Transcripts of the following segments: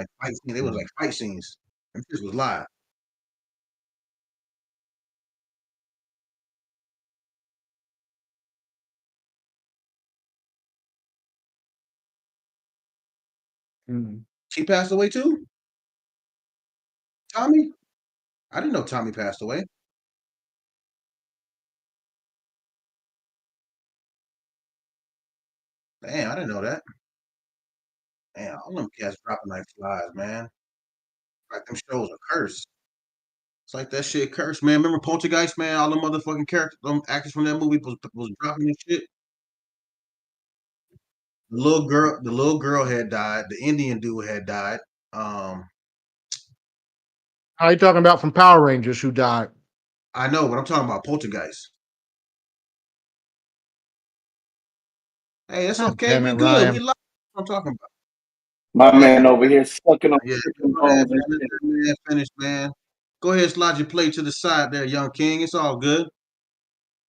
like fight scenes. They was Mm. like fight scenes. And this was live. Mm. She passed away too? Tommy? I didn't know Tommy passed away. Damn, I didn't know that. Damn, all them cats dropping like flies, man. Like them shows are cursed. It's like that shit cursed, man. Remember Poltergeist, man? All the motherfucking characters, them actors from that movie was dropping this shit. The little girl had died. The Indian dude had died. Um, How you talking about from Power Rangers who died? I know, but I'm talking about Poltergeist. Hey, that's God okay. damn We it, good. We Ryan. live. I'm talking about. My Hey, man over here sucking on yeah, chicken go ahead, bones and man. Let shit. that man finish, man. Go ahead, slide your plate to the side there, young king. It's all good.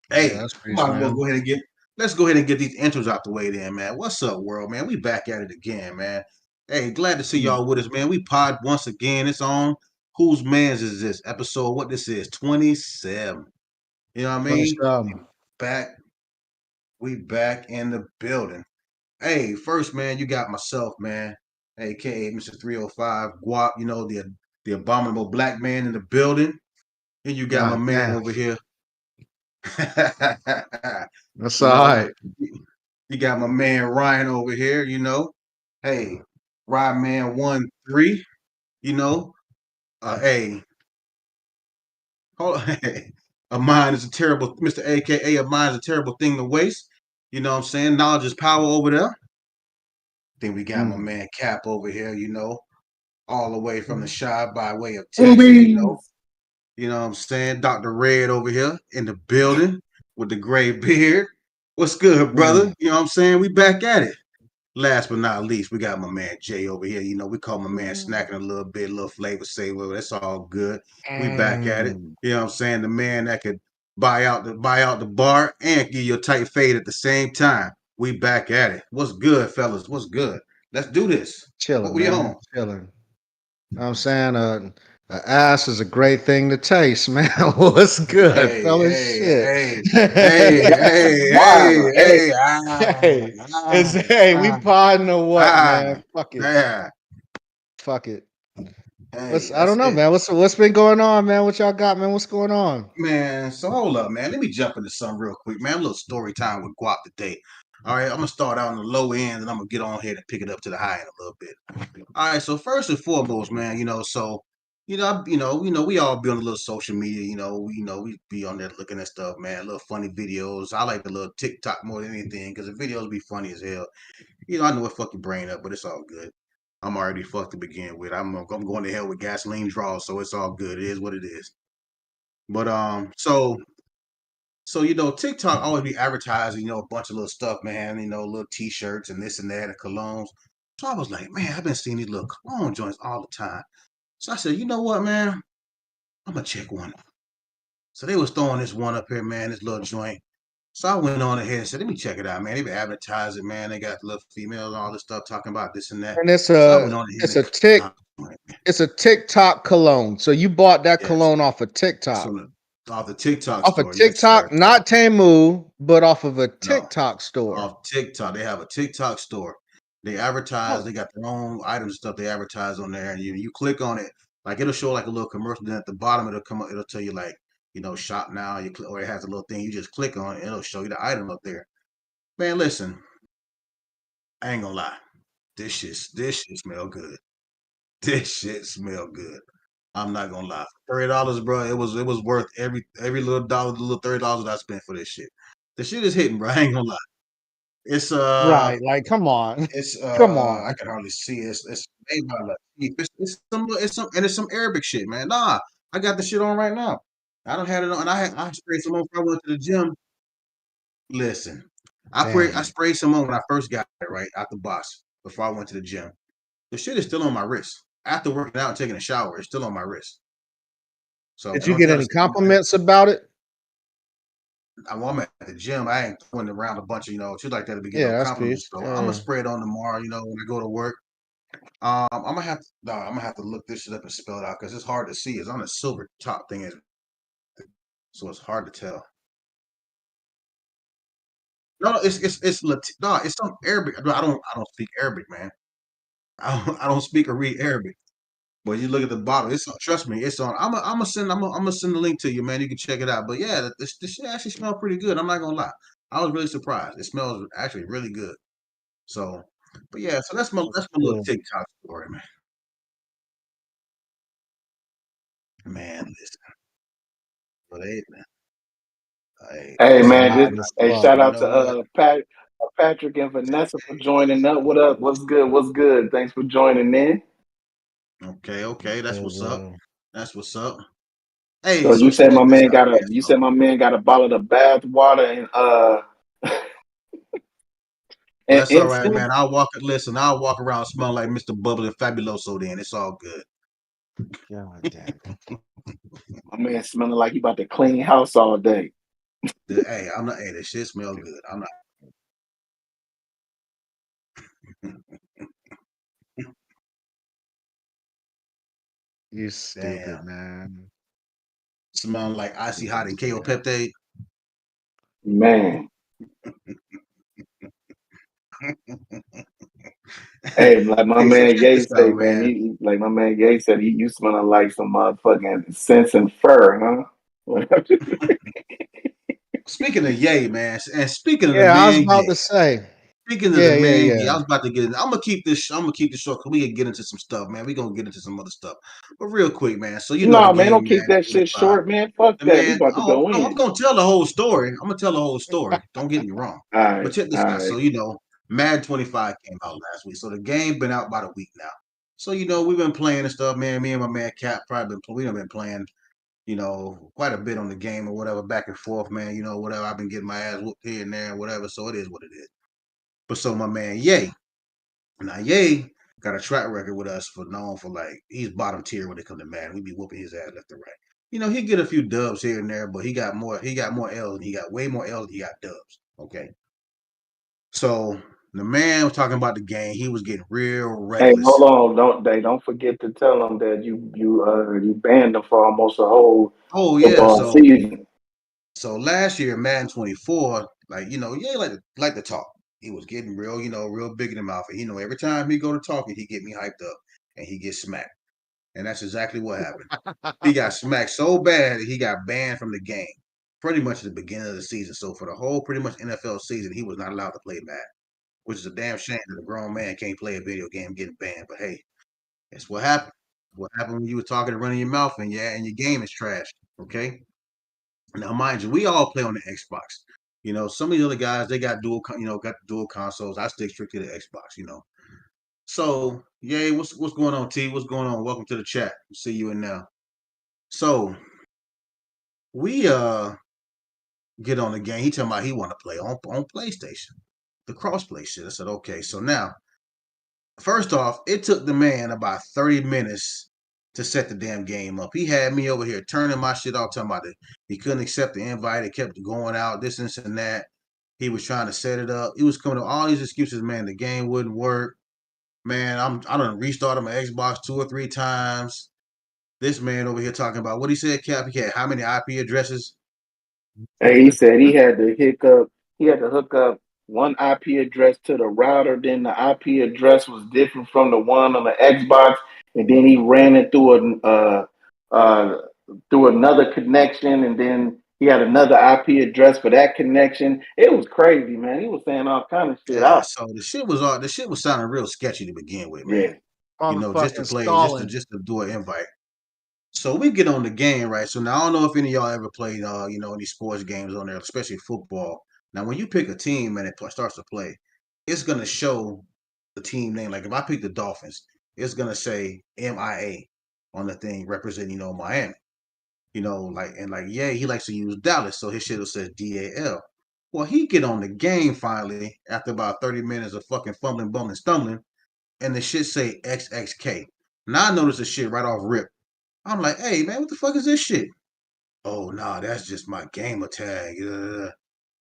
Yeah, Hey, that's we peace, might as well man. go ahead and get. Let's go ahead and get these intros out the way, then, man. What's up, world, man? We back at it again, man. Hey, glad to see Mm. y'all with us, man. We pod once again. It's on. Whose man's is this episode? What this is? 27. You know what I mean? 27. Back. We back in the building. Hey, first, man, you got myself, man, aka Mr. 305 Guap. You know the abominable black man in the building. And you got my God man damn. over here. That's You all know, right. you got my man Ryan over here, you know. Hey, Ryan Man 1-3, you know. Hey, hold on. A mind is a terrible, Mr. AKA, a mind is a terrible thing to waste. You know what I'm saying? Knowledge is power over there. Then we got my Mm. man Cap over here, you know, all the way from the shy by way of Texas, you know. Boobies. You know what I'm saying? Dr. Red over here in the building with the gray beard. What's good, brother? Mm. You know what I'm saying? We back at it. Last but not least, we got my man Jay over here. You know, we call my man snacking a little bit, a little flavor saver. That's all good. We back at it. Mm. You know what I'm saying? The man that could buy out the bar and give you a tight fade at the same time. We back at it. What's good, fellas? What's good? Let's do this. What Chilling, we man. on? Chilling. I'm saying a ass is a great thing to taste, man. What's good, Hey, fellas? hey, Shit. hey, hey, hey, Wow. hey, Hey, hey, Hey, hey, we ah, podding or what, man? ah, Fuck it. yeah. Fuck it. Hey, I that's don't know, it. man. What's been going on, man? What y'all got, man? What's going on? Man, so hold up, man. Let me jump into something real quick, man. A little story time with Guap today. All right, I'm gonna start out on the low end and I'm gonna get on here and pick it up to the high end a little bit. All right, so first and foremost, man, we all be on a little social media, we be on there looking at stuff, man, little funny videos. I like the little TikTok more than anything because the videos be funny as hell. I know it fuck your brain up, but it's all good. I'm already fucked to begin with. I'm going to hell with gasoline draws, so it's all good. It is what it is. But TikTok always be advertising, a bunch of little stuff, man, little t-shirts and this and that and colognes. So I was like, man, I've been seeing these little cologne joints all the time. So I said, you know what, man? I'm gonna check one out. So they was throwing this one up here, man, this little joint. So I went on ahead and said, let me check it out, man. They been advertising, man. They got little females and all this stuff talking about this and that. And it's So I a went on ahead it's and a tick man. it's a TikTok cologne. So you bought that Yes. cologne off of It's TikTok. on off the TikTok Off of store. Yes, sir. TikTok, not Temu, but off of a No. TikTok store. Off TikTok. They have a TikTok store. They advertise. Oh, They got their own items and stuff. They advertise on there, and you click on it. Like it'll show like a little commercial. Then at the bottom it'll come up. It'll tell you like shop now. Or it has a little thing. You just click on it. It'll show you the item up there. Man, listen. I ain't gonna lie. This shit smell good. This shit smell good. I'm not gonna lie. $30, bro. It was worth every little dollar, the little $30 that I spent for this shit. The shit is hitting, bro. I ain't gonna lie. It's right. Like, come on. It's Come I on. can hardly see it. It's made by Latif. It's some Arabic shit, man. Nah, I got the shit on right now. I don't have it on, and I sprayed some on before I went to the gym. Listen, I Damn. sprayed some on when I first got it right out the box before I went to the gym. The shit is still on my wrist. After working out and taking a shower, it's still on my wrist. So Did I you don't get try to any say I'm compliments about it? I'm at the gym. I ain't throwing around a bunch of shit like that to be getting Yeah, no that's compliments. peace. So I'm gonna Yeah. spray it on tomorrow. When I go to work. I'm gonna have to look this shit up and spell it out because it's hard to see. It's on a silver top thing, so it's hard to tell. No, no, it's some Arabic. I don't speak Arabic, man. I don't speak or read Arabic. But you look at the bottle. Trust me, it's on. I'm gonna send the link to you, man. You can check it out. But yeah, this shit actually smells pretty good. I'm not gonna lie. I was really surprised. It smells actually really good. So, but yeah, so that's my little Yeah. TikTok story, man. Man, listen, but hey, Hey It's listen, man, man. hot just as hey, fuck. shout You out know to what? Patrick and Vanessa for joining up. What up? What's good? What's good? Thanks for joining in. Okay, that's Yeah, what's up. bro. That's what's up. Hey, So so you said check my this man out, got a man. you said my man got a bottle of bath water Well, and that's all right, incense. man. I'll walk around smelling like Mr. Bubble and Fabuloso then. It's all good. God damn it. My man smelling like he about to clean house all day. Hey, I'm not. Hey, this shit smell good. I'm not. You Damn. stupid, man. Smelling like icy hot and KO Peptade. Man. Hey, like my Hey, so man check Gay this out, say, man, man. like my man Gay said, you smelling like some motherfucking scents and fur, huh? Speaking of Yay, man, and speaking of the Yeah, I was man about Yay. to say. Speaking of the Yeah, yeah, man Yay, I yeah. was about to get in. I'm gonna keep this. I'm gonna keep this short because we can get into some stuff, man. We gonna get into some other stuff, but real quick, man. So you know the No, man, game, don't keep man. that shit 25. short, man. Fuck The that. We man. about to Oh go no, I'm in. gonna tell the whole story. I'm gonna tell the whole story. Don't get me wrong. All But right, check this all out. So right. Madden 25 came out last week. So the game been out about a week now. So we've been playing and stuff, man. Me and my man Cap probably we done been playing, quite a bit on the game or whatever, back and forth, man. Whatever. I've been getting my ass whooped here and there and whatever. So it is what it is. But so my man Ye, now Ye got a track record with us for known for like he's bottom tier when it come to Madden. We be whooping his ass left and right. He get a few dubs here and there, but he got more L's and he got way more L's than he got dubs. Okay. So the man was talking about the game. He was getting real Hey, hold reckless. on. Don't forget to tell them that you banned them for almost a whole Oh yeah. football season. So last year, Madden 24, like, yeah, like to talk. He was getting real, real big in the mouth. And every time he go to talking, he get me hyped up and he gets smacked. And that's exactly what happened. He got smacked so bad that he got banned from the game pretty much at the beginning of the season. So for the whole pretty much NFL season, he was not allowed to play Madden, which is a damn shame that a grown man can't play a video game getting banned. But hey, that's what happened. What happened when you were talking and running your mouth and your game is trash. Okay. Now, mind you, we all play on the Xbox. Some of the other guys they got got the dual consoles. I stick strictly to Xbox. So, yay, what's going on, T? What's going on? Welcome to the chat. See you in now. So we get on the game. He talking about he want to play on PlayStation, the crossplay shit. I said okay. So now, first off, it took the man about 30 minutes to set the damn game up. He had me over here turning my shit off, talking about it. He couldn't accept the invite. It kept going out, this and that. He was trying to set it up. He was coming to all these excuses, man. The game wouldn't work. Man, I done restarted my Xbox 2 or 3 times. This man over here talking about what he said, Cap. He had how many IP addresses? Hey, he said he had to hook up one IP address to the router, then the IP address was different from the one on the Xbox, and then he ran it uh, through another connection, and then he had another IP address for that connection. It was crazy, man. He was saying all kind of shit Yeah, out. so the shit was sounding real sketchy to begin with, man. Yeah. Just to Motherfucking play, stalling. just to do an invite. So we get on the game, right? So now I don't know if any of y'all ever played, any sports games on there, especially football. Now, when you pick a team and it starts to play, it's gonna show the team name. Like if I pick the Dolphins, it's gonna say MIA on the thing representing, Miami. He likes to use Dallas, so his shit will say DAL. Well, he get on the game finally after about 30 minutes of fucking fumbling, bumbling, stumbling, and the shit say XXK. Now I notice the shit right off rip. I'm like, hey man, what the fuck is this shit? Oh nah, that's just my gamer tag.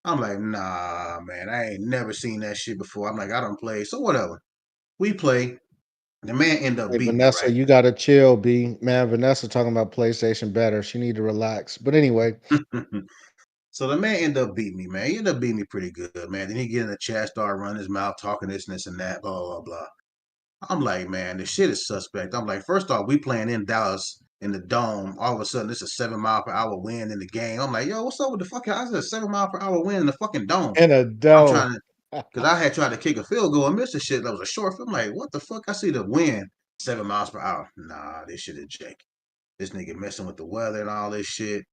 I'm like, nah, man, I ain't never seen that shit before. I'm like, I don't play, so whatever. We play. The man ended up Hey beating me, Vanessa, you gotta chill, B. Man, Vanessa talking about PlayStation better. She need to relax. But anyway, right? So the man ended up beating me, man. He ended up beating me pretty good, man. Then he get in the chat, start running his mouth, talking this and that, blah, blah, blah. I'm like, man, this shit is suspect. I'm like, first off, we playing in Dallas in the dome. All of a sudden, it's a 7 mile per hour wind in the game. I'm like, yo, what's up with the fucking? I said 7 mile per hour wind in the fucking dome. in a I'm dough. trying to, cause I had tried to kick a field goal and missed the shit. That was a short film. I'm like, what the fuck? I see the wind 7 miles per hour. Nah, this shit is jank. This nigga messing with the weather and all this shit.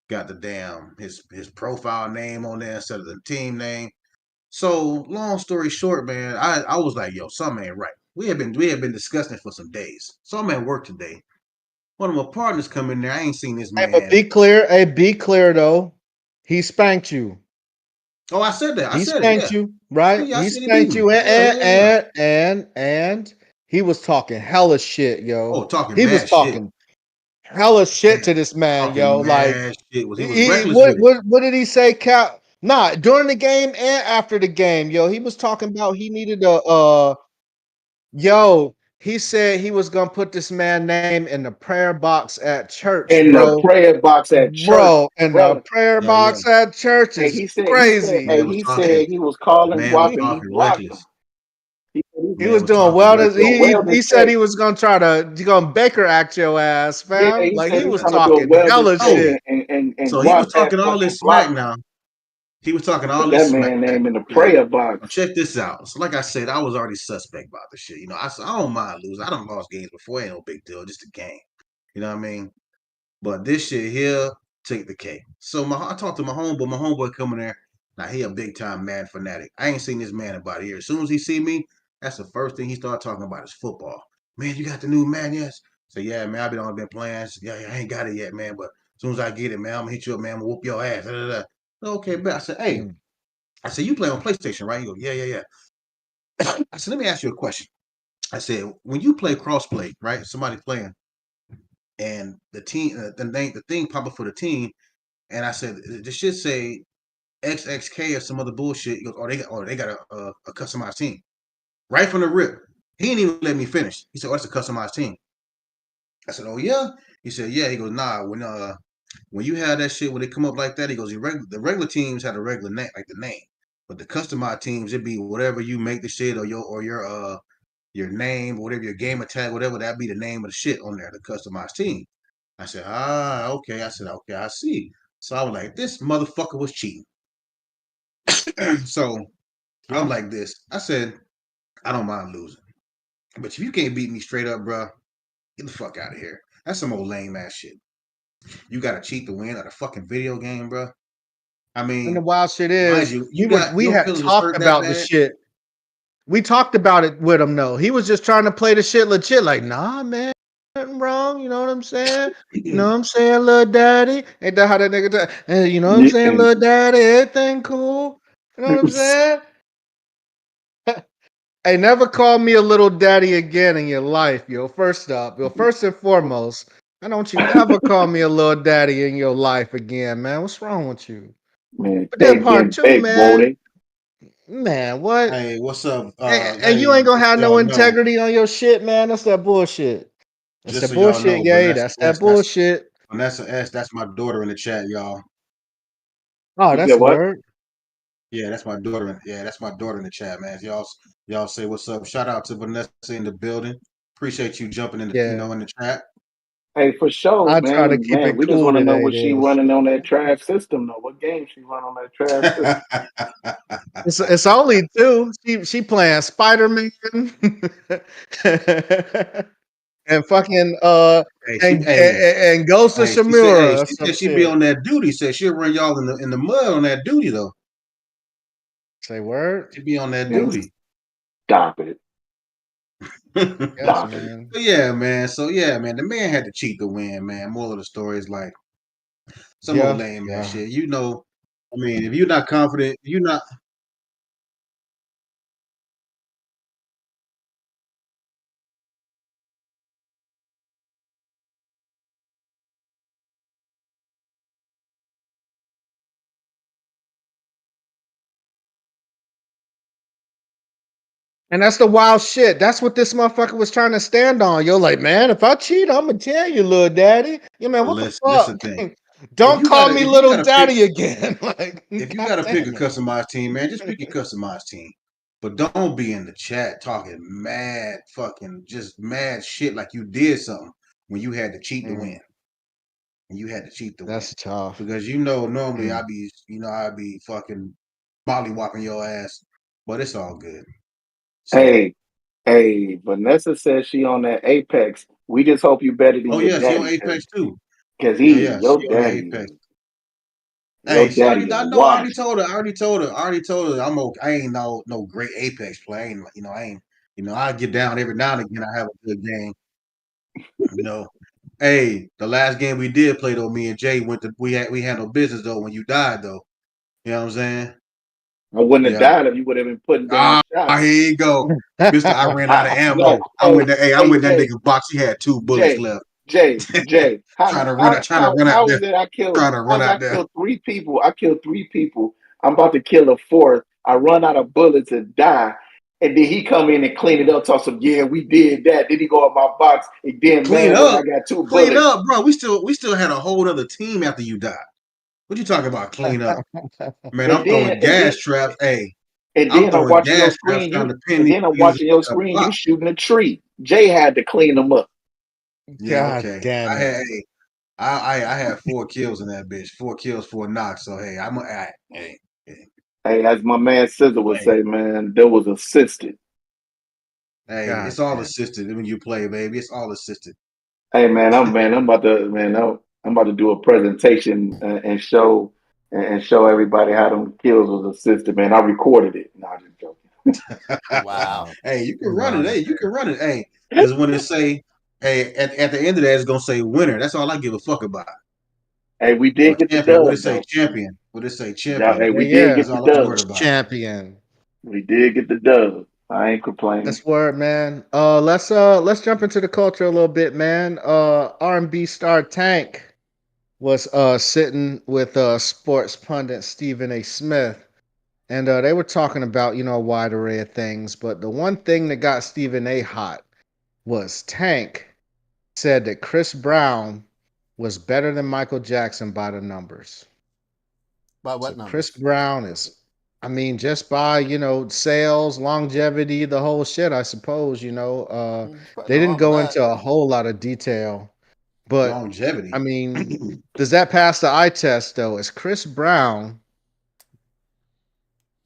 Got the damn his profile name on there instead of the team name. So long story short, man, I was like, yo, something ain't right. We had been discussing it for some days. So I'm at work today. One of my partners come in there. I ain't seen this Hey, but man. be clear. Hey, be clear though. He spanked you. Oh, I said that. I He said it. spanked Yeah. you, Yeah, right? yeah, I He said he beat spanked me. you, Yeah, yeah, yeah, yeah. and he was talking hella shit, Oh, yo. talking He was mad shit. talking hella shit Man, to this man, yo. talking Like, mad shit. Was he was he reckless what with it. what what did he say? Cal? Nah, during the game and after the game, yo. He was talking about he needed a yo. He said he was gonna put this man name in the prayer box at church, In the bro. prayer box at church, Bro, and the brother. prayer Yeah, yeah. box at church Hey, is The crazy. hey, man was he talking. said he was The calling man was Guap and he talking blocked him. reckless. He Man was was doing talking He wellness. reckless. doing He wellness said check. he was gonna he gonna Baker act your ass, Yeah, fam. he Like said he he was trying to do a talking wellness hella check Oh, shit. and so he was Guap had talking all fucking this smack blocked him. now. He was talking all Put this that smack. man name in the Now, prayer box. check this out. So, like I said, I was already suspect about the shit. I don't mind losing. I don't lost games before. Ain't no big deal. Just a game. You know what I mean? But this shit here, take the cake. So I talked to my homeboy. My homeboy coming there. Now he a big time man fanatic. I ain't seen this man in about a year. As soon as he see me, that's the first thing he start talking about is football. Man, you got the new man, yes? So yeah, man, I've been playing. So, yeah, I ain't got it yet, man. But as soon as I get it, man, I'm gonna hit you up, man. I'm gonna whoop your ass. Da, da, da. Okay, but I said, hey, Mm. I said, you play on PlayStation, right? He go, yeah, yeah, yeah. I said, let me ask you a question. I said, when you play crossplay, right? Somebody playing, and the team, the thing pop up for the team, and I said, this should say XXK or some other bullshit. He goes, they got a customized team right from the rip. He didn't even let me finish. He said, oh, that's a customized team. I said, oh yeah. He said, yeah. He goes, nah. When you have that shit when they come up like that, he goes, the regular teams had a regular name, like the name, but the customized teams, it be whatever you make the shit or your name, whatever your gamer tag, whatever that be the name of the shit on there, the customized team. I said, okay. I said, okay, I see. So I was like, this motherfucker was cheating. So I'm Yeah. like this. I said, I don't mind losing. But if you can't beat me straight up, bro, get the fuck out of here. That's some old lame ass shit. You gotta cheat to win at a fucking video game, bro. I And the mean, wild shit mind is you, we your had feelings was talked hurt that about the bad. shit. We talked about it with him though. He was just trying to play the shit legit, like, nah, man, nothing wrong. You know what I'm saying? You know what I'm saying, little daddy? Ain't that how that nigga talk? Hey, you know what I'm Yeah, saying, and little daddy? Everything cool. You know what I'm saying? Hey, never call me a little daddy again in your life, yo. First up, yo, first and foremost, I don't you ever call me a little daddy in your life again, man. What's wrong with you? man, But then they part getting two, big, won't man, they? man, what? Hey, what's up? And you Hey, ain't gonna just have so no y'all know, integrity on your shit, man. That's that bullshit. That's just that so y'all know, bullshit, gay. Vanessa That's S, that bullshit. that's my daughter in the chat, y'all. Oh, You that's said a what? word. Yeah, that's my daughter. Yeah, that's my daughter in the chat, man. Y'all say what's up. Shout out to Vanessa in the building. Appreciate you jumping in the Yeah, in the chat. Hey, for sure, I try to man. keep Man, it we just cool want to know today, what she then. running Shit. on that trash system, though. What game she run on that trash system? It's only two. She playing Spider Man and fucking Hey, hey, and Ghost of hey, she said, hey, Shimura or she some said she'd be shit. on that duty. Said she'll run y'all in the mud on that duty though. Say word. She'd be on that Man, duty. stop it. But Yes, Stop it. man. yeah, man. So yeah, man, the man had to cheat to win, man. Moral of the story is like some old Yeah, lame ass yeah. shit. I mean, if you're not confident, you're not. And that's the wild shit. That's what this motherfucker was trying to stand on. You're like, man, if I cheat, I'm gonna tell you, little daddy. Yeah, man, But what the listen, this the fuck? thing. Don't call me If you little gotta pick daddy again. Like, if you god gotta pick a damn it. customized team, man, just pick your customized team. But don't be in the chat talking mad fucking just mad shit like you did something when you had to cheat to Mm, win. And you had to cheat to win. that's tough. Because normally Mm. I'd be fucking mollywopping your ass. But it's all good. So Hey, hey, Vanessa says she on that Apex. We just hope you better than oh your yeah, she on daddy, Apex too. cause Yeah, yeah, your she on the daddy Apex. your Hey, she daddy already. a I know. I wash. already told her. I already told her. I already told her. I'm okay. I ain't no great Apex player. I ain't. I ain't. I get down every now and again. I have a good game. You know. Hey, the last game we did play though, me and Jay went to. We handled business though when you died though. You know what I'm saying? I wouldn't have Yeah. died if you would have been putting down Ah, shots. here you go, Mister. I ran out of No, ammo. I hey, went. Hey, I hey, went in that Jay, nigga box. He had 2 bullets Jay, left. Jay. Trying to run out How there. is it? Trying to run I out there. killed 3 people. I killed 3 people. I'm about to kill a fourth. I run out of bullets and die. And then he come in and clean it up. Talk some, yeah, we did that. Then he go up my box. It didn't Clean matter. I up. got 2 Clean bullets. up, bro. We still had a whole other team after you died. What you talking about? Clean up, man. And I'm then throwing and then gas traps. Hey, and I'm then I'm throwing watching your gas traps screen. trying You to pin and these then I'm niggas watching your in a screen. You box. shooting a tree. Jay had to clean them up. Yeah, God okay. damn I it. had hey, I had 4 kills in that bitch. 4 kills, 4 knocks. So hey, hey, Hey, as my man Scissor would hey, say, man, there was assisted. hey, God it's all damn assisted when you play, baby. It's all assisted. Hey I'm about to I'm about to do a presentation and show everybody how them kills was assisted. Man, I recorded it. No, I'm just joking. Wow. Hey, you can it. run it. Hey, you can run it. Hey, because when it say, hey, at the end of that, it's gonna say winner. That's all I give a fuck about. Hey, we Or did get the champion. What it dub say? though. Champion. What it say? Yeah, Champion. hey, Yeah, we did yeah. That's get the all I'm dub. worried about. Champion. We did get the dub. I ain't complaining. That's word, man. Let's jump into the culture a little bit, man. R&B star Tank was sitting with sports pundit Stephen A. Smith, and they were talking about a wide array of things, but the one thing that got Stephen A. hot was Tank said that Chris Brown was better than Michael Jackson by the numbers. By So what Chris numbers? Brown is, I mean, just by sales, longevity, the whole shit. I suppose Probably they not didn't wrong with go that. into a whole lot of detail, but I Longevity. mean, does that pass the eye test though? Is Chris Brown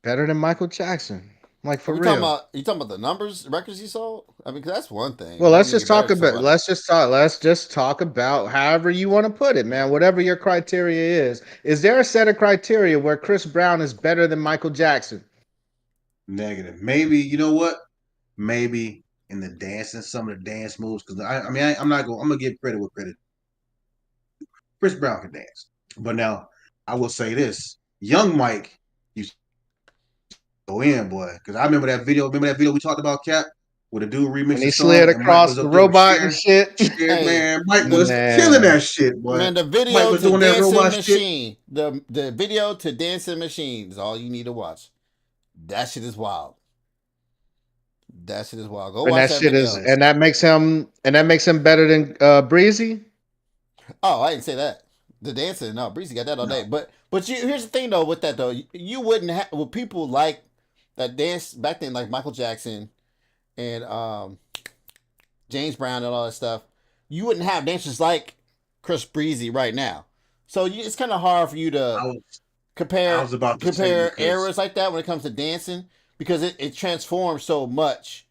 better than Michael Jackson? Like Are for we talking real? about? You talking about the numbers, records he sold? I mean, 'cause that's one thing. Well, How let's can you just get better talk than about somebody? let's just talk about however you want to put it, man. Whatever your criteria is. Is there a set of criteria where Chris Brown is better than Michael Jackson? Negative. Maybe you know what? Maybe in the dancing, some of the dance moves. Because I'm not going. I'm gonna give credit where credit. Chris Brown can dance. But now I will say this: Young Mike used to go in, boy. Because I remember that video. Remember that video we talked about, Cap, where the dude When remixed he the slid song and Mike across was the up there with robot and Cher. shit. Cher, Hey, man, Mike was killing Man, that shit, boy. man, the Mike video was to doing that Dancing robot shit. Machine. The video to Dancing Machine is all you need to watch. That shit is wild. That shit is wild. Go and watch that that shit is, video. and that makes him better than Breezy. Oh, I didn't say that. The dancing, no, Breezy got that all day. No, But here's the thing though with that though, you wouldn't have with people like that dance back then, like Michael Jackson and James Brown and all that stuff. You wouldn't have dancers like Chris Breezy right now. So it's kind of hard for you I to was I compare was about to say compare because eras like that when it comes to dancing because it transforms so much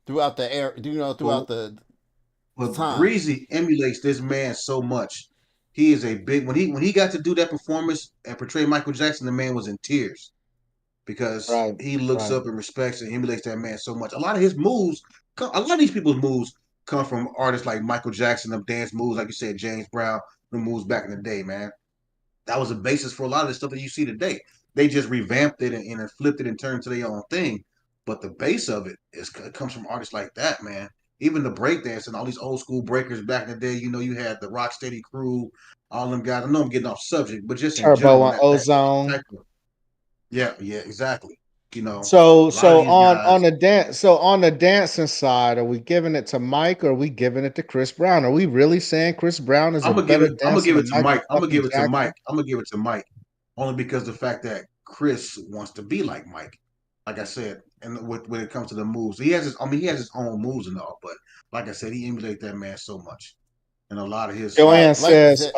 throughout the era, well, throughout the but time. Breezy emulates this man so much. He is a big when he got to do that performance and portray Michael Jackson, the man was in tears because Right, he looks right. up and respects and emulates that man so much. A lot of his moves, a lot of these people's moves come from artists like Michael Jackson, them dance moves, like you said, James Brown, the moves back in the day, man. That was a basis for a lot of the stuff that you see today. They just revamped it and flipped it and turned to their own thing. But the base of it comes from artists like that, man. Even the breakdance and all these old school breakers back in the day, you had the Rocksteady crew, all them guys. I know I'm getting off subject, but just in Turbo general, and that Ozone. type of yeah, yeah, exactly. You know, So a lot of so these on guys. the dancing side, are we giving it to Mike or are we giving it to Chris Brown? Are we really saying Chris Brown is a better I'm gonna dancer give it than to Michael Mike. I'm gonna fucking give it to Jackson? Mike. I'm gonna give it to Mike only because the fact that Chris wants to be like Mike. Like I said, and when it comes to the moves, he has his. I mean, he has his own moves and all, but like I said, he emulates that man so much, and a lot of his. Joanne like says,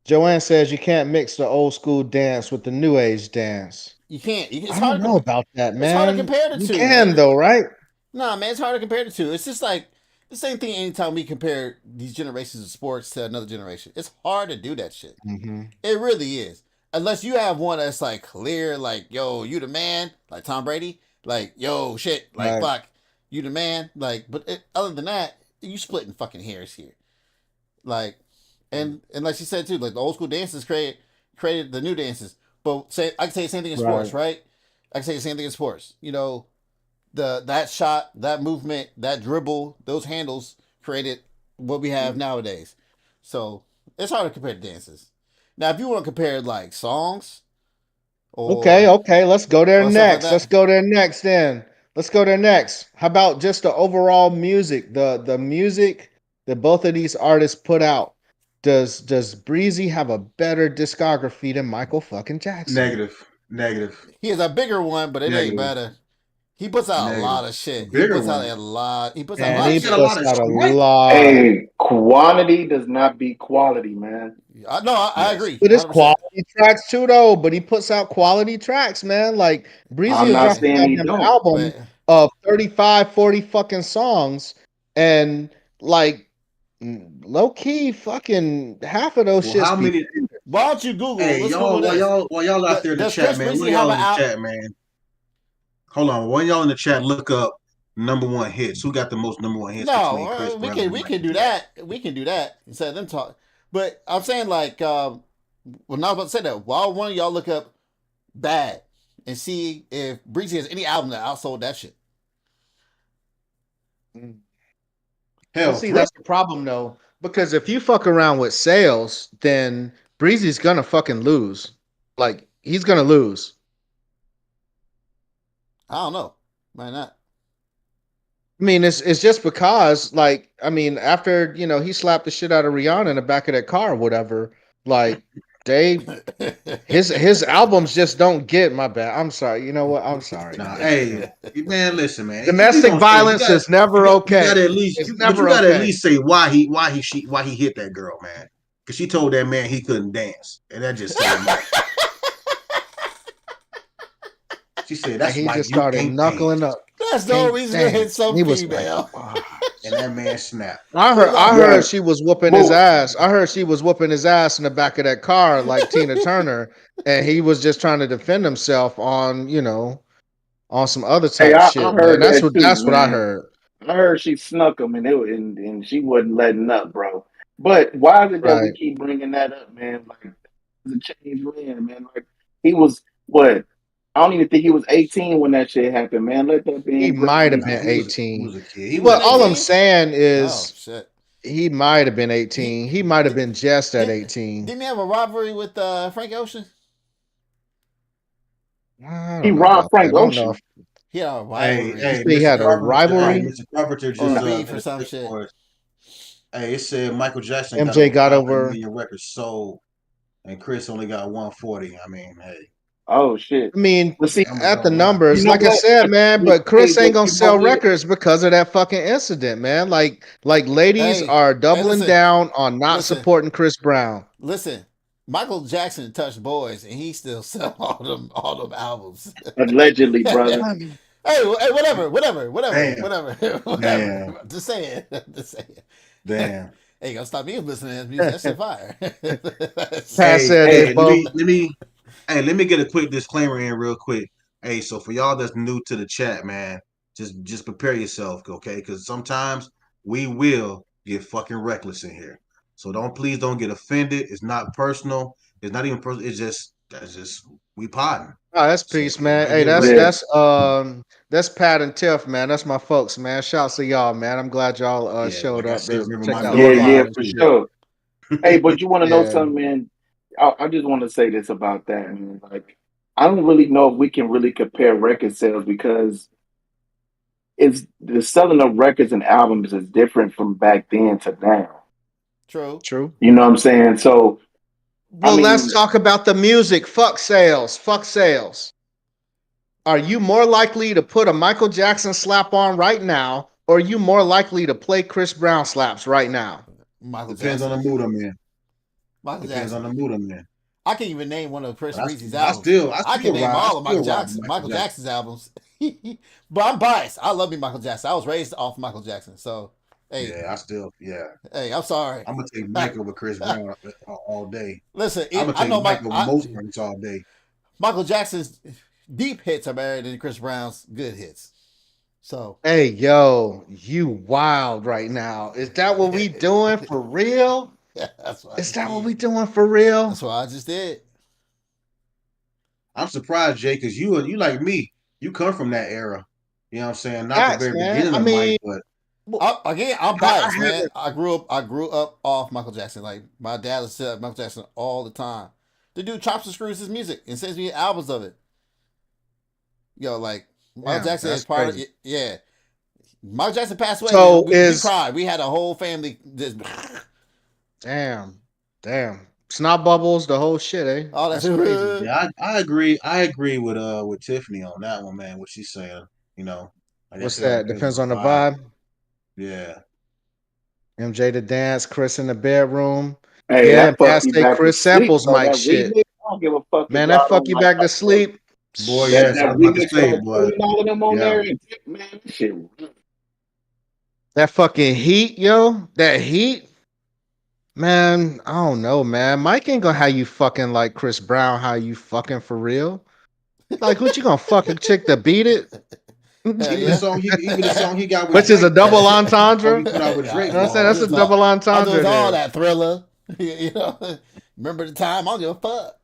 Joanne says you can't mix the old school dance with the new age dance. you can't. I don't know about that, It's hard to man. compare the You two, man. can though, right? Nah, man, it's hard to compare the two. It's just like the same thing. Anytime we compare these generations of sports to another generation, it's hard to do that shit. Hmm. It really is. Unless you have one that's like clear, like yo, you the man, like Tom Brady, like yo, shit, like Right, fuck, you the man, like. But other than that, you splitting fucking hairs here, like, and like she said too, like the old school dances created the new dances. But say I can say the same thing in right. sports, right? I can say the same thing in sports. You know, that shot, that movement, that dribble, those handles created what we have nowadays. So it's hard to compare the dances. Now, if you want to compare like songs Okay, or okay. Let's go there stuff like next. Let's that, go there next then. Let's go there next. How about just the overall music? The music that both of these artists put out. Does Breezy have a better discography than Michael fucking Jackson? Negative, negative, he is a bigger one, but it ain't negative, better. He puts out a negative. lot of A shit. He bigger puts out one. a lot. He puts out a And lot of he Mike got a shit. puts lot of out a Mike. lot. Hey, quantity does not beat quality, man. No, I Yes, agree, But it's 100%. quality tracks too, though. But he puts out quality tracks, man. Like Breezy I'm will not drop a Yeah, saying he goddamn don't. album but of 35, 40 fucking songs, and like low key, fucking half of those well, shits how be many? why don't you Google? Hey, Let's Google y'all, this. while y'all out there in the Does chat, Chris man. One Breezy of have y'all an in the out? chat, man. Hold on. One of y'all in the chat, look up number one hits. Who got the most number one hits No, between Chris Brown and we Michael can do Jackson? that. We can do that instead of them talk. But I'm saying like, well, not about to say that. Why one of y'all look up "Bad" and see if Breezy has any album that outsold that shit? Mm. Well, Hell, see, Thriller. that's the problem though, because if you fuck around with sales, then Breezy's gonna fucking lose. Like he's gonna lose. I don't know. Why not? I mean, it's just because, like, I mean, after he slapped the shit out of Rihanna in the back of that car or whatever, like they his albums just don't get my bad. I'm sorry. You know what? I'm sorry, Nah, man. hey, man, listen, man. If you Domestic gonna say it, violence is never you got to okay. at least, It's but you never got to at okay. least say why he hit that girl, man. Because she told that man he couldn't dance, and that just said enough. She said And that's he why just you started can't knuckling dance, up. That's no Can't reason to hit dance. some He was like, female. "Ah." and that man snapped. But I no, heard Bruh, she was whooping his but ass. I heard she was whooping his ass in the back of that car like Tina Turner, and he was just trying to defend himself on some other hey, type I shit, man. heard that too, That's what I man. heard. I heard she snuck him and she wasn't letting up, bro. But why is it that we Right. keep bringing that up, man? Like, he's a changed man, man. Like, he was what? I don't even think he was 18 when that shit happened, man. Let that He man grow might have his. Nah, been he 18. was a kid. he He was a Well, wasn't all I'm kid. 18. saying Oh is shit. he might have been He 18. He might have been just at didn't 18. didn't he have a rivalry with Frank Ocean? I He don't know robbed about that. Frank I don't know if Ocean. He had a Hey, you hey, rivalry say he Mr. had a Carpenter. Hey, rivalry. Mr. Carpenter or just beef did or a some thing shit. for us. Hey, it said Michael Jackson got MJ over got 500 over. million records sold, and Chris only got 140. I mean, hey, Oh shit. I mean, But see, numbers at the don't lie. you numbers, know like I what? said, man, but Hey, Chris ain't but gonna you know sell what? records because of that fucking incident, man. Like ladies Hey, are hey, doubling listen, down on not listen, supporting Chris Brown. listen. Michael Jackson touched boys, and he still sell all them albums. Allegedly, hey, brother. I mean, Damn, whatever. damn, Just saying, just saying. damn. Hey, gonna stop me from listening to his music. That shit fire. Pat Hey, said they hey, both. let me get a quick disclaimer in real quick. Hey, so for y'all that's new to the chat, man, just prepare yourself, okay? Because sometimes we will get fucking reckless in here. So please don't get offended. It's not personal. It's not even personal. It's just that's just we potting. Oh, that's So peace, we man. might Hey, get Yeah. reckless. that's Pat and Tiff, man. That's my folks, man. Shouts to y'all, man. I'm glad y'all Yeah, showed like I up said, to remember check my out the Yeah, daughter in yeah, pod law and for too. shit. sure. Hey, but you want to know Yeah. something, man? I just want to say this about that, man. Like, I don't really know if we can really compare record sales because it's the selling of records and albums is different from back then to now. True. True. You know what I'm saying? So I Well, let's mean, talk about the music. Fuck sales. Fuck sales. Are you more likely to put a Michael Jackson slap on right now, or are you more likely to play Chris Brown slaps right now? Michael Depends on Jackson. the mood I'm in. Michael Depends on Jackson. the mood I'm in. I can't even name one of Chris But Breezy's albums. I can name I all of still ride with Michael Michael Jackson. Jackson's albums. But I'm biased. I love me Michael Jackson. I was raised off Michael Jackson. So hey, Yeah. hey, I'm sorry. I'm gonna take Mike over Chris Brown all day. Listen, I'm gonna I take know Mike over most artists all day. Michael Jackson's deep hits are better than Chris Brown's good hits. So Hey, yo, you wild right now. Is that what we doing for real? that's what I Is just that what did. we doing for real? That's what I just did. I'm surprised, Jay, because you like me. You come from that era. You know what I'm saying? Not the Facts, very man. beginning I of Mike, mean, but Again, I'm I biased, man. haven't. I grew up off Michael Jackson. Like my dad listened to Michael Jackson all the time. The dude chops and screws his music and sends me albums of it. Yo, like Michael Damn, Jackson is that's part of crazy. it. Yeah, Michael Jackson passed away. So We is cried. We had a whole family. Just, damn. Snot bubbles, the whole shit, eh? oh, that's That's crazy. yeah, I agree. I agree with Tiffany on that one, man. What she's saying, like I What's said, that? depends on Depends the on the vibe. vibe. Yeah, MJ to dance, Chris in the bedroom. hey, Yeah, that fuck Pat you say back to Chris sleep. samples So Mike that shit. remix, I don't give a fuck if Man, that y'all fuck don't you like back to that shit. sleep. boy, That yes, I that was about to remix say, had boy. 29 of them on Yeah, there. Man, that shit. That fucking heat, yo. That heat. Man, I don't know, man. Mike ain't gonna have you fucking like Chris Brown, how you fucking for real. Like, what you gonna fucking chick to beat it? hell even the yeah. song he got with Which is a Drake, double though. Song entendre. he put out with You Drake, know what I'm saying? boy. That's I'll a do all, double I'll do entendre all there. that Thriller. You know, remember the time? I don't give a fuck.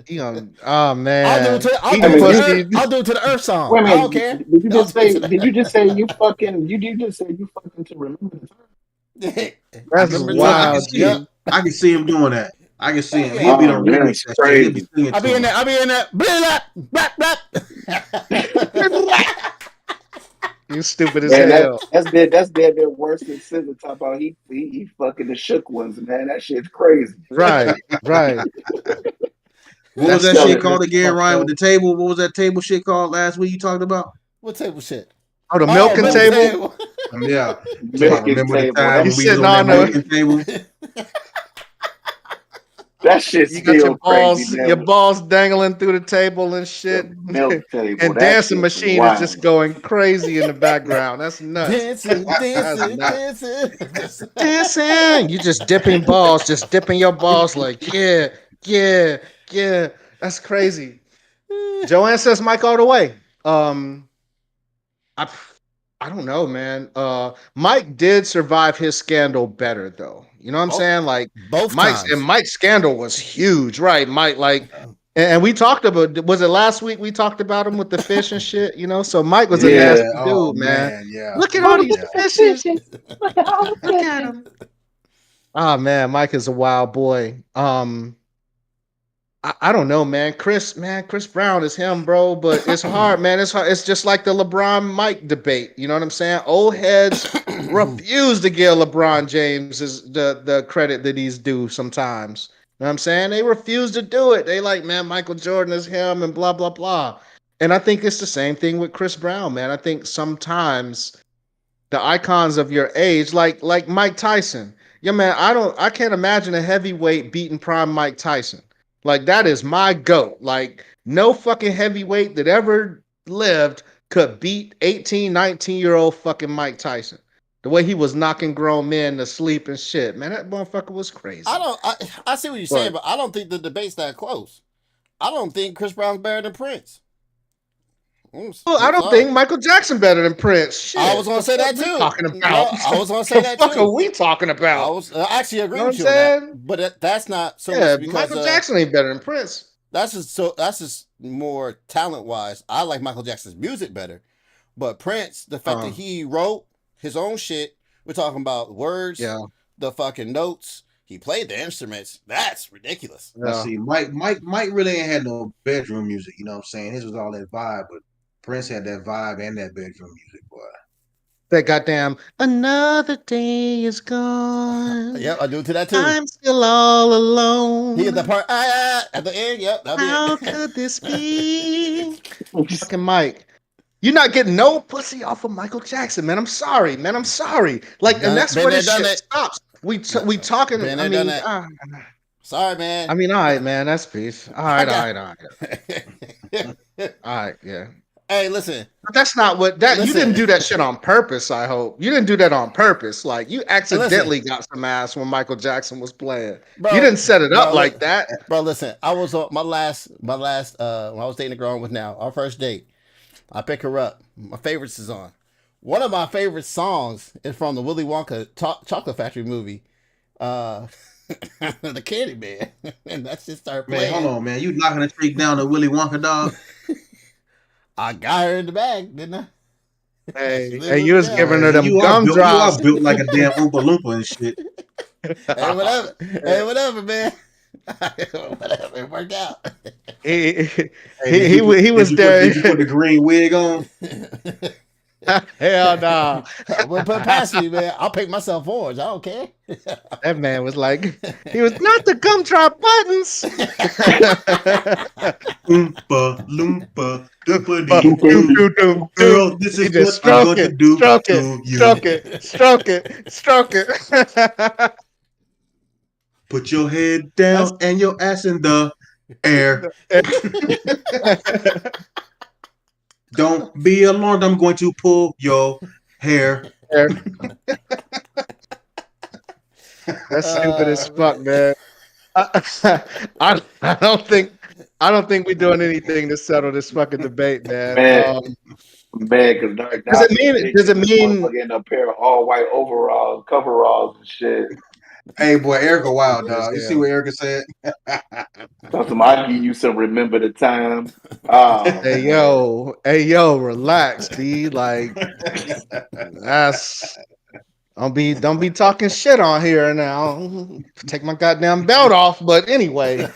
You know, oh man. I'll I Eating do it mean, to the did, pussy. earth. I'll do it to the earth wait song. a I don't minute. care. Did you I'll just do it say? to Did you just the say you fucking? Did you just say you fucking to remember the time? That's remember the Boy, I time. can wild, see it. G. Yep. I can see him doing that. I can see Hell him. yeah. He'll be done Oh, remix that's that shit. He'll be crazy. singing I'll to be in him. there. I'll be in there. Blah, blah. You stupid as Man, hell. that's dead worse than Scissor talk about he fucking the shook ones, man. That shit's crazy. Right, right. What was That's that shit stupid as called again, fuck, Ryan, with yo. the table? What was that table shit called last week you talked about? What table shit? Oh, the Oh, milking Uh, milk table? table. Yeah. Talking about Milking remember the table. time You when we was sitting on that on the milking table? That shit's you got still crazy, man. your balls dangling through the table and The shit. milk table. And That dancing shit's machine is just wild. going crazy in the background. That's nuts. Dancing, That's dancing, nuts. dancing. Dancing. You just dipping balls, just dipping your balls like, yeah, yeah, yeah. That's crazy. Joanne says Mike all the way. Um, I I don't know, man. Mike did survive his scandal better though. You know what I'm Oh, saying? Like both times. Mike's scandal was huge, right? Mike, like, and we talked about, was it last week we talked about him with the fish and shit, you know? So Mike was a Yeah. Yeah. nasty Oh dude, man. man. Yeah. Look at all Look these at Yeah. the fishes. fishes. Look at all the Look at fishes. him. Oh man, Mike is a wild boy. I don't know, man. Chris Brown is him, bro. But it's hard, man. It's hard. It's just like the LeBron Mike debate. You know what I'm saying? Old heads refuse to give LeBron James the credit that he's due sometimes. You know what I'm saying? They refuse to do it. They like, man, Michael Jordan is him and blah, blah, blah. And I think it's the same thing with Chris Brown, man. I think sometimes the icons of your age, like Mike Tyson. Yeah, man, I can't imagine a heavyweight beating prime Mike Tyson. Like that is my goat. Like no fucking heavyweight that ever lived could beat 18, 19-year-old fucking Mike Tyson. The way he was knocking grown men to sleep and shit. Man, that motherfucker was I crazy. don't. I see what you're saying, But but I don't think the debate's that close. I don't think Chris Brown's better than Prince. well, I I'm don't sorry. think Michael Jackson better than Prince. I was Shit. gonna The say fuck that we too. talking No, about? I was gonna say The that fuck are too. we talking I about? was I actually agree You know what with I'm you on that, saying? but that's not so Yeah, much because Michael Jackson ain't better than Prince. that's just more talent wise. I like Michael Jackson's music better, but Prince, the fact that Uh, he wrote his own shit, we're talking about words, yeah. the fucking notes, he played the instruments. That's ridiculous. Now Yeah. see, Mike really ain't had no bedroom music. You know what I'm saying? His was all that vibe, but Prince had that vibe and that bedroom music, boy. That goddamn another day is gone. Yep, I do to that too. I'm still all He hit the alone. part at the end. Yep, that'll be How it. could this be? Fucking Mike. You're not getting no pussy off of Michael Jackson, man. I'm sorry, man. I'm sorry. Like, and that's Been where there, this done shit that. stops. We talking. Been I there, done mean, that. Sorry, man. all right, man. That's peace. All I right, got. all right, yeah. Hey, listen. But that's not what that you Listen. didn't do that shit on purpose. I hope you didn't do that on purpose. Like you accidentally got some ass when Michael Jackson was playing. Bro, You didn't set it up like that. Bro, listen. I was on my last when I was dating a girl I'm with now, our first date. I pick her up. My favorites is on. One of my favorite songs is from the Willy Wonka Chocolate Factory movie. The Candy Man. And that's just started playing. Man, hold on, man. You knocking a streak down to Willy Wonka, dog? I got her in the bag, didn't I? Hey, you was giving her them you gumdrops. are built like a damn Oompa Loompa and shit. Hey, whatever. Hey, whatever, man. Whatever. It worked out. He was there. Did you put the green wig on? Hell no. Well, put it past me, man. I'll pick myself orange. I don't care. That man was like, he was not the gumdrop buttons. Oompa Loompa, Doompa Girl, this is what I'm going to do to you. Stroke it. Put your head down and your ass in the air. Don't be alarmed. I'm going to pull your hair. That's stupid as fuck, man. I don't think we're doing anything to settle this fucking debate, man. Man, because does it mean getting a pair of all white overalls, coveralls and shit? Hey, boy, Erica Wild, dog. You see what Erica said? I give you some remember the time. Hey yo, relax, D. Like that's don't be talking shit on here now. Take my goddamn belt off. But anyway,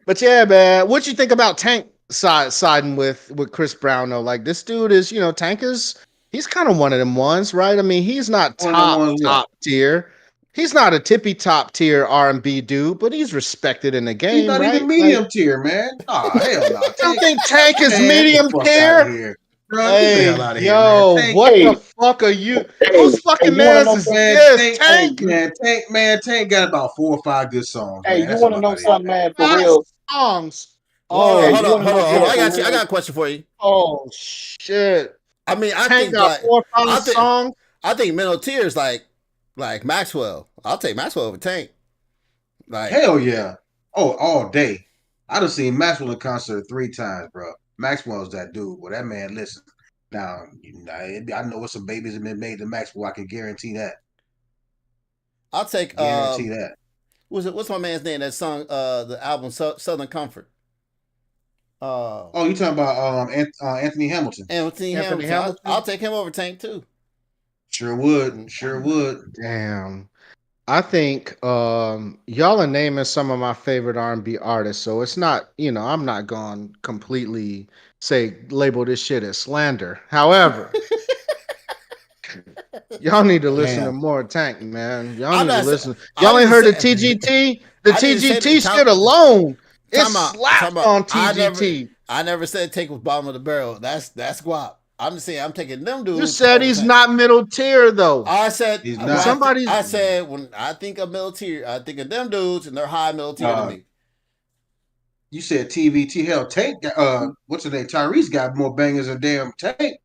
but yeah, man, what you think about Tank siding with Chris Brown though? Like this dude is, Tank is he's kind of one of them ones, right? I mean, he's not top tier. He's not a tippy top tier R&B dude, but he's respected in the game. He's not even medium tier, man. Oh hell no! I don't think Tank is medium tier. Hey, yo, what the fuck are you? Those fucking mans is Tank. Tank got about 4 or 5 good songs. Hey, man. You want to know something, man? For real, songs. Oh, hold on. I got a question for you. Oh shit! I mean, I Tank think got 4 or 5 songs. I think middle tier is like Maxwell. I'll take Maxwell over Tank. Like hell yeah! Oh, all day. I done seen Maxwell in concert 3 times, bro. Maxwell's that dude. Well, that man, listen. Now, I know what some babies have been made to Maxwell. I can guarantee that. I'll take guarantee that. What's my man's name that sung the album Southern Comfort? Oh, you talking about Anthony Hamilton? Anthony Hamilton. I'll take him over Tank too. Sure would. Damn. I think y'all are naming some of my favorite R&B artists, so it's not, I'm not going to completely label this shit as slander. However, y'all need to listen to more Tank, man. Y'all need to listen. Y'all ain't heard the TGT? The TGT shit alone. It's slapped on TGT. I never said Tank was bottom of the barrel. That's guap. I'm just saying I'm taking them dudes. You said he's not middle tier though. I said he's not. I said when I think of middle tier, I think of them dudes and they're high middle tier to me. You said TVT. Hell, Tank. What's his name? Tyrese got more bangers than damn Tank.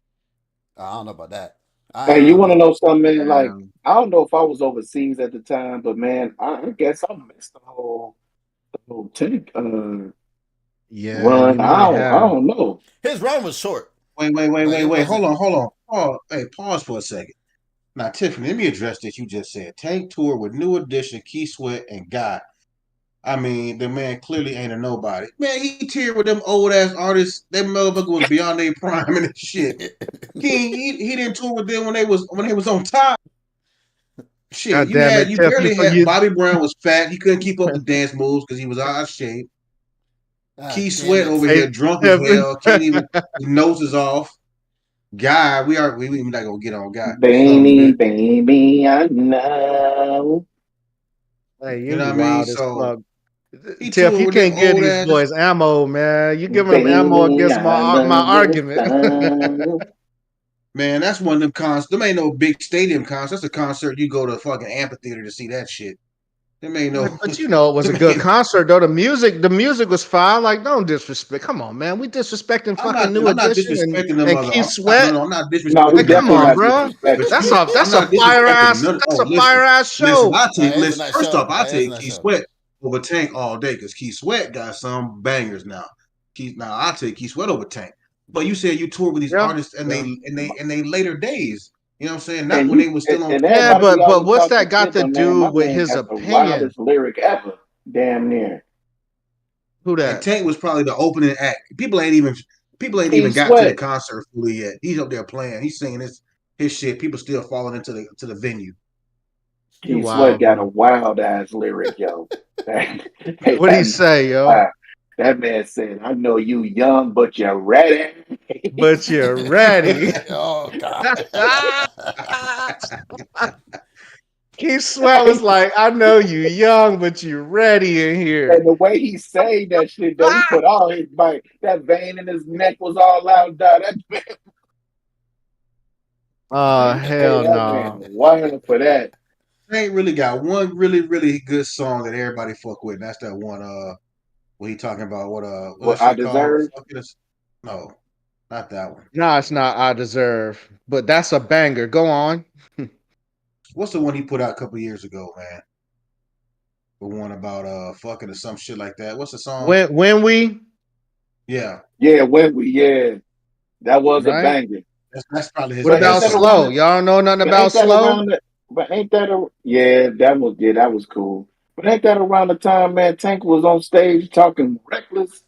I don't know about that. Hey, you want to know something, man? Like I don't know if I was overseas at the time, but man, I guess I missed the whole Tank run. I don't know. His run was short. Wait. Hold on. Oh, hey, pause for a second. Now, Tiffany, let me address this. You just said Tank tour with New Edition, Key Sweat, and God. I mean, the man clearly ain't a nobody. Man, he tiered with them old ass artists. That motherfucker was beyond their prime and shit. He didn't tour with them when they was on top. Shit, God damn it, you Tiff, you barely for had you. Bobby Brown was fat. He couldn't keep up the dance moves because he was out of shape. God Keith damn Sweat over it. Hey, here drunk as Tiff. hell. Can't even his nose is off. Guy, we not gonna get on guy. Some Baby, bitch. baby, I know. Hey, You know you what I mean? wild as So fuck. he Tiff, toured you with them can't give old these ass. boys ammo, man. You giving them ammo Baby, against I my love your argument. style. Man, that's one of them concerts. Them ain't no big stadium concert. That's a concert you go to a fucking amphitheater to see that shit. Them ain't no. But you know, it was a Them good ain't, concert though. The music was fine. Like, don't disrespect. Come on, man. We disrespecting fucking New I'm not Edition disrespecting them and other. Keith Sweat. I'm not No, we disrespecting Like, them come definitely on, not artists. bro. But disrespecting. That's you, a I'm that's a not fire disrespecting ass. none. That's Oh, a fire ass listen. show. I take It's a listen. nice First off, show. I It's a take nice Keith show. Sweat over Tank all day because Keith Sweat got some bangers now. Now I take Keith Sweat over Tank. But you said you toured with these Yeah, artists and yeah, they later days. You know what I'm saying? Not And when you they were still on yeah. tour. everybody be But always what's talking that got shit, to but man, do my with man his got the opinion? wildest lyric ever. Damn near. Who And that? Tank was probably the opening act. People ain't even Keith got to the Sweat. concert fully yet. He's up there playing. He's singing his shit. People still falling into the venue. You Keith Sweat wild, got a bro. wild ass lyric, yo. Hey, What that he man, say, yo? wow. That man said, I know you young, but you're ready. But you're ready. Oh God. Keith Sweat was like, I know you young, but you ready in And here. the way he say that shit, though, he put all his might. That vein in his neck was all out, dog. That man, Oh, hey, hell that man no. wild for that. Tank really got one really really good song that everybody fuck with. And that's that one. What he talking about? What that What I shit called? deserve. Fuck it. No, not that one. No, it's not I deserve. But that's a banger. Go on. What's the one he put out a couple years ago, man? The one about fucking or some shit like that. What's the song? When we Yeah, Yeah, when we, yeah, that was a right? banger. that's probably his What But ain't about best that song. around slow? the, Y'all don't know nothing but about ain't that slow? around the, but ain't that a, yeah, that was cool. But ain't that around the time, man, Tank was on stage talking reckless?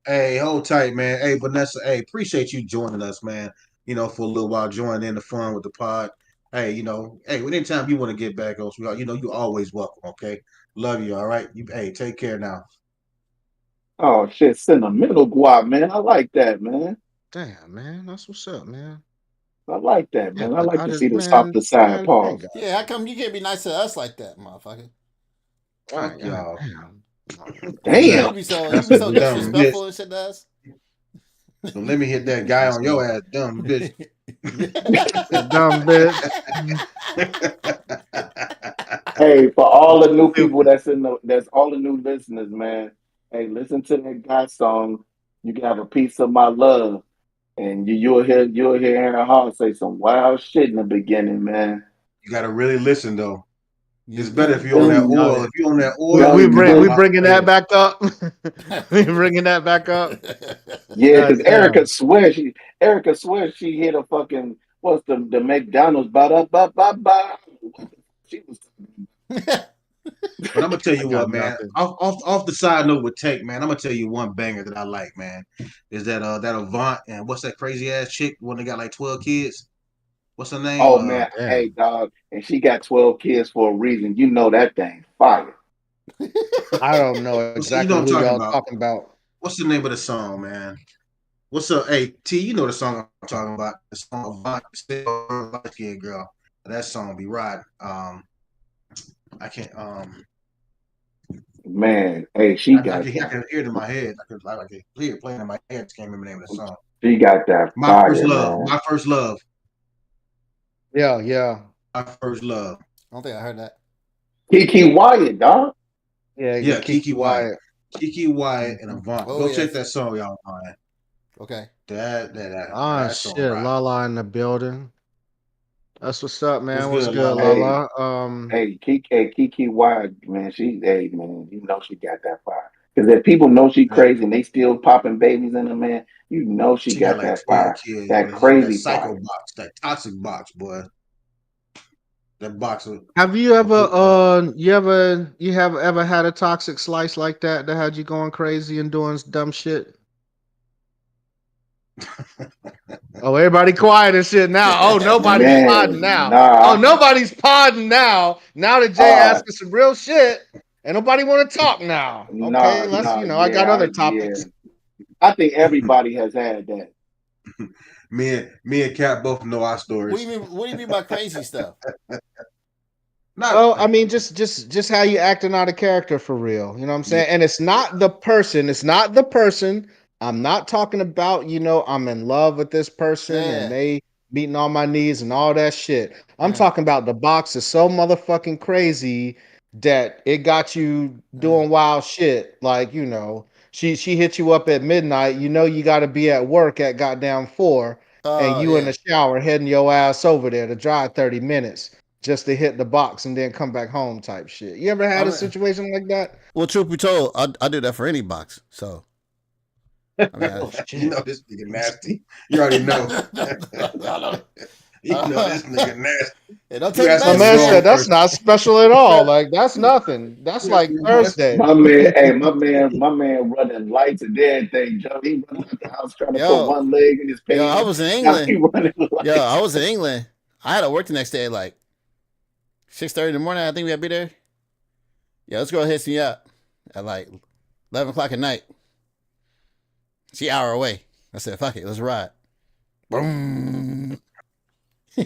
Hey, hold tight, man. Hey, Vanessa. Hey, appreciate you joining us, man. For a little while, joining in the fun with the pod. Hey, hey, anytime you want to get back on, sweetheart, you always welcome. Okay, love you. All right, hey, take care now. Oh shit, sentimental guap, man. I like that, man. Damn, man. That's what's up, man. I like that, Yeah, man. I but like I to just see the softer side. man, Pause. Yeah, how come you can't be nice to us like that, motherfucker? Fuck y'all. damn. Damn. You That's be a so Dumb bitch. disrespectful and shit to us. Don't let me hit that guy that's on your ass, dumb bitch. a dumb bitch. Hey, for all the new people Stupid. that's all the new listeners, man. Hey, listen to that guy song. You can have a piece of my love, and you'll hear Aaron Hall say some wild shit in the beginning, man. You gotta really listen though. You It's better if do. you're on that Dun, oil. Oh, If you're on that we oil, we dun, come bring on, we dun. my bringing that friend. back up. We bringing that back up. Yeah, because God damn. Erica swears she hit a fucking what's the McDonald's ba da ba ba ba. She was But I'm gonna tell I you got what, man. nothing. Off the side note with Tank, man. I'm gonna tell you one banger that I like, man. Is that Avant and what's that crazy ass chick when they got like 12 kids? What's her name? oh Oh man, hey damn. dog, and she got 12 kids for a reason. You know that thing fire. I don't know You know exactly what I'm who talking y'all about. talking about. What's the name of the song, man? What's up? Hey, T, you know the song I'm talking about. The song Avant, light skin girl. That song be riding. I can't Man, hey, she I got can I that. can hear it in my head. I can hear it playing in my head. I just can't remember the name of the song. She got that My first fire, love. man. My first love. Yeah, yeah. My first love. I don't think I heard that. Kiki Wyatt, dog. Yeah, yeah, Yeah, Kiki Kiki Wyatt. Wyatt. Kiki Wyatt and Mhm. Avant. Oh Go check yes. that song, y'all. Man. Okay. Ah That song shit, right. Lala in the building. That's what's up, What's man. What's good, good, Lala? Hey, Lala? Kiki Wyatt, man. Hey, man, you know she got that fire. Because if people know she Man, crazy and they still popping babies in her, man, you know she she got got like that 12 fire. kids, That but it's that crazy psycho fire. box, that toxic box, boy. That box of Have you ever put like you have ever had a toxic slice like that that had you going crazy and doing dumb shit? Oh, everybody quiet and shit now. Oh, nobody's podding Man, now. Oh, nah. nobody's podding now. Now that Jay Uh, asking some real shit, and nobody want to talk now. Okay, let's, I got yeah, other yeah. topics. I think everybody has had that. Me and Cat both know our What do stories. you mean? What do you mean by crazy stuff? Not Well, I mean, just how you acting out of character for real. You know what I'm yeah, saying? And it's not the person. It's not the person. I'm not talking about, I'm in love with this person and Yeah. they meeting all my needs and all that shit. I'm Uh, talking about the box is so motherfucking crazy that it got you uh, doing wild shit. Like, she hit you up at midnight. You got to be at work at goddamn 4, and oh you in yeah. the shower heading your ass over there to drive 30 minutes just to hit the box and then come back home type shit. You ever I had a mean, situation like that? well, truth be told, I do that for any box. So I mean, Oh you shit. know this nigga nasty. You already know. You know this nigga nasty. don't You take it My asking bad, the man wrong said Slim. that's person. not special at all. Like that's nothing. That's You like asking the Thursday. My man, hey, my man running lights and everything. Joe, he running out the house trying to put Yo, one leg in his yo, I pants. was in Now England. he running Yo, I lights. was in England. I had to work the next day at like 6:30 in the morning. I think we had to be there. Yeah, let's go hit me up at like 11 o'clock at night. She an hour away. I said, fuck it, let's ride. Boom.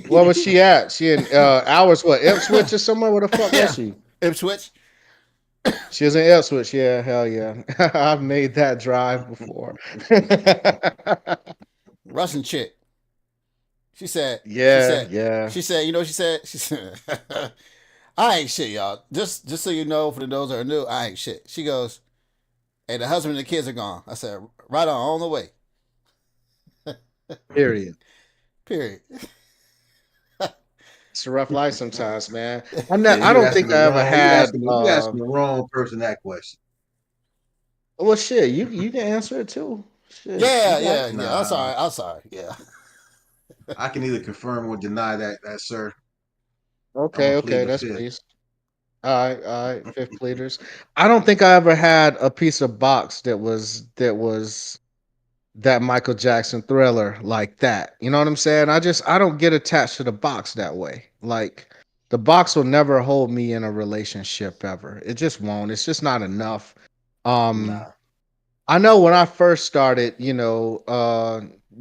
Where was she at? She in hours what, Ipswich or somewhere? Where the fuck was Yeah. she? Ipswich. She was in Ipswich, yeah, hell yeah. I've made that drive before. Russian chick. She said, she Yeah, said, yeah. she said, you know what she said? She said, I ain't shit, y'all. Just so you know, for those that are new, I ain't shit. She goes, hey, the husband and the kids are gone. I said, right on the way. Period. Period. It's a rough life sometimes, man. Yeah, I you don't asking think the I ever wrong. had You asking the wrong person that question. well shit, you can answer it too. Shit, you Yeah, got it. yeah, yeah. I'm Nah, sorry. I'm sorry. Yeah. I can either confirm or deny that sir. I'm Okay, gonna plead okay, the that's fifth. please. All right, fifth pleaders. I don't think I ever had a piece of box that was that Michael Jackson Thriller like that. You know what I'm saying? I don't get attached to the box that way. Like the box will never hold me in a relationship ever. It just won't. It's just not enough. Um Nah, I know when I first started,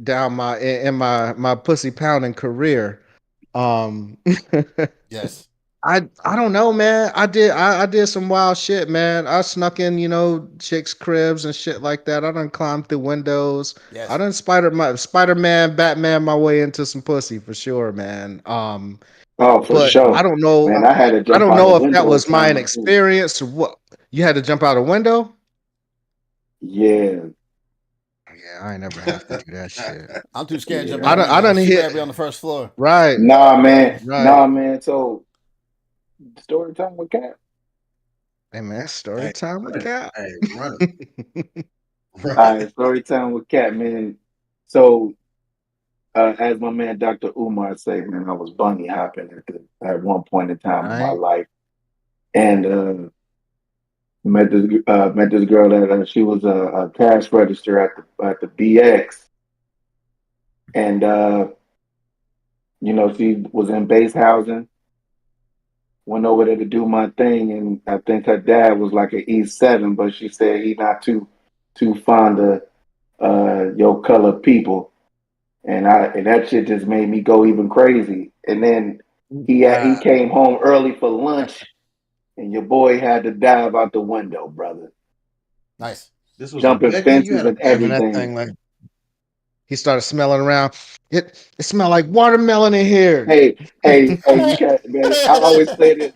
down in my pussy pounding career, um Yes. I don't know, man. I did some wild shit, man. I snuck in, chicks' cribs and shit like that. I done climbed through windows. I Yes. done Spider-Man, Batman my way into some pussy for sure, man. Oh, for But I sure. don't know. Man, I had to I jump don't out the know if that window a was my time or two. inexperience or what. You had to jump out a window? Yeah, Yeah, I ain't never have to do that shit. I'm too scared to jump yeah. out a I window. done She hit better be on the first floor. right, right. Nah, man. So, story time with Cat. Hey man, story hey, time with run it. Cap. Hey, run it. Run All it. right, story time with Cat, man. So, as my man Dr. Umar said, man, I was bunny hopping at one point in time in my Right. life, and met this girl that she was a cash register at the BX, and she was in base housing. Went over there to do my thing, and I think her dad was like an E7, but she said he not too fond of your color people, and that shit just made me go even crazy. And then he Wow. came home early for lunch, and your boy had to dive out the window, brother, Nice. This was in jumping Becky. You fences had a and Damn, and that everything. thing like he started smelling around. It smelled like watermelon in here. Hey, cat man, I always played it.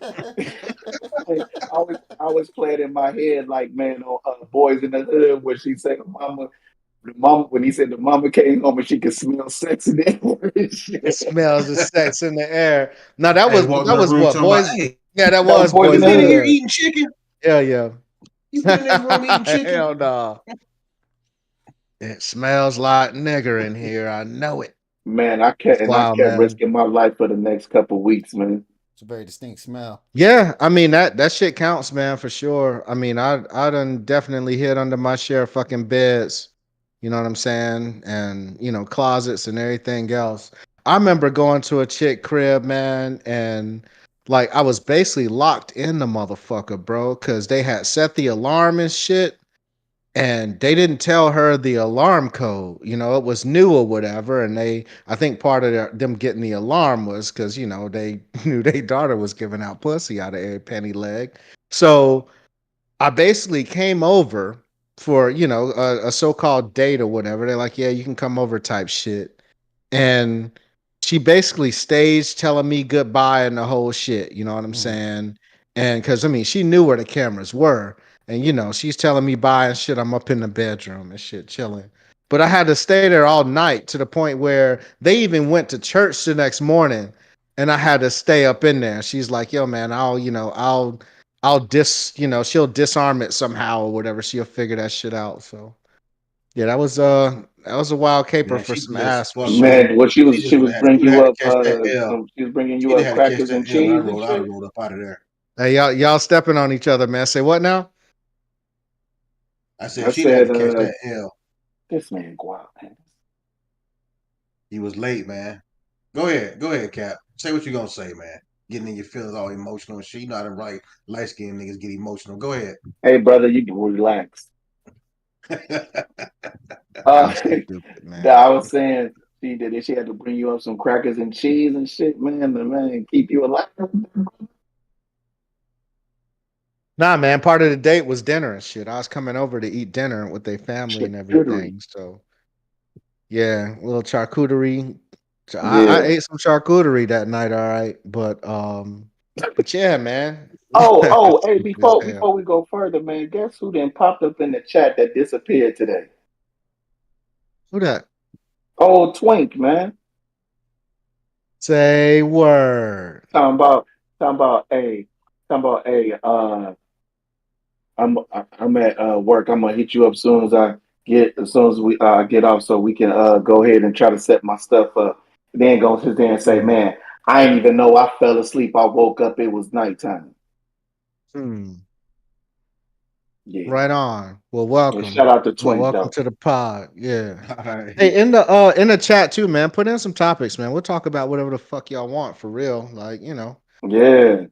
Hey, I always play it in my head like, man, on Boys in the Hood, where she said, the mama, when he said the mama came home and she could smell sex in the air and It shit. smells of sex in the air. No, hey walked in that the was room what talking about, boys. hey, Yeah, that That was was Boys you in boys the in been the in here Hood. hood. eating chicken? Yeah, yeah. You been in this room eating chicken? Hell no. It smells like nigger in here. I know it. Man, It's I wild, kept man. risking my life for the next couple weeks, man. It's a very distinct smell. Yeah, I mean that shit counts, man, for sure. I mean, I done definitely hid under my share of fucking beds You know what I'm saying? And closets and everything else. I remember going to a chick crib, man, and like I was basically locked in the motherfucker, bro, because they had set the alarm and shit, and they didn't tell her the alarm code. It was new or whatever, and I think part of them getting the alarm was because they knew their daughter was giving out pussy out of every penny leg. So I basically came over for a so-called date or whatever. They're like, yeah, you can come over type shit, and she basically staged telling me goodbye and the whole shit. You know what I'm Mm. saying? And because I mean, she knew where the cameras were, and she's telling me bye and shit. I'm up in the bedroom and shit, chilling. But I had to stay there all night to the point where they even went to church the next morning, and I had to stay up in there. She's like, "Yo, man, she'll disarm it somehow or whatever. She'll figure that shit out." So yeah, that was a wild caper Man, for she some just ass for fucked me. sure. Man, what She she just would was have she bringing would you have up had to catch that L. she was bringing you She'd up have had to catch crackers and that L. I cheese and rolled. I'd have shit. rolled up out of there. Hey, y'all stepping on each other, man. Say what now? I said I she'd have had said, to catch that L. this man go out, man. He was late, man. Go ahead, Cap. Say what you gonna say, man. Getting in your feelings all emotional and shit. You know how them light skinned niggas get emotional. Go ahead. Hey, brother, you can relax. Y'all Uh, stupid, that man. I was saying she had to bring you up some crackers and cheese and shit, man. The man keep you alive. Nah, man. Part of the date was dinner and shit. I was coming over to eat dinner with their family and Charcuterie. everything. So yeah, a little charcuterie. So I Yeah. ate some charcuterie that night, all right. But yeah, man. Hey, Stupid as hell. before we go further, man, guess who then popped up in the chat that disappeared today? Who that? Oh, Twink, man. Say word. Talking about talking about hey, talking about hey, I'm at work. I'm gonna hit you up as soon as we get off so we can go ahead and try to set my stuff up. Then go sit there and say, Hmm. man, I didn't even know I fell asleep. I woke up, it was nighttime. Hmm. Yeah. Right on. Well, And shout welcome. out to Well, Twink welcome though. to the pod. Yeah. All right. Hey, in the chat too, man. Put in some topics, man. We'll talk about whatever the fuck y'all want for real. Like, Yeah.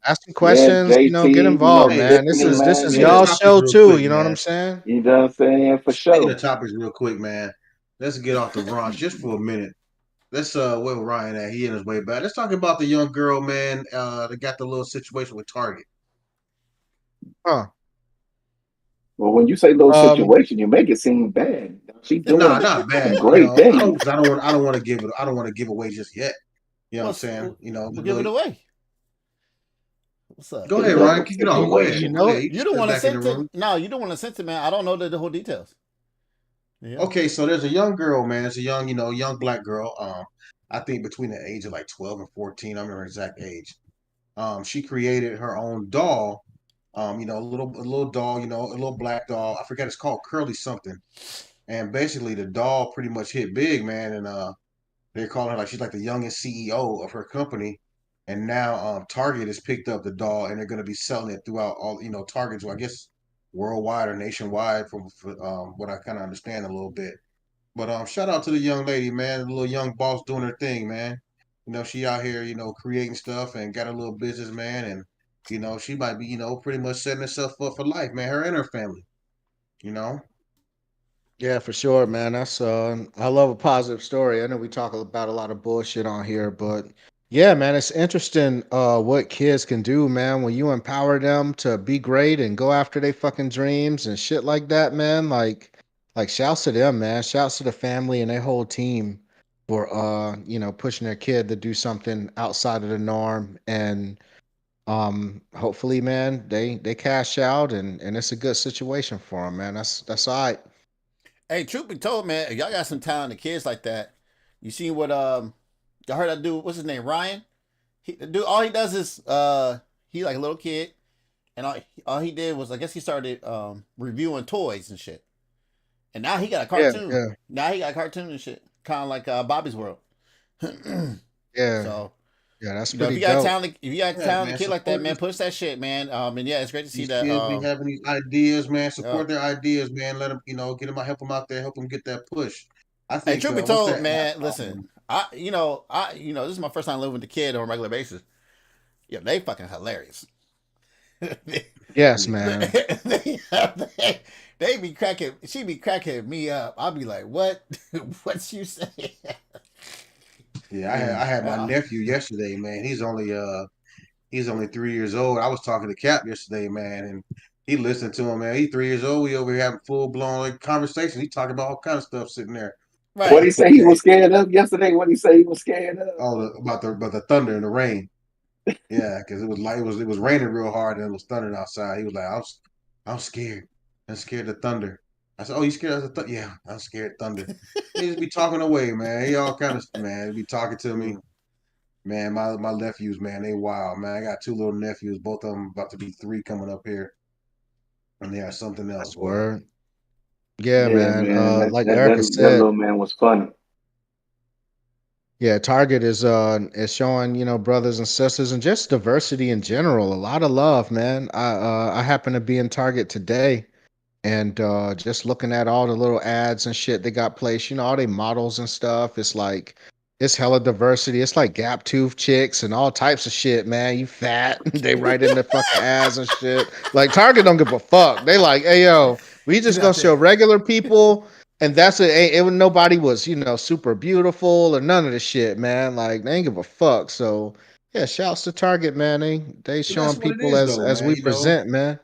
ask some Yeah, questions. Get JT, involved, Hey, man. This Tiffany, is this man. is speaking of Yeah. y'all topics show real too. quick, You know what I'm man. saying? You know what I'm saying? For Speaking sure. of topics real quick, man. Let's get off the Bronx just for a minute. Let's where Ryan at? He in his way back. Let's talk about the young girl, man. That got the little situation with Target. Huh? Well, when you say little Um. situation, you make it seem bad. She Nah, doing not some bad. great I don't things. because I don't want to give it. I don't want to give away just yet. You know what I'm What's saying? we'll give it away? What's up? Go It's ahead, just Ryan. a Kick it off. Go ahead. You situation. Go know. ahead. You can You don't sit want to back in the send it. room. No, you don't want to send it, man. I don't know the whole details. Yeah. Okay, so there's a young girl, man. It's a young, young black girl. I think between the age of like 12 and 14. I don't remember her exact age. She created her own doll. A little doll. A little black doll. I forget it's called Curly something. And basically, the doll pretty much hit big, man. And they're calling her like she's like the youngest CEO of her company. And now Target has picked up the doll, and they're going to be selling it throughout all Targets. Well, I guess worldwide or nationwide, from what I kind of understand a little bit. But shout out to the young lady, man. The little young boss doing her thing, man. She out here, creating stuff and got a little business, man. And she might be, pretty much setting herself up for life, man. Her and her family, you know. Yeah, for sure, man. I love a positive story. I know we talk about a lot of bullshit on here, but yeah, man, it's interesting what kids can do, man, when you empower them to be great and go after their fucking dreams and shit like that, man. Like shouts to them, man. Shouts to the family and their whole team for pushing their kid to do something outside of the norm. And hopefully, man, they cash out and it's a good situation for them, man. That's all right. Hey, truth be told, man, if y'all got some talented kids like that, you seen what y'all heard that dude? What's his name? Ryan. The dude, all he does is he like a little kid, and all he did was I guess he started reviewing toys and shit, and now he got a Yeah, cartoon. yeah. Now he got a cartoon and shit, kind of like Bobby's World. Yeah. So Yeah, that's You know, if pretty you got a dope. talent, if you got a Yeah, talented man. kid like that, Support man, push that shit, man. And yeah, it's great to see these that. kids be having these ideas, man. Yeah. Support their ideas, man. Let them, get them, help them out there, help them get that push. I Hey, think truth be what's told, that app? man, listen, this is my first time living with the kid on a regular basis. Yeah, they fucking hilarious. Yes, Yeah, man. they be cracking. She be cracking me up. I'll be like, "What? What you say?" yeah. Yeah. I had my Uh, nephew yesterday, man. He's only 3 years old. I was talking to Cap yesterday, man, and he listened to him, man. He's 3 years old. We over here having full blown conversation. He talking about all kind of stuff sitting there. What right. he say he was scared of yesterday? What he say he was scared of? About the thunder and the rain. Yeah, because it was raining real hard and it was thundering outside. He was like, I'm scared. I'm scared of thunder. I said, oh, you scared of the thunder? Yeah, I'm scared of thunder. He just be talking away, man. He all kind of man. He be talking to me. Man, my nephews, man, they wild, man. I got two little nephews, both of them about to be three coming up here, and they are something else, That's boy. word. Yeah, Yeah, man. man. Like That Erica that said, little man was funny. yeah, Target is showing, brothers and sisters and just diversity in general. A lot of love, man. I happen to be in Target today and just looking at all the little ads and shit they got placed, all they models and stuff. It's like it's hella diversity. It's like gap tooth chicks and all types of shit, man. You fat. They write in the fucking ads and shit. Like Target don't give a fuck. They like, hey yo, we just gonna Not show that. regular people. And that's it. Nobody was, super beautiful or none of the shit, man. Like they ain't give a fuck. So yeah, shouts to Target, man. They But that's showing what it people is, as though, as man. we present, man.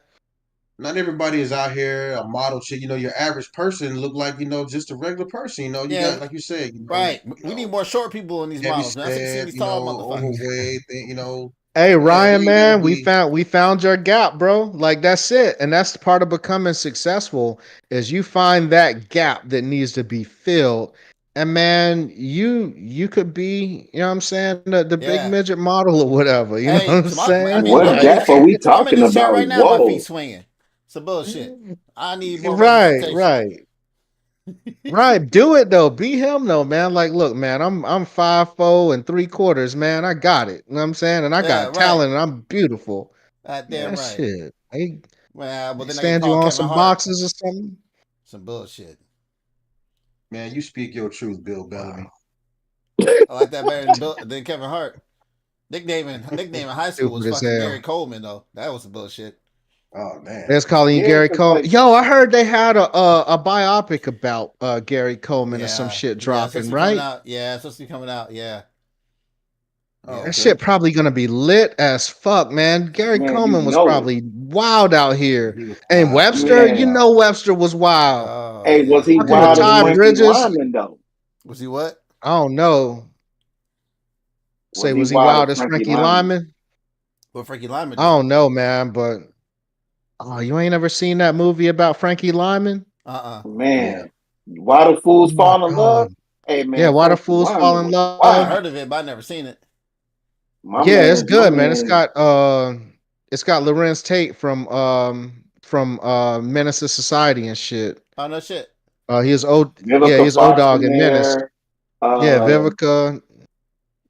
Not everybody is out here a model chick. Your average person look like just a regular person. You Yeah, got like you said, right. We need more short people in these heavy models, man. I'm sick of seeing set, these tall motherfuckers. overweight. Hey Yeah, Ryan, they gotta man, we be. found your gap, bro. Like that's it, and that's part of becoming successful is you find that gap that needs to be filled, and man, you could be, what I'm saying, the big Yeah. midget model or whatever. You know what Hey, I'm so I saying? mean, What I'm in gap this. are we I'm in talking this chair about? right now. My feet Whoa. swinging. Some bullshit. I need more Right, representation. right. Right, do it though. Be him though, man. Like, look, man, I'm 5'4 3/4, man. I got it. You know what I'm saying? And I Yeah, got right. talent and I'm beautiful. Damn That Man. right. shit. Well, but They then I get stand you called on Kevin some Hart. boxes or something. Some bullshit. Man, you speak your truth, Bill Wow. Bellamy. I like that better than Kevin Hart. Nickname in high school was Stupid as fucking Gary hell. Coleman though. That was some bullshit. Oh man. Let's calling you Yeah, Gary because Coleman. like Yo, I heard they had a biopic about Gary Coleman or some Yeah, shit yeah. It's supposed dropping, to be coming right? out. Yeah, it's supposed to be coming out. Yeah, Oh, yeah. That okay. shit probably gonna be lit as fuck, man. Gary man, you Coleman was know it. probably wild out here. He was And wild. He was Webster, real Man. wild. Webster was wild. Oh Hey, was yeah. he Talking to wild as Ty Frankie Bridges. Lyman though? Was he what? I don't know. Was Say, he was he wild as wild as Frankie Frankie Lyman? Lyman? What Frankie Lyman I do? don't know, man, but oh, you ain't ever seen that movie about Frankie Lyman? Yeah. Man. Why the Oh fools my fall in love? god. Hey Yeah, man, Why the Frankie Fools Fall Lyman in was I Love. wild. heard of it, but I never seen it. Yeah, it's My good, man. man, It's got Lorenz Tate from Menace to Society and shit. Oh no shit. He is old yeah, Vivica he's O Fox Dog in in Menace. there. Yeah, Uh Vivica.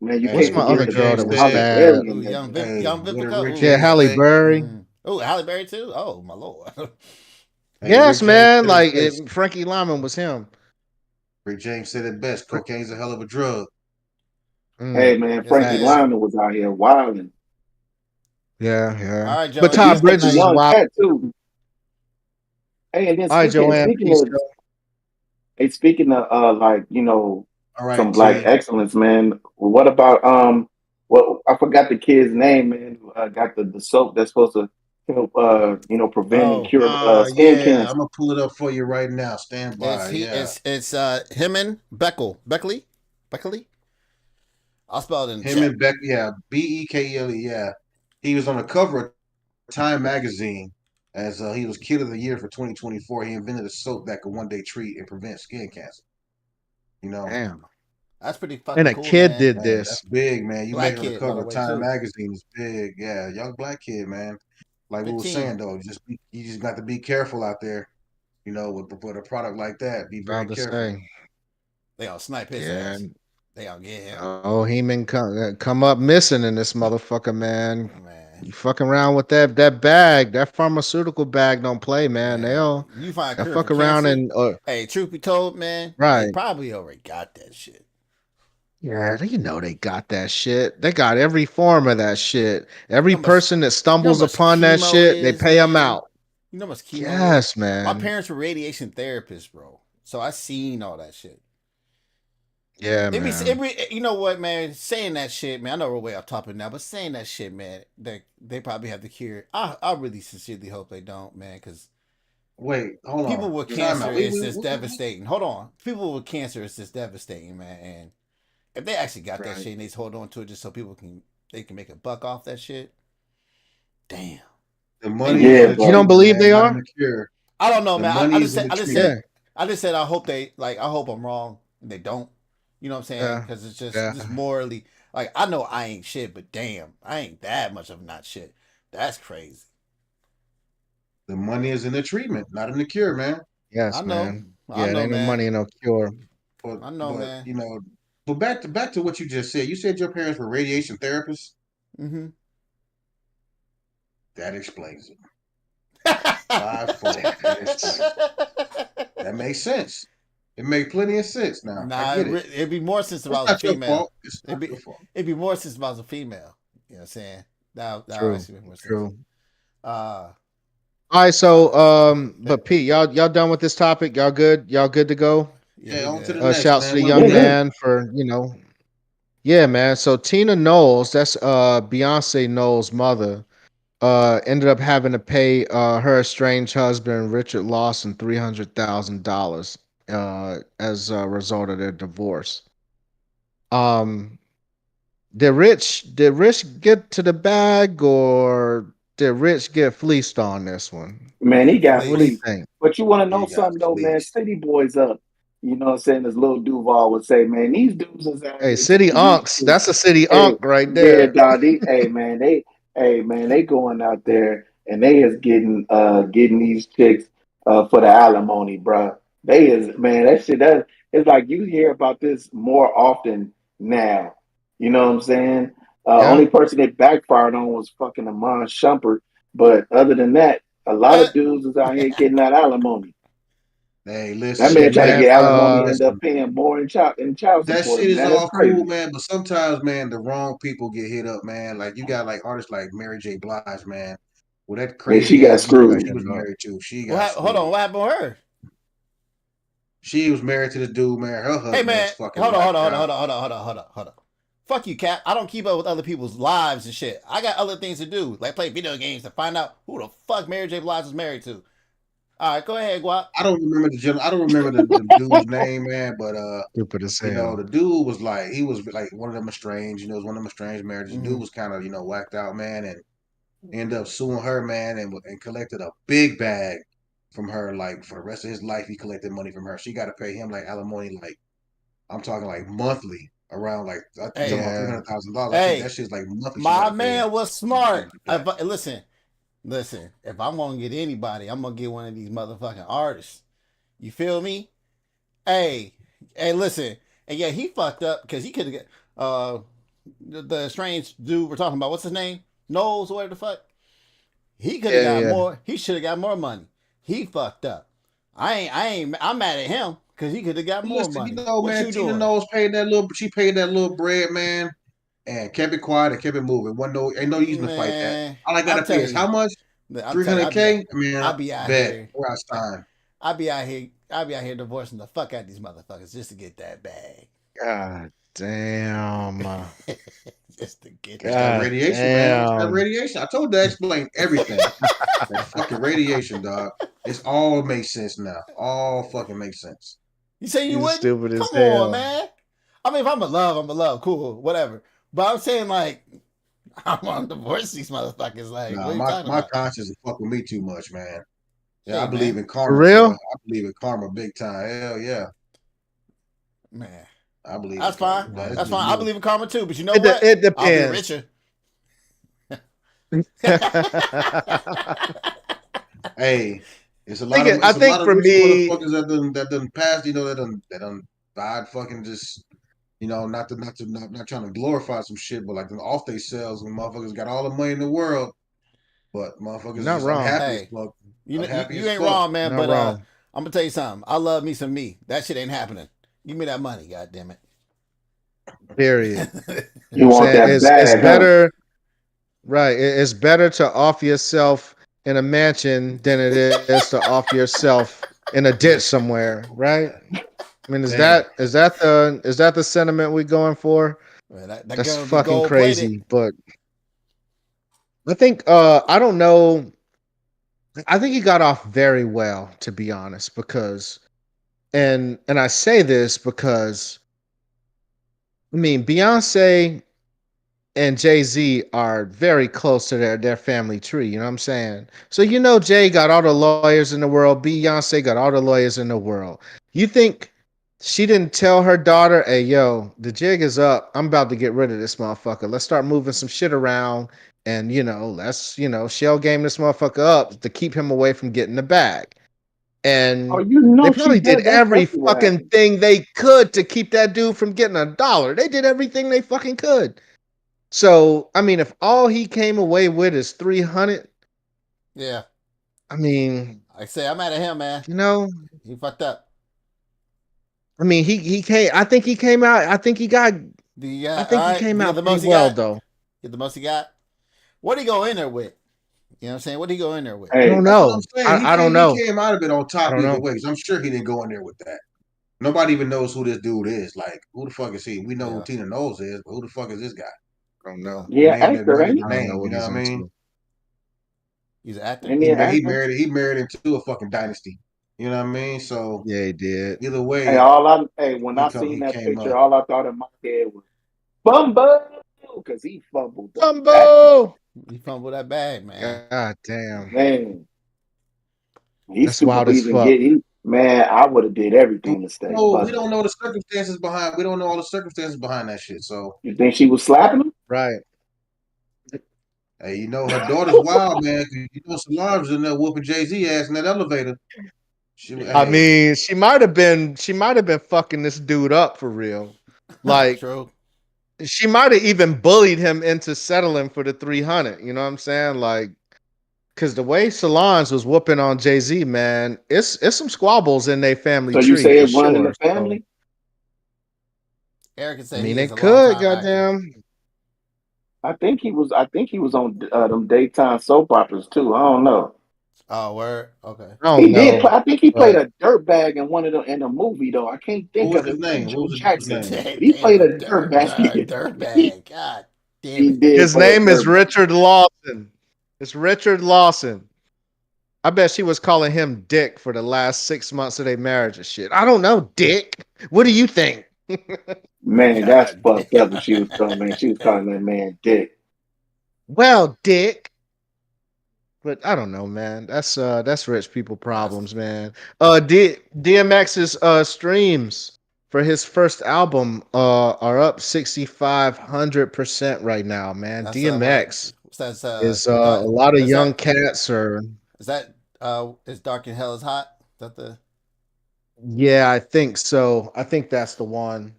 man, you Hey, What's can't my what forget other Rick the girl James that goddamn was said. Holly bad? Berry in there. Hey, Young what did Vivica. Rick Yeah, James Ooh. Halle say? Berry. Oh, Halle Berry too. Oh my lord. Hey, Rick Yes, James man. said it Like best. Frankie Lyman was him. Rick James said it best. Cocaine's a hell of a drug. Hey Mm, man, Yes, it Frankie is. facts. Lyman was out here wilding. Yeah, yeah. All right, But Joe. And You Todd he's got a good such a Bridges night. is young wild. cat too. Hey, and then All right, speaking Joanne. speaking Peace, of Joe. hey, speaking of like, All right, some black T. excellence, man. What about what I forgot the kid's name, man, who got the soap that's supposed to help prevent and Oh, cure skin Yeah, I'm cancer. gonna pull it up for you right now. Stand it's by. he. Yeah, It's him and Beckley. I'll spell it in the him chat. and Beck. Yeah, Bekele. Yeah, he was on the cover of Time magazine as he was Kid of the Year for 2024. He invented a soap that could one day treat and prevent skin cancer. You know, Damn. That's pretty And fucking a cool, kid man. did hey, that's this. big, man. You make Black it on the kid, by cover the of way, Time too. magazine is big. Yeah, young black kid, man. Like we were 15. saying though, you just got to be careful out there. With a product like that, be very About to careful. say. They gonna snipe his Yeah. ass. They gonna get him. Oh, Heman come up missing in this motherfucker, man. Man, You fucking around with that bag, that pharmaceutical bag don't play, man. man, you find a They'll cure for fuck around cancer. and Hey, truth be told, man, they right. probably already got that shit. Yeah, you know they got that shit. They got every form of that shit. You Every know how much, person that you know how stumbles much upon that chemo shit, they is, pay them man. out. You know how much chemo is. Yes, My man. parents were radiation therapists, bro. So I seen all that shit. Yeah, It man. be, you know what, man? Saying that shit, man. I know we're way off topic now, but saying that shit, man, they probably have the cure. I really sincerely hope they don't, man, because Wait, hold people on. with Yeah. Time cancer out. is just devastating. Hold on, people with cancer is just devastating, man. And if they actually got that Right. shit and they just hold on to it just so they can make a buck off that shit, damn, the maybe money is Yeah, in You the bro. don't treatment, believe man, they not in are? the cure. I don't know, The man. money is in the treatment. Yeah. I just said I hope they like. I hope I'm wrong and they don't. You know what I'm saying? Yeah. Because it's Yeah. just morally like I know I ain't shit, but damn, I ain't that much of not shit. That's crazy. The money is in the treatment, not in the cure, man. I Yes, know. man. I Yeah, it know, ain't no man. money, no cure. But I know, but man. you know, but back to what you just said. You said your parents were radiation therapists. Mm-hmm. That explains it. Fivefold. That explains it. That makes sense. It makes plenty of sense now. I Nah, get it. it'd be more sense if I It's was a not your female. fault. It's not It'd be your fault. it'd be more sense if I was a female. You know what I'm saying? That True. actually make more sense. True. Uh, All right, uh so but Pete, y'all done with this topic? Y'all good? Y'all good to go? yeah, Yeah, we on to the good. next, Shouts to man. the What we young Yeah. got? man for yeah, man. So Tina Knowles, that's Beyonce Knowles' mother, ended up having to pay her estranged husband Richard Lawson $300,000 as a result of their divorce. Um, did Rich get to the bag, or did Rich get fleeced on this one? Man, he got What do you Fleece. fleeced. think? But you want to know He got something though, man? fleeced. City boys up. You know what I'm saying? As Lil Duval would say, man, these dudes is out Hey, here City taking these Unks, chicks. that's a City Hey, Unk right yeah, there. dog. Hey man, they going out there and they is getting these chicks for the alimony, bruh. They is man, that shit that it's like you hear about this more often now. You know what I'm saying? Yeah, Only person that backfired on was fucking Amon Shumpert, but other than that, a lot Uh, of dudes is out here getting that alimony. Hey, That listen, shit, man try to man. get man. alimony, end up Listen. paying more in child That support. shit is Man, that's all cool, crazy. man. But sometimes, man, the wrong people get hit up, man. Like you got like artists like Mary J. Blige, man. With that Yeah, she crazy got ass dude that screwed. she was Yeah, married to, she what got hold on, screwed. what happened with her? She was married to the dude, man. Her Hey husband is man, fucking hold on, hold whacked on, hold out. on, hold on, hold on, hold on, hold on. Fuck you, Cap. I don't keep up with other people's lives and shit. I got other things to do, like play video games to find out who the fuck Mary J. Blige is married to. All right, go ahead, Guap. I don't remember the dude's name, man. But stupid as you know, hell. the dude was like he was like one of them estranged. You know, it was one of them estranged marriages. The Mm-hmm. dude was kind of whacked out, man, and ended up suing her, man, and collected a big bag from her. Like for the rest of his life, he collected money from her. She got to pay him like alimony, like I'm talking like monthly, around like you talking Hey, about three Yeah, hundred thousand dollars. That hey, shit's like monthly. She got my to pay him. man was She smart. got to pay. Listen. If I'm gonna get anybody, I'm gonna get one of these motherfucking artists. You feel me? Hey, listen. And yeah, he fucked up because he could have got the strange dude we're talking about. What's his name? Knowles, or whatever the fuck. He could have yeah, got yeah. more. He should have got more money. He fucked up. I'm mad at him because he could have got But more listen, money. What man, you Tina doing? knows paid that little. She paid that little bread, man, and kept it quiet and kept it moving. Ain't no using to fight that. Man, All I I'm gotta pay is telling you. how much? I'm Three telling you, hundred k. Man, I be out bet. here. Where I sign. I be out here divorcing the fuck out of these motherfuckers just to get that bag. God damn. Just to get It's that that God bag. radiation, man. It's that damn. radiation. I told you that explained everything. That fucking radiation, dog. It's all makes sense now. All fucking makes sense. You say you You wouldn't? stupid as Come on, hell. man. I mean, if I'm in love, I'm in love. Cool, whatever. But I'm saying like, I want to divorce these motherfuckers. Like, what Nah, are you talking my about? conscience is fuck with me too much, man. Yeah, I Hey, believe man, in For karma, so real? I believe in karma big time. Hell yeah, man. I believe in That's karma. fine. That's That's just fine. I me. believe in karma too. But you know It what? it I'll be depends. richer. Hey, it's a lot think of it, I think for rich me, motherfuckers that done passed. That done died fucking just not trying to glorify some shit, but like the off they sales when motherfuckers got all the money in the world, but motherfuckers Not just wrong. unhappy as Hey, fuck. you know, Unhappy you as ain't fuck. wrong, man. Not But wrong. I'm gonna tell you something. I love me some me. That shit ain't happening. Give me that money, god damn it. Period. You know what You I'm want saying? that It's bag, huh? better, right? It's better to off yourself in a mansion than it is to off yourself in a ditch somewhere, right? I mean, Damn. is that the sentiment we going for? Man, that That's gun be fucking gold plated. crazy. But I think I don't know. I think he got off very well, to be honest, because and I say this because I mean Beyonce and Jay-Z are very close to their family tree, you know what I'm saying? So Jay got all the lawyers in the world, Beyonce got all the lawyers in the world. You think she didn't tell her daughter, "Hey yo, the jig is up. I'm about to get rid of this motherfucker. Let's start moving some shit around and let's, shell game this motherfucker up to keep him away from getting the bag." Oh, And you they know she probably did did. That's every definitely what fucking happened. thing they could to keep that dude from getting $1. They did everything they fucking could. So, I mean, if all he came away with is 300, Yeah, I mean, I say I'm mad at him, man. you know, He fucked up. I mean, he came. I think he came out. I All think he right? came You got out the pretty most he well, got. though. Get the most he got. What he go in there with? You know what I'm saying? What he go in there with? I don't Hey, That's what know. I'm saying. I don't He know. came out of it on I top don't either know. way. 'Cause I'm sure he didn't go in there with that. Nobody even knows who this dude is. Like, who the fuck is he? We know who Yeah, Tina Knowles is, but who the fuck is this guy? I don't yeah. know. The yeah, name that actor, married ain't the I don't know name. You what know he's what I mean? into. He's an he? actor. Ain't he an actor? He married into a fucking dynasty. You know what I mean? So Yeah, he did. either Hey, way, when I seen he that came picture, up. all I thought in my head was Bumbo, because he fumbled the bag. Jumbo. He fumbled that bag, man. God damn. Man, he's That's stupid wild for as even fuck. get. Man, I would have did everything to stay No, we busted. don't know the circumstances behind. We don't know all the circumstances behind that shit. So You think she was slapping him? Right. hey, her daughter's wild, man. 'Cause Solange was in there whooping Jay-Z ass in that elevator. I Hey, mean, she might have been fucking this dude up for real. Like True. she might have even bullied him into settling for the 300. You know what I'm saying? Like, because the way Solange was whooping on Jay Z, man, it's some squabbles in their family So you tree say for it run in the sure. So, family? Eric can I say he mean, is it a long could, time actor. goddamn. I think he was. I think he was on them daytime soap operas too. I don't know. Oh, word. Okay. I don't He did know, play. I think he played but a dirtbag in one of them in a movie though. I can't what think was of his it. With name? What Joe was the dude's Jackson, name? but he Damn played a it, dirtbag. dirt bag. God damn He it. did his play a name is dirtbag. Richard Lawson. It's Richard Lawson. I bet she was calling him Dick for the last 6 months of their marriage and shit. I don't know, Dick. What do you think? Man, that's God fucked up. What she was calling man. She was damn. calling that man Dick. Well, Dick. But I don't know, man. That's rich people That's problems, man. DMX's streams for his first album are up 6,500% right now, man. that's what DMX what's that is a lot of is young that cats are is that is Dark and Hell is Hot? Is that the yeah, I think so. I think that's the one.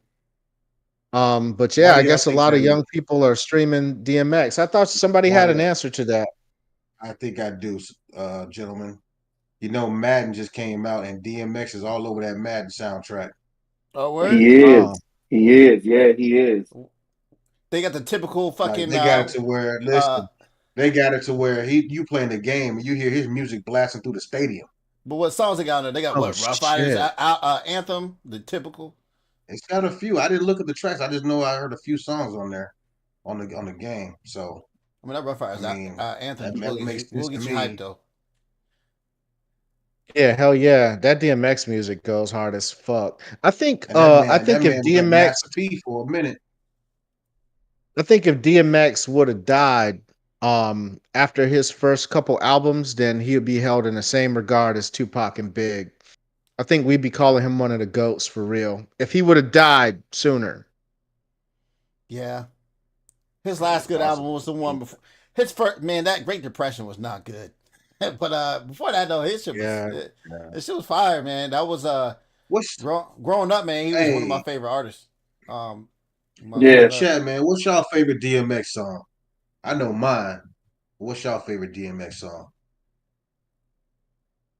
But yeah, Why do I y'all guess a think lot that of is? young people are streaming DMX. I thought somebody Why had do an y'all? answer to that. I think I do, gentlemen. Madden just came out, and DMX is all over that Madden soundtrack. oh word? He is. Oh, He is. Yeah, he is. They got the typical Like fucking they got it to where, uh listen, they got it to where you playing the game and you hear his music blasting through the stadium. but what songs they got on there? They got oh what? Rough Riders shit. anthem, the typical. It's got a few. I didn't look at the tracks. I just know I heard a few songs on there on the game. So I mean that Rough I Riders mean, anthem that will would get make you sense to hyped me. though. Yeah, hell yeah. That DMX music goes hard as fuck. And that I man, that think if man was at DMX Master P for a minute. I think if DMX would have died after his first couple albums, then he would be held in the same regard as Tupac and Big. I think we'd be calling him one of the goats for real. If he would have died sooner. Yeah. His Yeah, last it's good album possible. was the one before his first man, that Great Depression was not good. But before that though, Yeah. Yeah. his shit was fire, man. That was What's growing up, man, he was one of my hey? favorite artists. Um In the Yeah, Motherfucker. chat, man, what's y'all favorite DMX song? I know mine. What's y'all favorite DMX song?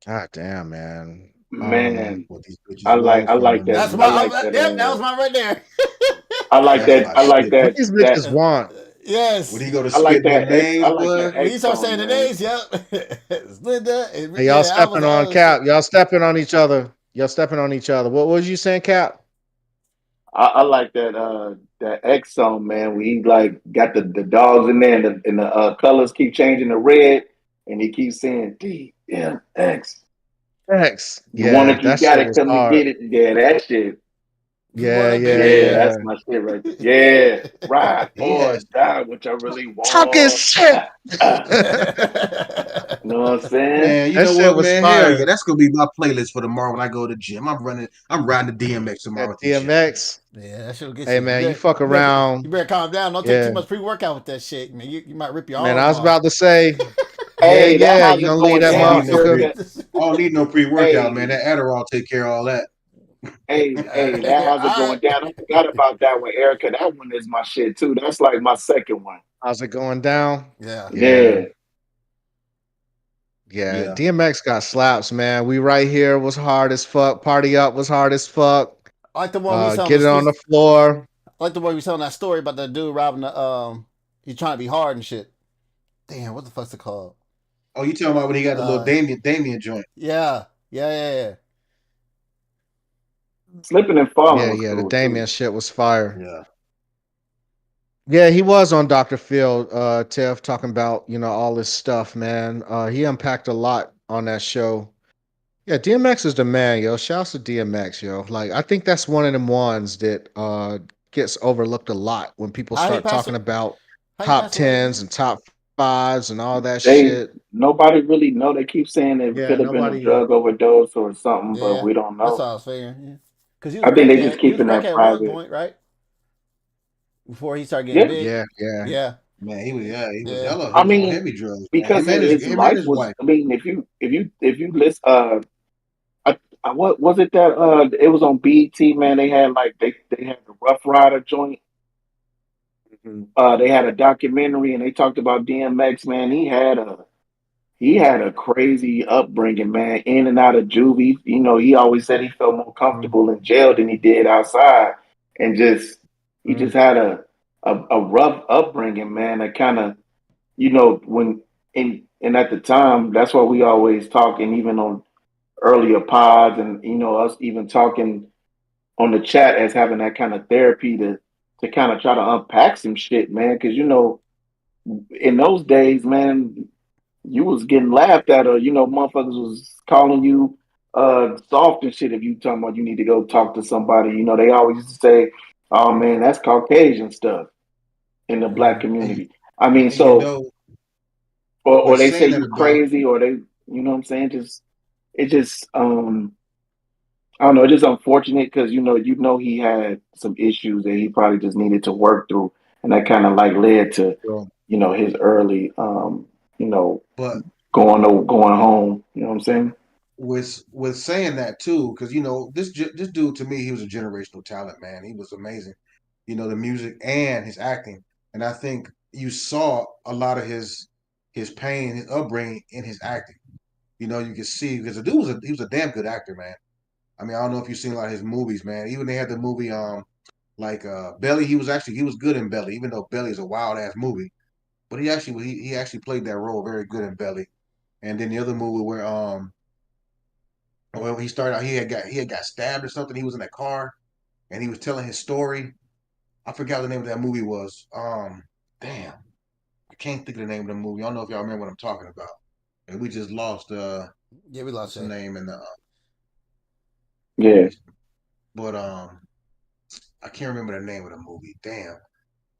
God damn, man. man. What these bitches want I from like a that. That's nigga? I my. like that. Yep, that was mine right there. I like That's that. my I like shit. What that. these That bitches want? When Yes. he go to I like spitting them that X. I names, like boy. that When you X start song, saying the man. names, yep. It's Linda. And, Hey, y'all yeah, that was stepping the on other shit. Cap. Y'all stepping on each other. Y'all stepping on each other. What was you saying, Cap? I like that X song, man. Where he like got the dogs in there, and the colors keep changing to red, and he keeps saying DMX. X. The one Yeah, that you that shit gotta was come to hard. get it. Yeah, that shit. You want Yeah, to yeah, Yeah, be. yeah. that's my shit right there. Yeah, ride He or has die, which I really Talking want. shit. You know what I'm saying? man. You That know shit what, was man? Hell yeah, fire. that's gonna be my playlist for tomorrow when I go to the gym. I'm riding the DMX tomorrow That with this shit. DMX. Yeah, that shit'll get Hey you. man, you fuck around. You better calm down. Don't take too Yeah. much pre workout with that shit, man. You might rip your Man, I arm was off. about to say, yeah, Hey, that yeah. how's You it gonna leave going that I don't down, need no motherfucker. pre. Erica? I don't need no pre workout, man. Hey, That Adderall take care of all that. that how's it All going down? I forgot about that one, Erica. That one is my shit too. That's like my second one. How's it going down? yeah. Yeah. Yeah. Yeah. Yeah, DMX got slaps, man. We right here was hard as fuck. Party up was hard as fuck. I like the one we saw. Get it on the floor. I like the way we telling that story about that dude robbing the. He's trying to be hard and shit. Damn, what the fuck's it called? oh, you talking about when he got the little Uh, Damien joint? yeah, yeah. Slipping and falling Yeah, was yeah. The cool Damien too. shit was fire. Yeah, Yeah, he was on Dr. Phil, Tiff, talking about, all this stuff, man. He unpacked a lot on that show. Yeah, DMX is the man, yo. Shouts to DMX, yo. Like, I think that's one of them ones that gets overlooked a lot when people How he start passed? talking about How he top passed away tens again? and top fives and all that They shit. nobody really know. They keep saying it Yeah, could have been a nobody. drug overdose or something, but Yeah, we don't that's know. all I was figuring. Yeah. Cause he was a I think they just crackhead. He was a keeping that crackhead at one private. point, right? Before he started getting Yeah, big. Yeah, yeah, Yeah, man, he was yeah. hella, he I was on mean, heavy drugs, man. because his Him and life his was. wife. I mean, if you list, what was it that it was on BET, man? They had like they had the Rough Rider joint. Mhm. They had a documentary and they talked about DMX, man. He had a crazy upbringing, man, in and out of juvie. You know, he always said he felt more Mhm. comfortable in jail than he did outside. And just he Mhm. just had a rough upbringing, man. That kind of, when and at the time, that's what we always talk, and even on earlier pods, and us even talking on the chat as having that kind of therapy to kind of try to unpack some shit, man. Because in those days, man, you was getting laughed at, or motherfuckers was calling you soft and shit if you talking about you need to go talk to somebody. They always used to say, "Oh man, that's Caucasian stuff in the black Mm. And you, community." I mean, and you so know, or with they say saying that you about crazy, or they, what I'm saying, just it just I don't know, it's just unfortunate because he had some issues that he probably just needed to work through, and that kind of like led to Sure. his early you know but going home. You know what I'm saying? with saying that too, because this dude to me, he was a generational talent, man. He was amazing. The music and his acting, and I think you saw a lot of his pain, his upbringing in his acting. You could see because the dude he was a damn good actor, man. I mean, I don't know if you've seen a lot of his movies, man. Even they had the movie like Belly. He was good in Belly, even though Belly is a wild ass movie. But he actually played that role very good in Belly. And then the other movie where when he started out, he had got stabbed or something. He was in a car and he was telling his story. I forgot what the name of that movie was. Damn, I can't think of the name of the movie. I don't know if y'all remember what I'm talking about. And we just lost Yeah, we lost what's the that. name in the Yeah. but I can't remember the name of the movie. Damn.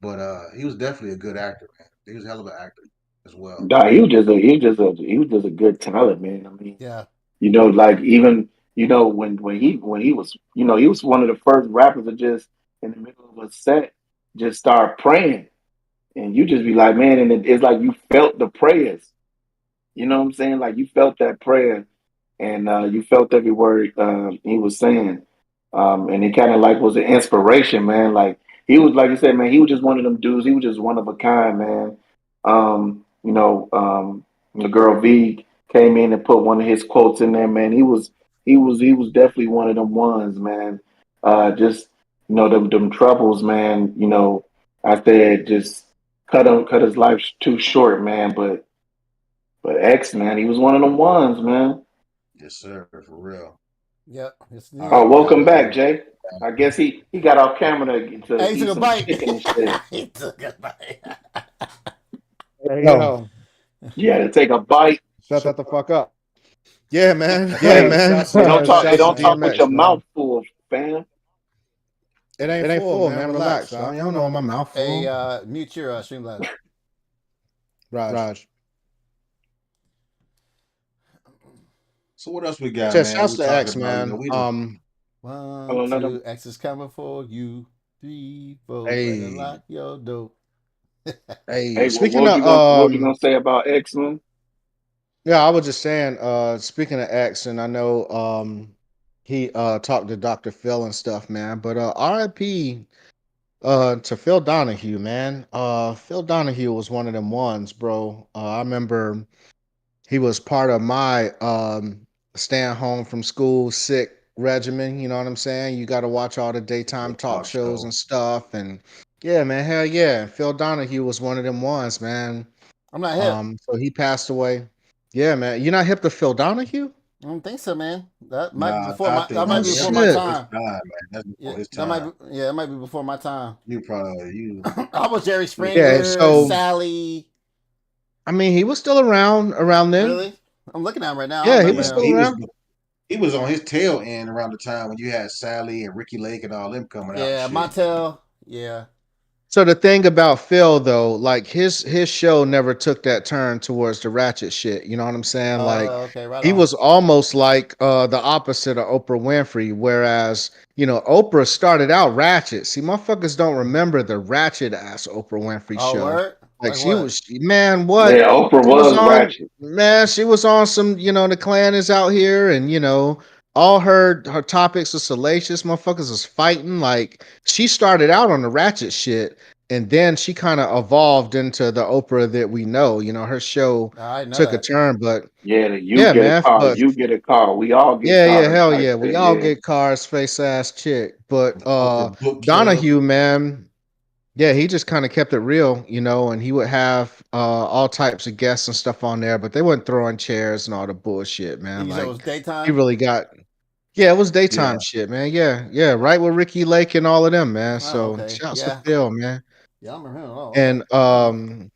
But he was definitely a good actor, man. He was a hell of an actor as well. Nah, he was just a good talent, man. I mean, Yeah. like even when he was he was one of the first rappers that just in the middle of a set just start praying, and you just be like, man, and it's like you felt the prayers. You know what I'm saying? Like you felt that prayer, and you felt every word he was saying, and it kind of like was an inspiration, man. Like he was like you said, man. He was just one of them dudes. He was just one of a kind, man. You know, the girl V came in and put one of his quotes in there, man. He was definitely one of them ones, man. Just them troubles, man. I said just cut his life too short, man. But X, man, he was one of them ones, man. Yes, sir, for real. Yep. Yes, Oh, indeed, R.I.P. man. welcome back, man. Jay. I guess he got off camera to Hey, he took eat a some bite. chicken and shit. He took a bite. There you No, go. You had to take a bite. Shut that the fuck up. Yeah, man. Yeah, Hey, man. Shouts to hey, DMX, Shouts to don't talk man. with your DMX, man. mouth full, fam. It ain't full, man. Relax, dog. You don't know my mouth Hey, full. mute your Streamlabs. Raj. so what else we got, Yeah, man? shouts We to talking X, about, man. we just 1, Hold on, let him. 2, X is coming for you. 3, 4, better Hey, lock your door. hey. Hey, Speaking of what you gonna say about X Men? yeah, I was just saying, speaking of X, and I know he talked to Dr. Phil and stuff, man. But RIP to Phil Donahue, man. Phil Donahue was one of them ones, bro. I remember he was part of my staying home from school sick regimen, you know what I'm saying? You gotta watch all the the daytime talk talk shows show. and stuff. And yeah, man, hell yeah. Phil Donahue was one of them ones, man. I'm not hip. So he passed away. Yeah, man. You're not hip to Phil Donahue? I don't think so, man. That might be Nah, before I my. That think might Oh be he before that's my shit. before his time. time, man. That's Yeah, before his that might time. be. Yeah, that might be before my time. You probably you How about Jerry Yeah, Springer, so Sally? I mean he was still around then. Really? I'm looking at him right now. I don't Yeah, he remember was yeah, still him. around. he was on his tail end around the time when you had Sally and Ricky Lake and all them coming out and Yeah, shit. Montel. Yeah. So the thing about Phil though, like his show never took that turn towards the ratchet shit. You know what I'm saying? Like Okay, right he on. was almost like the opposite of Oprah Winfrey, whereas Oprah started out ratchet. See, motherfuckers don't remember the ratchet ass Oprah Winfrey Oh, show. word. Like Like what? man, Yeah, what Oprah she was was on, ratchet. man, she was on some, the Klan is out here, and all her topics were salacious. Motherfuckers was fighting. Like she started out on the ratchet shit, and then she kind of evolved into the Oprah that we know. Her show I didn't know took a that. turn, but Yeah, you yeah, get a man. car, But you get a car. We all get yeah, cars hell type yeah. We shit. all Yeah, get cars, face ass chick. But The Oprah book club. Donahue, man, yeah, he just kind of kept it real, and he would have all types of guests and stuff on there, but they weren't throwing chairs and all the bullshit, And man. you said it was Like he daytime. really got yeah, it was Yeah. daytime shit, man. Yeah, yeah, right with Ricky Lake and all of them, man. Oh, So okay. shouts to Yeah. Phil, man. Yeah, I remember him. Oh, okay.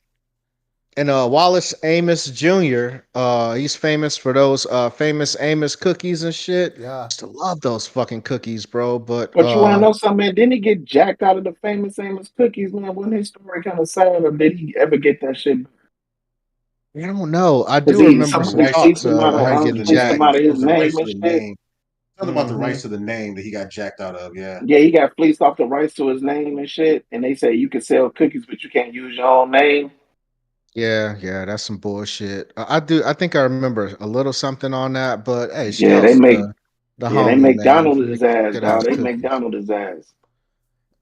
And Wallace Amos Jr. He's famous for those famous Amos cookies and shit. Yeah. Used to love those fucking cookies, bro. But but you want to know something, man? Didn't he get jacked out of the famous Amos cookies, man? Wasn't his story kind of sad, or did he ever get that shit? I don't know. I Because do he remember some The some he rights talks fleeced him out the of her rights to the getting fleeced him jacked. out name. of It his was the name rights to and the shit. name. Something about the Hmm. rights to the name that he got jacked out of, yeah. Yeah, he got fleeced off the rights to his name and shit. And they say you can sell cookies, but you can't use your own name. Yeah, yeah, that's some bullshit. I do. I think I remember a little something on that, but hey, Yeah, shouts to the they homie man McDonald for his making ass, good ass dog. They cookies. McDonald his ass.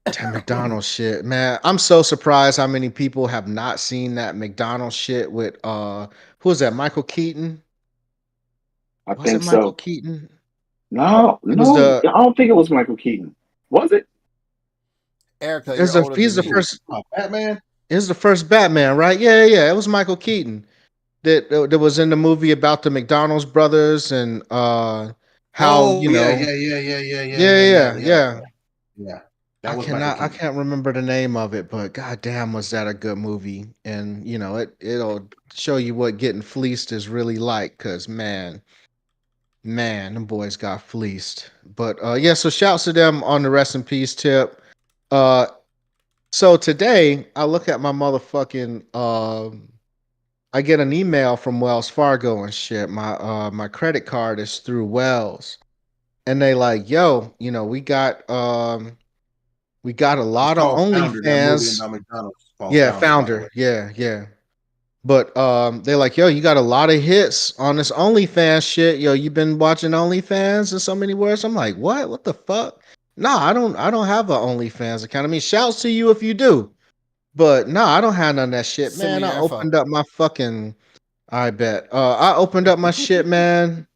That McDonald's shit, man. I'm so surprised how many people have not seen that McDonald's shit with who was that? Michael Keaton? I Was it think Michael so. Keaton? No, It was no, I don't think it was Michael Keaton. Was it? Erica, you're older he's than the me. Who? first Oh, Batman? he's the first Batman, right? Yeah, yeah, yeah. It was Michael Keaton that was in the movie about the McDonald's brothers and how, Oh yeah, yeah, yeah, yeah, yeah, yeah, yeah, yeah, yeah, yeah, yeah, yeah. yeah. That was Michael I Keaton. can't remember the name of it, but goddamn was that a good movie. And it'll show you what getting fleeced is really like, cause man, them boys got fleeced. But yeah, so shouts to them on the rest in peace tip. Uh so today I look at my motherfucking I get an email from Wells Fargo and shit. My credit card is through Wells. And they like, yo, we got a It's lot of called Founder. That movie OnlyFans. about McDonald's is called Yeah, Founder, by the way. founder. Yeah, yeah. But they're like, yo, you got a lot of hits on this OnlyFans shit. Yo, you been watching OnlyFans in so many words. I'm like, what? What the fuck? Nah, I don't have an OnlyFans account. I mean, shouts to you if you do. But nah, I don't have none of that shit, Send me man. I your info. opened up my fucking I bet. I opened up my shit, man.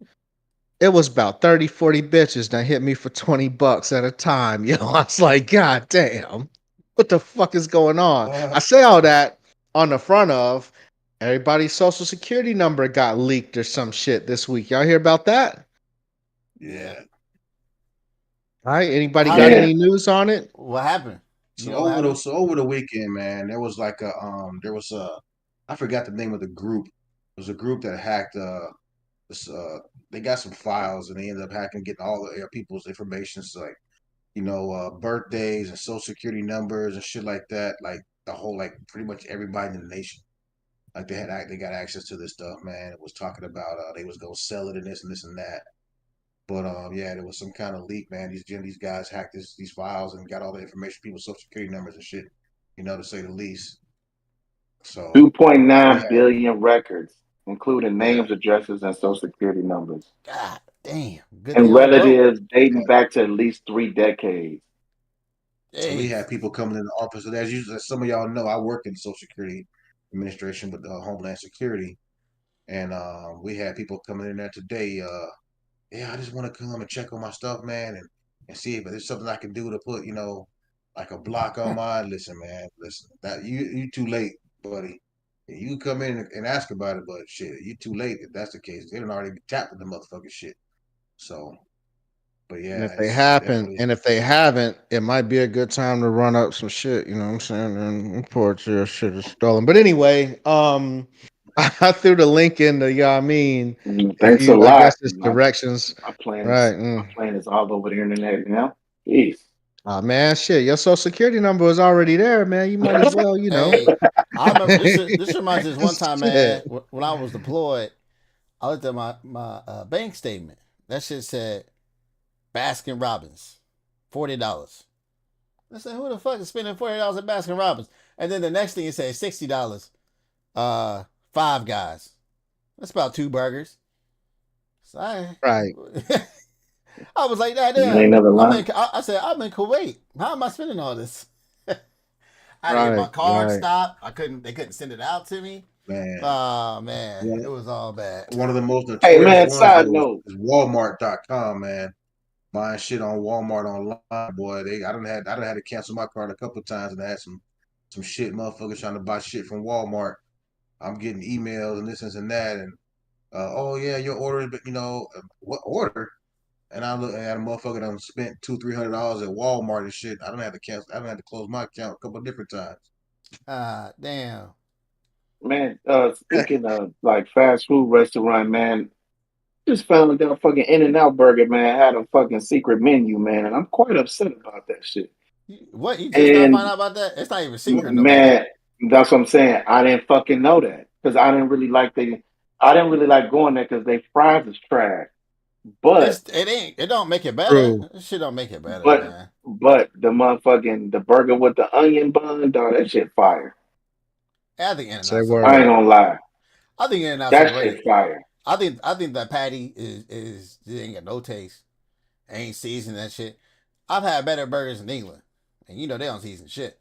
It was about 30, 40 bitches that hit me for $20 at a time. Yo, I was like, God damn. What the fuck is going on? I say all that on the front of everybody's social security number got leaked or some shit this week. Y'all hear about that? Yeah. Yeah. All right. Anybody How got Yeah. any news on it? what happened? You So know what happened? over the weekend, man, there was a I forgot the name of the group. It was a group that hacked this they got some files and they ended up hacking, getting all the people's information, so like birthdays and social security numbers and shit like that, like the whole, like pretty much everybody in the nation. Like they got access to this stuff, man. It was talking about they was gonna sell it and this and that. But yeah, there was some kind of leak, man. These guys hacked these files and got all the information, people's social security numbers and shit, to say the least. So 2.9 yeah, billion records, including yeah, names, addresses, and social security numbers, God damn. Good thing and I was broke. relatives dating yeah. back to at least 3 decades. So we Hey. had people coming in the office. And as some of y'all know, I work in Social Security Administration with Homeland Security, and we had people coming in there today. Yeah, I just want to come and check on my stuff, man, and see if there's something I can do to put, like a block on mine. Listen, man, listen, that you too late, buddy. You can come in and ask about it, but shit, you too late if that's the case. They done already tapped with the motherfucking shit. So, but And yeah, if they it's happen, definitely and if they haven't, it might be a good time to run up some shit. You know what I'm saying? And report your shit is stolen. But anyway, I threw the link in the. I mean, if Thanks a you, I guess lot. it's directions, My plan right? is my plan is all over the internet now. Jeez. Man, shit, your social security number was already there, man. You might as well, Hey, I remember this reminds me of this one time, man, shit. when I was deployed, I looked at my bank statement. That shit said Baskin Robbins, $40. I said, who the fuck is spending $40 at Baskin Robbins? And then the next thing it said $60. Five Guys. That's about two burgers. So Right, I was like, that You ain't damn. never lying. I said, I'm in Kuwait. How am I spending all this? I had to get my right, card right. stopped. They couldn't send it out to me. man. Oh man, One it was all bad. one of the most Hey notorious man, ones side though note. is Walmart.com, man. Buying shit on Walmart online, boy. I don't had to cancel my card a couple of times and I had some shit motherfuckers trying to buy shit from Walmart. I'm getting emails and this and that, and oh yeah, your order, but what order? And I look at a motherfucker that spent $200-300 at Walmart and shit. I don't have to cancel. I don't have to close my account a couple of different times. Damn. Man, speaking of like fast food restaurant, man, just found out fucking In-N-Out Burger, man, had a fucking secret menu, man, and I'm quite upset about that shit. What you just not find And out about that? It's not even secret no more. man, that's what I'm saying. I didn't fucking know that because I didn't really like going there because they fries is trash. But It don't make it better. True. This shit don't make it better, but man. but the burger with the onion bun, dog, that shit fire. I think In and Say Out's I ain't word. overrated. gonna lie, I think In and Out's that shit overrated. fire. I think that patty is it ain't got no taste. Ain't seasoned that shit. I've had better burgers in England, and you know they don't season shit.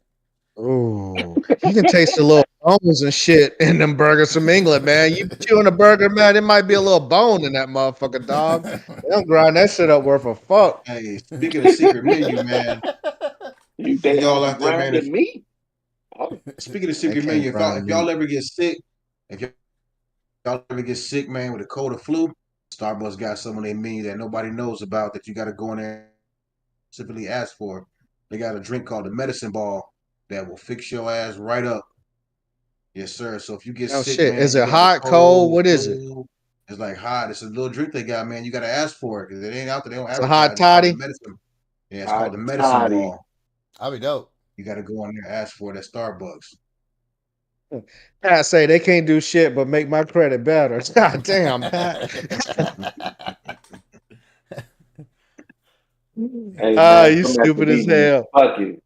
Ooh, you can taste the little bones and shit in them burgers from England, man. You chewing a burger, man, it might be a little bone in that motherfucker, dog. They don't grind that shit up worth a fuck. Hey, speaking of secret menu, man, for They y'all haven't out there, man. If grounded me. Oh, speaking of They secret can't menu, grind if meat. y'all ever get sick, if y'all ever get sick, man, with a cold or flu, Starbucks got some on their menu that nobody knows about that you got to go in there and specifically ask for. They got a drink called the medicine ball that will fix your ass right up. Yes, sir. So if you get Oh sick, shit. Is man, you it got the hot, cold, cold? the What is it? flu. It's like hot. It's a little drink they got, man. You got to ask for it because it ain't out there. They don't It's a hot advertise. It's called the toddy. medicine. Yeah, it's called hot the medicine toddy. ball. I'll be dope. You got to go in there and ask for it at Starbucks. Pat say they can't do shit but make my credit better. God damn, Pat. Hey Ah, man, you come at the stupid as meeting. hell. Fuck it.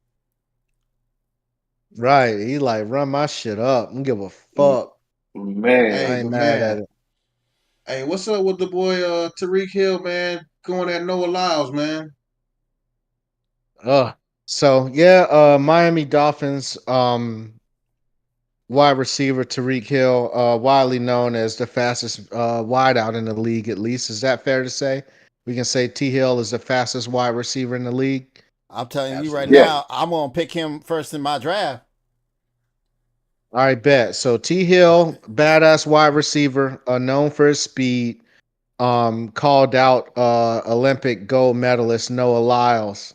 Right. He like run my shit up. I don't give a fuck. Hey, I Man, ain't but mad at man, it. hey, what's up with the boy Tariq Hill, man? Going at Noah Lyles, man. Uh, so yeah, Miami Dolphins wide receiver Tariq Hill, widely known as the fastest wideout in the league. At least is that fair to say? We can say T Hill is the fastest wide receiver in the league. I'm telling you right Yeah. Absolutely. now, I'm gonna pick him first in my draft. All right, bet. So T Hill, badass wide receiver, known for his speed. Called out Olympic gold medalist Noah Lyles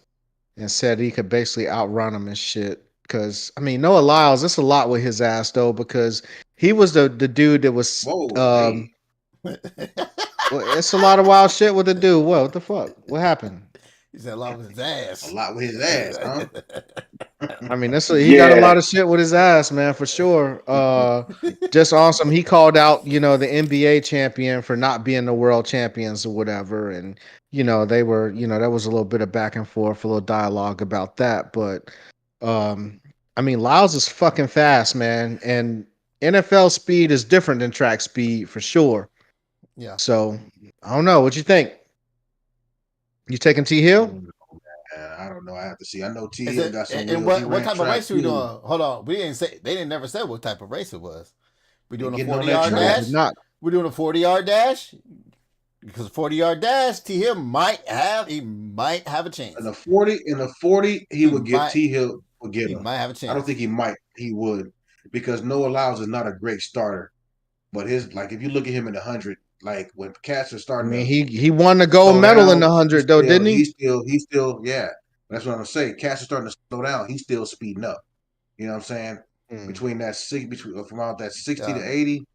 and said he could basically outrun him and shit. Because I mean, Noah Lyles, it's a lot with his ass though, because he was the dude that was Whoa, hey, well, it's a lot of wild shit with the dude. What the fuck? What happened? He said, "Along with his a ass." lot with his ass, huh? I mean, he got a Yeah. lot of shit with his ass, man, for sure. Just awesome. He called out, the NBA champion for not being the world champions or whatever, and they were, there was a little bit of back and forth, a little dialogue about that. But, I mean, Lyles is fucking fast, man, and NFL speed is different than track speed for sure. Yeah. So I don't know. What you think? You taking T I Hill? don't know, man. I don't know. I have to see. I know T Is Hill it got some and wheels. He what ran type of track race are we too. doing? Hold on, we didn't say they didn't never say what type of race it was. We They doing a getting on 40 that yard No, they track. did dash. not. We're doing a 40-yard dash because 40-yard dash, T him might have a In the chance. 40, he He would get might T Hill would get he him. might have a I don't chance. think he might. He would because Noah Lyles is not a great starter. But his like if you look at him in 100, like when cats are I starting mean, to he won the gold slow medal in down, the hundred though, didn't he? he's still yeah. That's what I'm gonna say. Cats are starting to slow down. He's still speeding up. You know what I'm saying? Mm, Between that six between from around that 60 to Yeah. 80,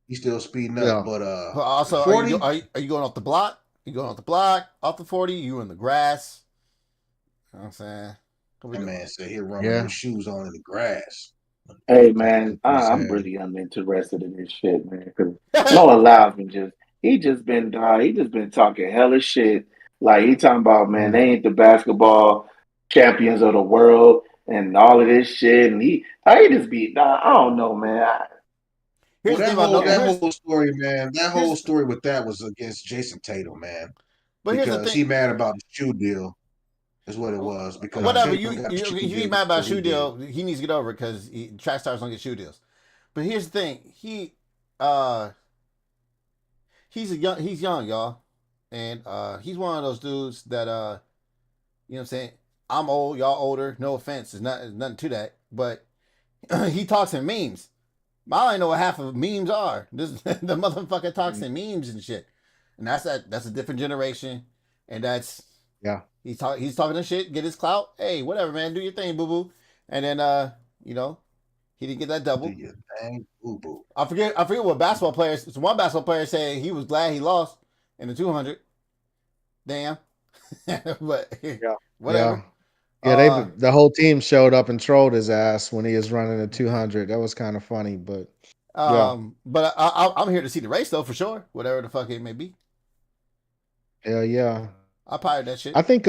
he's still speeding up. yeah. But But the also, 40, are you going off the block? You going off the block, off the 40? You in the grass? You know what I'm saying? What we that doing? man said he'll run with no Yeah. shoes on in the grass. Hey That's man, what he I'm said. really uninterested in this shit, man. Because Noah Lyles been he just been talking hella shit. Like he talking about, man, they Mm. ain't the basketball champions of the world and all of this shit. And he just be, I don't know, man. Here's Well, the thing about no. that Here's whole story, man, that whole here's story with that was against Jason Tatum, man, but here's the because thing. he mad about the shoe deal is what it was because Uh, Whatever Tatum got the shoe you be deal mad about before a he shoe did. deal, he needs to get over it because track stars don't get shoe deals. But here's the thing. Uh he's young, y'all, and he's one of those dudes that you know what I'm saying. I'm old, y'all older. No offense, there's nothing to that, but he talks in memes. I don't even know what half of memes are. This the motherfucker talks in memes and shit, and that's a different generation, and that's yeah. he's talking to shit, get his clout. Hey, whatever, man, do your thing, boo boo. And then you know, he didn't get that Do double. your thing, boo boo. I forget what basketball players. One basketball player said he was glad he lost in the 200. Damn, but Yeah. whatever. Yeah. Yeah, Uh, the whole team showed up and trolled his ass when he was running the 200. That was kind of funny, but yeah. but I'm here to see the race though for sure. Whatever the fuck it may be, Hell yeah. I pirate that I shit. think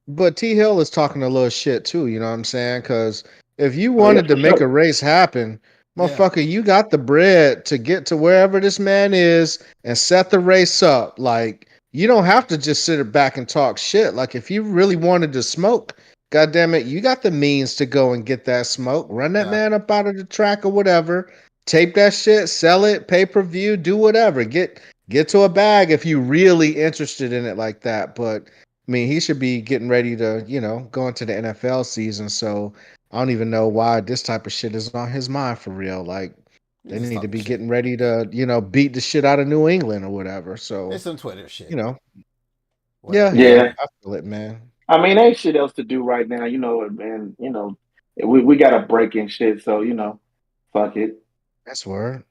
but T Hill is talking a little shit too, you know what I'm saying? Cuz if you Oh yeah, wanted to for make a sure. race happen, Yeah, motherfucker, you got the bread to get to wherever this man is and set the race up. Like you don't have to just sit back and talk shit. Like if you really wanted to smoke, god damn it, you got the means to go and get that smoke. Run that yeah. man up out of the track or whatever. Tape that shit, sell it, pay-per-view, do whatever. Get to a bag if you really interested in it like that. But I mean, he should be getting ready to, go into the NFL season. So I don't even know why this type of shit is on his mind for real. Like He's they just need to talking be shit. getting ready to, beat the shit out of New England or whatever. It's So, some Twitter you shit. know, yeah, Whatever. yeah, Yeah. I feel it, man. I mean, ain't shit else to do right now, and we got a break in shit, so fuck it. That's word.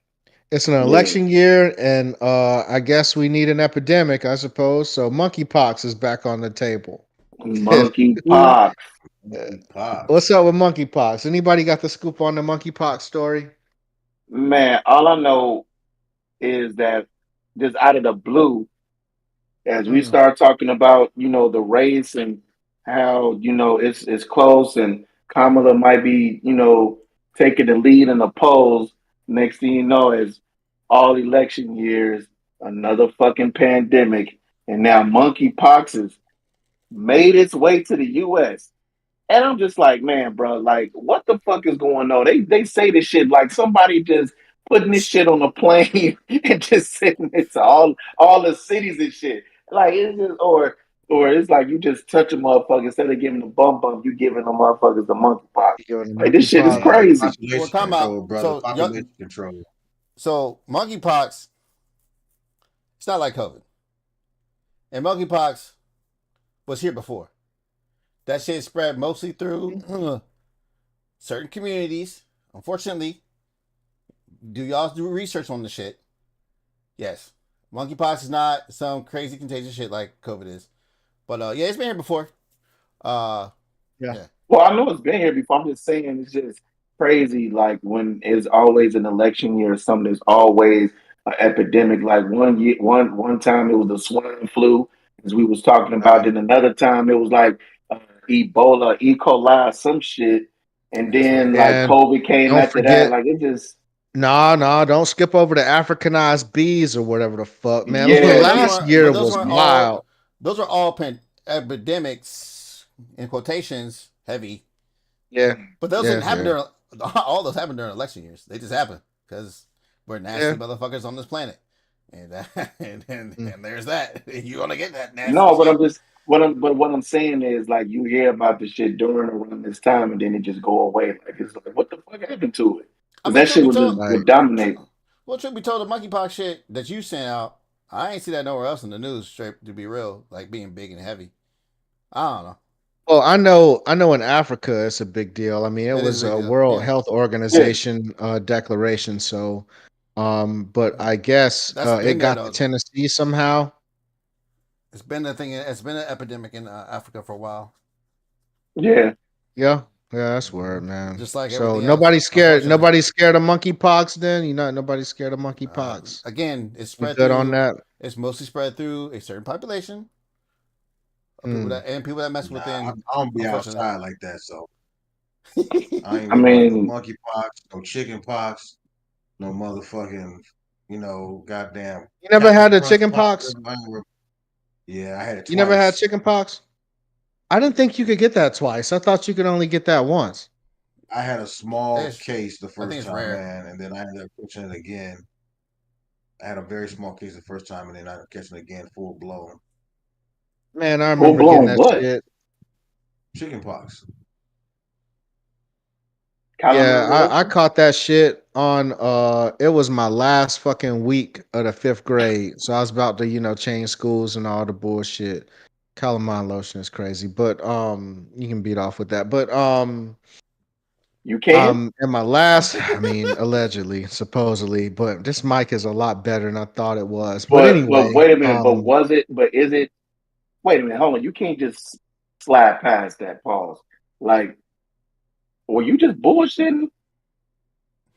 It's an Yeah. election year, and I guess we need an epidemic, I suppose. So monkeypox is back on the table. Monkey Who? pox. uh, Monkey pox. What's up with monkeypox? Anybody got the scoop on the monkeypox story? Man, all I know is that just out of the blue, as we Mm. start talking about, the race and how, it's close and Kamala might be, taking the lead in the polls. Next thing you know, is all election years, another fucking pandemic, and now monkeypox is made its way to the U.S. And I'm just like, man, bro, like, what the fuck is going on? They say this shit like somebody just putting this shit on a plane and just sending it to all the cities and shit. Like it's just or it's like you just touch a motherfucker instead of giving them bump, you giving them motherfuckers the monkeypox. You giving the Like this shit is monkeypox. Yeah, crazy. Well, population time out. control, brother. So, Population control. so monkeypox, it's not like COVID, and monkeypox was here before. That shit spread mostly through certain communities. Unfortunately, do y'all do research on the shit? Yes, monkeypox is not some crazy contagious shit like COVID is, but yeah, it's been here before. Uh, Yeah. yeah, Well, I know it's been here before. I'm just saying it's just crazy. Like when it's always an election year or something, there's always an epidemic. Like one time it was the swine flu, as we was talking about. Right. Then another time it was like Ebola, E. coli, some shit. And that's right. then like And COVID came don't after that. forget, Like it just no, don't skip over the Africanized bees or whatever the fuck, man. But yeah, those Last weren't. year But those was weren't all. wild. Those are all epidemics in quotations heavy. Yeah, But those didn't yeah, happen yeah, during. All those happened during election years. They just happened because we're nasty yeah. motherfuckers on this planet, and Mm. and there's that. You want to get that nasty no, but shit. what I'm saying is like you hear about the shit during around this time and then it just go away. Like it's like what the fuck happened to it? I Because mean, that truth shit be would told, just Like, would dominate. truth be told, the monkeypox shit that you sent out, I ain't see that nowhere else in the news. Straight to be real, like being big and heavy. I don't know. well, I know in Africa it's a big deal. I mean, it It is a was big a deal. World Yeah, Health Yeah, Organization declaration. So, but I guess that's it been there got to though. Tennessee somehow. It's been a thing. It's been an epidemic in Africa for a while. yeah. Yeah, yeah, that's word, man. Just like So everything else, unfortunately. nobody's scared of monkeypox. Then you know, nobody's scared of monkeypox. Again, it's We spread good on through. that? It's mostly spread through a certain population of Hmm. people that mess Nah, I, within. I don't be Unfortunately, outside like that, so I ain't I worried about no mean, monkey pox, no chicken pox, no motherfucking, goddamn You never Captain had the Crunch chicken pox. pox? Yeah, I had it You never had twice. chicken pox? I didn't think you could get that twice. I thought you could only get that once. I had a small it's. case the I think first it's time, rare. man, and then I ended up catching it again. I had a very small case the first time, and then I ended up catching it again full blown. Man, I full remember getting blown that what? shit. Chicken pox. Yeah, Calamine I lotion? caught that shit on it was my last fucking week of the 5th grade. So I was about to, change schools and all the bullshit. Calamine lotion is crazy. But you can beat off with that. But You can? in my last, I mean, allegedly, supposedly, but this mic is a lot better than I thought it was. But But anyway, wait a minute, but is it wait a minute, hold on. You can't just slide past that pause. Like, were you just bullshitting?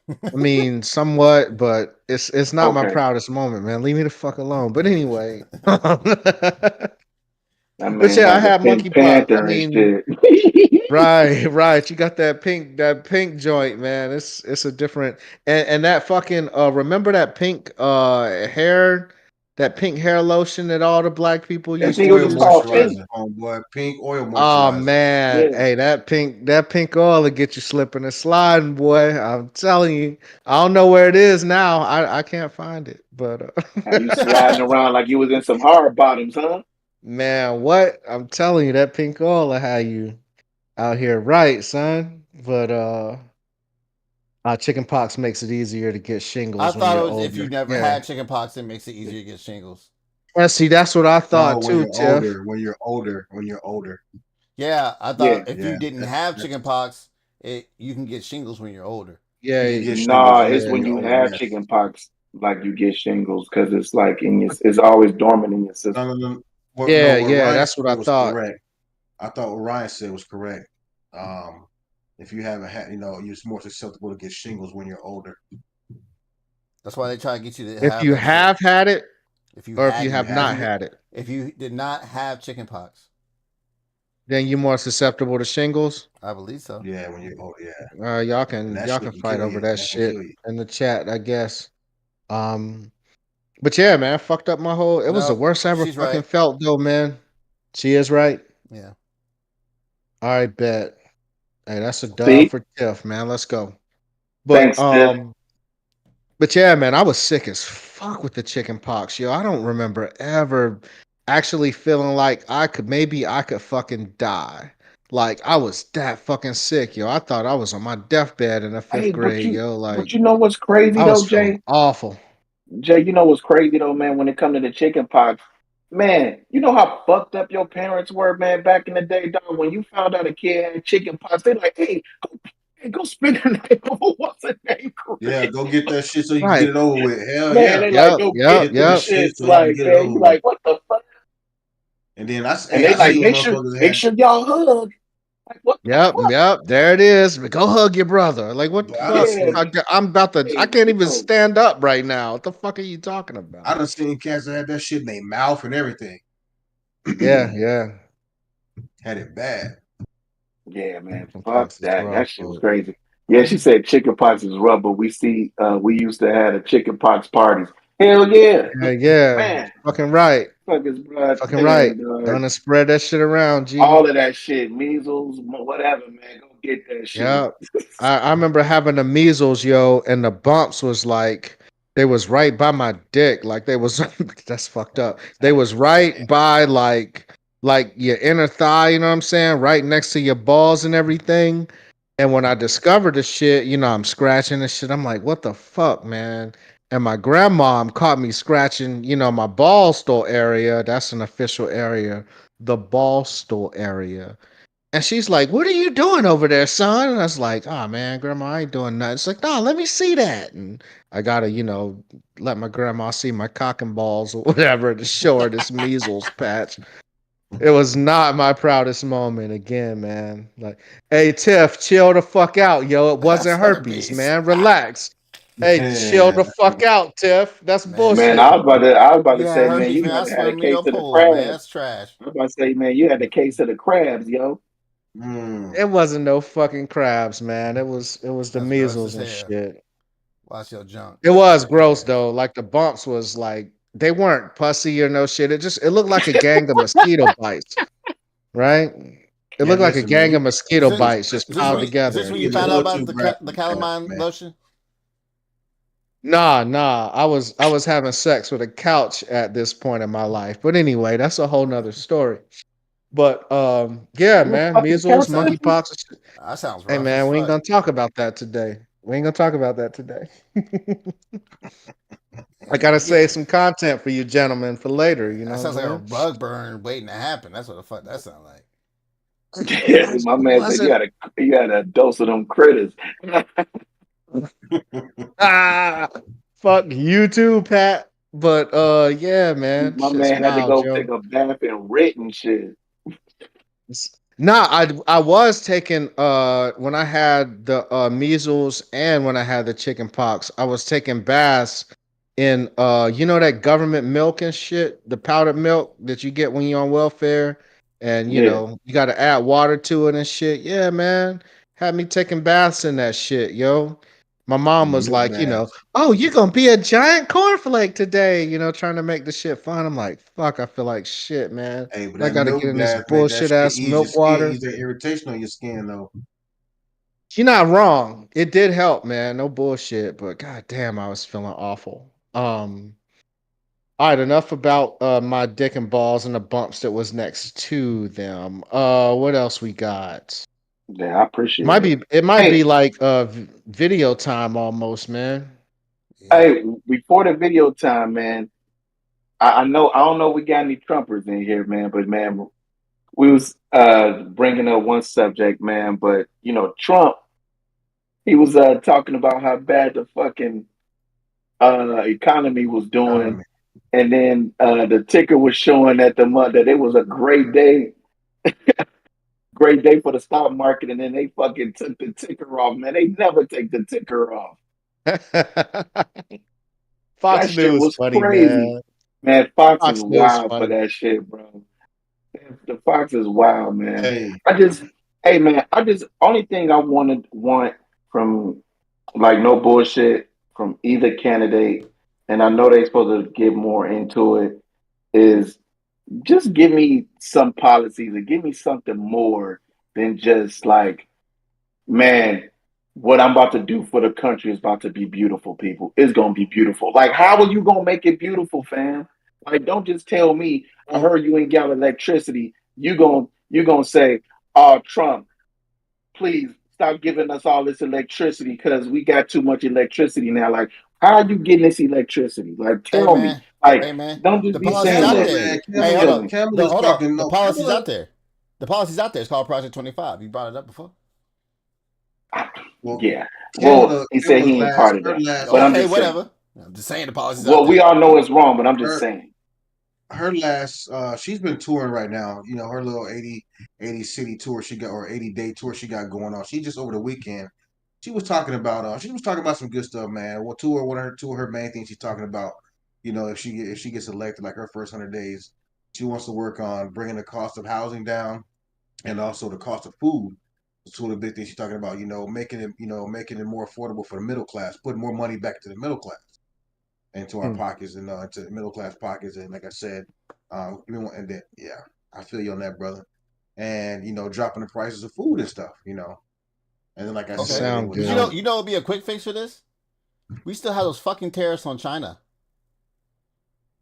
I mean, somewhat, but it's not my Okay. proudest moment, man. Leave me the fuck alone. But anyway. But That man yeah, I had the had Pink monkeypox. I Panther and mean, shit. right, right. You got that pink joint, man. It's a different and that fucking remember that pink hair lotion that all the black people I used think to it was Oil just use and called shit. Pink. moisturizer, homeboy. Pink oil Oh moisturizer. man, Yeah. hey, that pink oil will get you slipping and sliding, boy. I'm telling you. I don't know where it is now. I can't find it, but Had you sliding around like you was in some hard bottoms, huh? man, what? I'm telling you, that pink oil will have you out here right, son. But chicken pox makes it easier to get I shingles when thought it you're was if you older. never Yeah. had chicken pox, it makes it easier to get shingles. Yeah, see, that's what I No, thought when too, you're Tiff. older, when you're older, when you're older. Yeah, I Yeah. thought if you Yeah, didn't have that's chicken pox, you can get shingles when you're older. Yeah, you can get shingles, Nah, yes, it's yeah. when when you're you older, have yes. chicken pox, like you get shingles, because it's like it's always dormant in your No, system. no, no. Yeah, What yeah, Ryan that's what I said was thought. correct. I thought what Ryan said was correct. If you haven't had, you're more susceptible to get shingles when you're older. That's why they try to get you to If have you that shit. have had it If you or if If you hadn't, you have if not haven't, you had it, if you did not have chicken pox, then you're more susceptible to shingles. I believe so. yeah, when you're older, yeah, Y'all and can that y'all shit can can fight kill over you. that That can shit kill you. in the chat, I guess. Um, but yeah, man, fucked up my whole. It was the No, worst I ever she's fucking right. felt, though, man. She is right. Yeah. All right, bet. Hey, that's a dub See, for Tiff, man. Let's go. But thanks, Steph. but yeah, man, I was sick as fuck with the chicken pox, yo. I don't remember ever actually feeling like I could fucking die. Like I was that fucking sick, yo. I thought I was on my deathbed in the Hey, fifth grade, yo. but Like you know what's crazy I was though, feeling Jay? awful. Jay, you know what's crazy though, man? When it comes to the chicken pox, man, you know how fucked up your parents were, man, back in the day, dog. When you found out a kid had chicken pox, they like, hey, go spend the night over what's the name, Yeah, Chris? go get that shit so you can get Right. it over with. Hell Man, yeah. they like, Yep, go yep, get Get them them yep. shit shits. so you can Like, get it man, over you with. like, what the fuck? And then I, And hey, they I like, seen make motherfuckers had. sure y'all hug. Like, what the Yep, fuck? yep. There it is. Go hug your brother. Like what the I done fuck? Yeah, seen. I'm about to. I hey, can't even yo. stand up right now. What the fuck are you talking I about? done seen cats that had that shit in their mouth and everything. Yeah, yeah. Had it bad. Yeah, man. Chicken Fuck pox is that. rough, That shit was but crazy. Yeah, she said chicken pox is rough, but we used to have the chicken pox parties. Hell yeah. yeah, yeah. Man, Fucking right. fuck is blood Fucking right. saying, dog. Gonna spread that shit around, G. All of that shit, measles, whatever, man. Go get that shit. Yeah. I remember having the measles, yo, and the bumps was like they was right by my dick. Like they was that's fucked up. They was right by like your inner thigh, you know what I'm saying? Right next to your balls and everything. And when I discovered the shit, I'm scratching the shit. I'm like, what the fuck, man? And my grandmom caught me scratching, my ball store area. That's an official area, the ball store area. And she's like, "What are you doing over there, son?" And I was like, "Oh man, grandma, I ain't doing nothing." It's like, "No, let me see that." And I gotta, let my grandma see my cock and balls or whatever to show her this measles patch. It was not my proudest moment again, man. Like, hey Tiff, chill the fuck out, yo. It wasn't Son of herpes, beast. man. Relax. Hey, chill the fuck out, Tiff. That's Man, bullshit. Man. I was about to You had say, man, herpes, you man. I had to have a swam in case your of the pool, man. crabs. That's trash. I was about to say, man, you had the case of the crabs, yo. It Mm. wasn't no fucking crabs, man. It was the That's gross measles as and hell. shit. Watch your junk. It was That's gross trash. though. Like the bumps was like they weren't pussy or no shit. It looked like a gang of mosquito bites, right? It Yeah, looked like a listen, man. gang of Is mosquito this, bites just is this piled when is together. this You when you get a found out little about too the graphic with that, calamine man. lotion? Nah. I was having sex with a couch at this point in my life. But anyway, that's a whole nother story. But yeah, You a man, fucking measles, couch surfing? monkeypox. That sounds Hey rough as man, we ain't fuck. gonna talk about that today. We ain't gonna talk about that today. I And gotta you get save some content for you gentlemen for later, you that know sounds what like a I'm rug burn waiting to happen. That's what the fuck that sounds like. Yeah, saying? my It man said wasn't you had a dose of them critters. ah fuck you too, Pat. But yeah, man. My Shit's man had to wild, go yo. take a bath in written shit. Nah, I was taking when I had the measles and when I had the chicken pox, I was taking baths in that government milk and shit, the powdered milk that you get when you're on welfare, and Yeah, you got to add water to it and shit. Yeah, man, had me taking baths in that shit, yo. My mom was Milk like, baths. oh, you're gonna be a giant cornflake today, trying to make the shit fun. I'm like, fuck, I feel like shit, man. Hey, but I that gotta milk get in this bath make that bullshit shit ass ease your milk skin, water. ease that irritation on your skin though. You're not wrong. It did help, man. No bullshit. But god damn, I was feeling awful. All right, enough about my dick and balls and the bumps that was next to them. What else we got? yeah, I appreciate Might it. be it might Hey, be like video time almost, man. Yeah. hey, before the video time, man. I know I don't know if we got any Trumpers in here, man, but man, we was bringing up one subject, man, but Trump, he was talking about how bad the fucking economy was doing, Economy. and then the ticker was showing that the month that it was a great day for the stock market, and then they fucking took the ticker off, man. They never take the ticker off. That Fox shit News was funny, crazy. man. Man, Fox is Fox News wild for funny. that shit, bro. The Fox is wild, man. Hey, I just, hey, man, only thing I want from like no bullshit from either candidate, and I know they're supposed to get more into it, is just give me some policies and give me something more than just like, man, what I'm about to do for the country is about to be beautiful, people. It's gonna be beautiful. Like, how are you gonna make it beautiful, fam? Like, don't just tell me I heard you ain't got electricity. You gonna say, oh, Trump, please stop giving us all this electricity because we got too much electricity now. Like, how are you getting this electricity? Like, Hey tell me. man, Like, hey man, don't just the be policy's saying out Kamala, that there. man, shit. Just Hey, hold tell up, me. Kamala's hold up. talking. The No, policy's Kamala. out there. The policy's out there. It's called Project 25. You brought it up before. Well, Yeah. Well, he said he ain't part of Her that. last, But I'm Okay, just saying. whatever. I'm just saying the policy's out Well, we there. all know it's wrong, but I'm just her saying. her last. She's been touring right now. You know, her little 80 city tour she got, or 80-day tour she got going on. She just over the weekend. She was talking about some good stuff, man. Well, two of her main things she's talking about. You know, if she gets elected, like her first 100 days, she wants to work on bringing the cost of housing down and also the cost of food. Two of the big things she's talking about. Making it more affordable for the middle class, putting more money back to the middle class, into our Hmm. pockets, and into the middle class pockets. And like I said, and then yeah, I feel you on that, brother. And dropping the prices of food and stuff. And then like I That Okay, said, it sound would but good. it'd be a quick fix for this. We still have those fucking tariffs on China.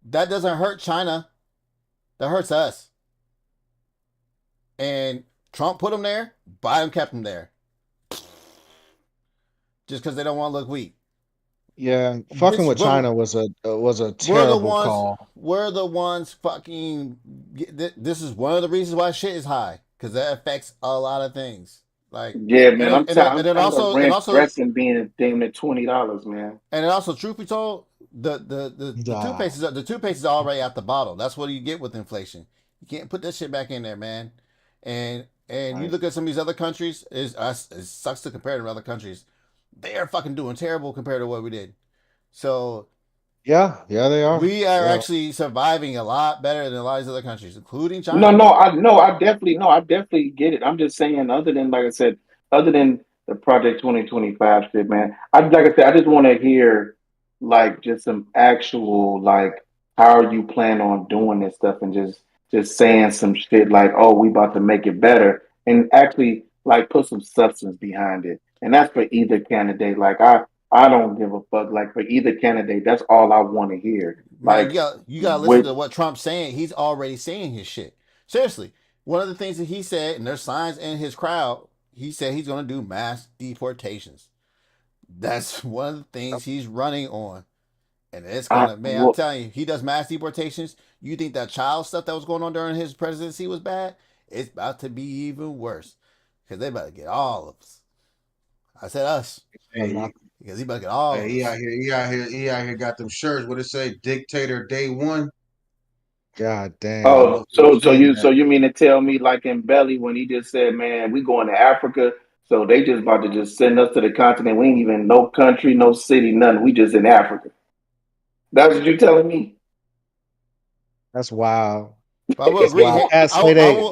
That doesn't hurt China. That hurts us. And Trump put them there. Biden kept them there just because they don't want to look weak. Yeah, fucking Bitch, with China was a we're the terrible ones. call. We're the ones fucking. This is one of the reasons why shit is high because that affects a lot of things. Like, Yeah, and man. then, I'm and then tired of also and rent also dressing being damn near $20, man. And also, truth be told, the Nah. toothpaste is already out the bottle. That's what you get with inflation. You can't put that shit back in there, man. And you Right. look at some of these other countries. It sucks to compare to other countries. They are fucking doing terrible compared to what we did. So Yeah, yeah, they are. we are Yeah. actually surviving a lot better than a lot of these other countries, including No, China. no, I no, I definitely no, I definitely get it. I'm just saying, other than like I said, other than the Project 2025 shit, man. I like I said, I just want to hear like just some actual like how are you plan on doing this stuff and just saying some shit like, oh, we about to make it better and actually like put some substance behind it. And that's for either candidate. Like I don't give a fuck. Like for either candidate, that's all I want to hear. Man, Like you gotta listen with to what Trump's saying. He's already saying his shit. Seriously, one of the things that he said, and there's signs in his crowd. He said he's gonna do mass deportations. That's one of the things he's running on, and it's I gonna. Man, I'm well, telling you, he does mass deportations. You think that child stuff that was going on during his presidency was bad? It's about to be even worse because they about to get all of us. I said us hey, because he about to get all hey, of he out us. here, got them shirts. What it say? Dictator Day One. God Got a damn. oh, little so saying so that. you mean to tell me like in Belly when he just said, man, we going to Africa, so they just about to just send us to the continent. We ain't even no country, no city, nothing. We just in Africa. That's what you telling me? That's wild. But I will That's agree. wild. Pat say they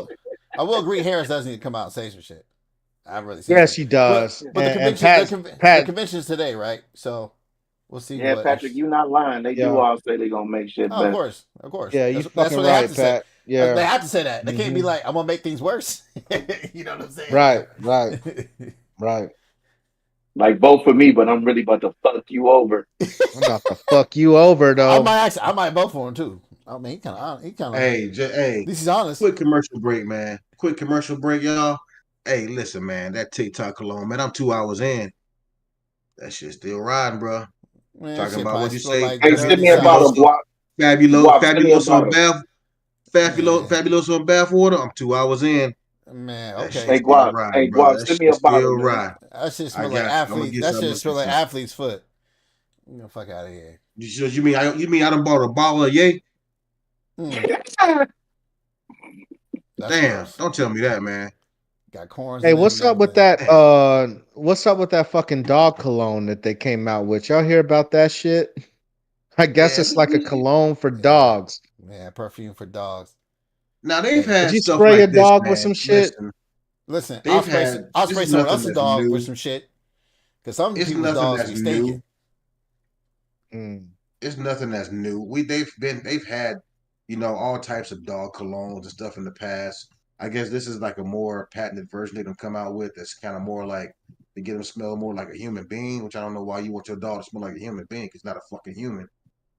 I will agree. Harris does need to come out and say some shit. I really say yes so. he But does. the And convention the Pat convention's today, right? So we'll see Yeah, what Patrick, actually. you not lying. They do yeah. all say they gonna make shit Oh, of better. course, of course. Yeah, you That's fucking what they have right, to say. Pat. Yeah. They have to say that. They can't be Hmm. like, "I'm gonna make things worse." You know what I'm saying? Right, right, right. Like vote for me, but I'm really about to fuck you over. I'm about to fuck you over though. I might vote for him too. I mean, he kind of. At Hey, least he's honest. quick commercial break, man. Quick commercial break, y'all. Hey, listen, man. That TikTok cologne, man. I'm 2 hours in. That shit still riding, bro. Man, that Talking shit about probably what you smell say, like Hey, send dirty me a bottle, socks. fabuloso, Guap. Guap, send me a fabuloso and bottle. Man, fabuloso and bath water. I'm 2 hours in. man, That shit okay. Hey, still Guap. Hey, riding, brother. Guap, That send me shit a bottle, still man. riding. That shit I smell like got you. I'm gonna athlete. get That something. I'm shit gonna smell get like some. athlete's foot. Get the fuck out of here. You mean I done bought a bottle of yay? Mm, that's Damn! gross. Don't tell me that, man. Got corns Hey, in it and everything. Damn. what's up with that fucking dog cologne that they came out with? Y'all hear about that shit? I guess Yeah. it's like a cologne for Yeah, dogs. yeah, perfume for dogs. Now they've Hey, Would had you stuff spray your like this, dog with man. some shit? Listen, listen, they've had. I'll This spray is someone nothing else's that's dog with new. some shit. Cause some It's people's nothing dogs that's be new. stinking. Mm. It's nothing that's new. They've had all types of dog colognes and stuff in the past. I guess this is like a more patented version they can come out with. That's kind of more like to get them smell more like a human being. Which I don't know why you want your dog to smell like a human being. 'Cause it's not a fucking human.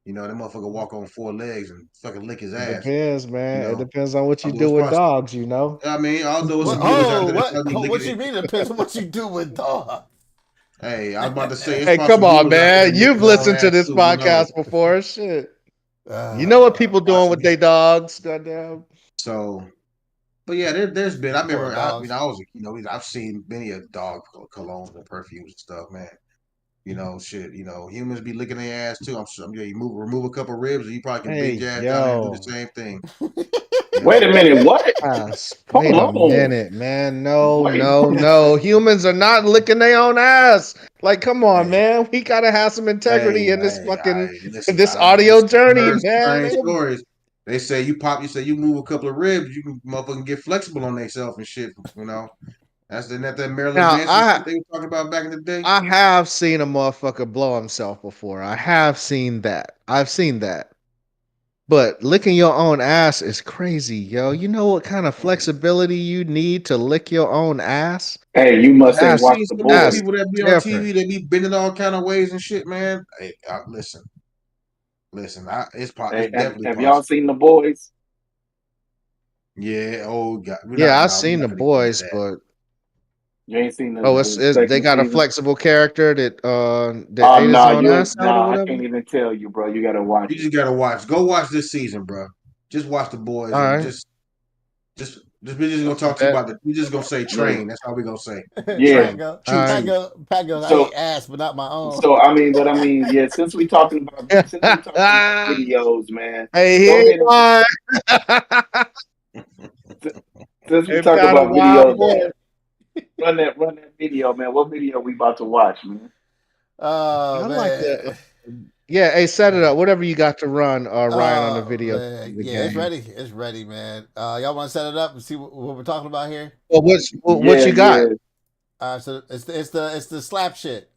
That motherfucker walk on 4 legs and fucking lick his It ass. depends, You man. It know, depends on what you I'll do do his with process. dogs, you know. I mean, I'll do What? some movies Oh, after that. what? I'll be licking What you it. mean? It depends on what you do with dog. Hey, I was about to say it's Hey, probably come some on, humans out there man. that lick You've their own listened to ass this too. Who knows? podcast before. Shit. You know what people doing with Possibly. their dogs, goddamn. So, but yeah, there's been. I Poor remember. dogs. I was. I've seen many of dog colognes and perfumes and stuff, man. Shit. Humans be licking their ass too. I'm sure. Yeah, you remove a couple ribs, and you probably can bend Hey, your ass down there and do the yo. same thing. Wait a minute, what? Wait Hold a on. minute, man. No, Wait. no, no. Humans are not licking their own ass. Like, come on, Hey, man. We gotta have some integrity in this I fucking listen. this audio I've journey, heard some man. strange Ain't no- stories. They say you say you move a couple of ribs, you can motherfucking get flexible on themselves and shit. Isn't that Marilyn Now, Manson shit they were talking about back in the day? I have seen a motherfucker blow himself before. I have seen that. I've seen that. But licking your own ass is crazy, yo. You know what kind of flexibility you need to lick your own ass? Hey, you must ain't I've That's watched seen the some of these boys. people that be on different. TV that be bending all kind of ways and shit, man. Hey, listen. It's Hey, definitely have y'all possible. seen the boys? Yeah. Oh God, Yeah, I've we're seen the not gonna get into boys, that. but You ain't seen oh, the it's they second got a season? flexible character that Oh ate his no, own ass out or I whatever. can't even tell you, bro. You gotta watch You it. just gotta watch. Go watch this season, bro. Just watch the boys All and right, just we're just gonna I talk to you bet. about we're just gonna say Yeah, train. That's all we're gonna say. yeah. Train. Pago, All Choo right. choo. Pago. I So ate ass, but not my own. yeah. Since we talking about videos, man. Hey, Go here ahead you and are. since we Hey, talking found a about wild videos, boy. run that video, man. What video we about to watch, man? I Oh like the man. yeah. Hey, set it up. Whatever you got to run, Ryan, on the Oh video man. of the Yeah, it's game. ready. It's ready, man. Y'all want to set it up and see what we're talking about here? Well, what Yeah, you got? yeah. So it's the slap shit.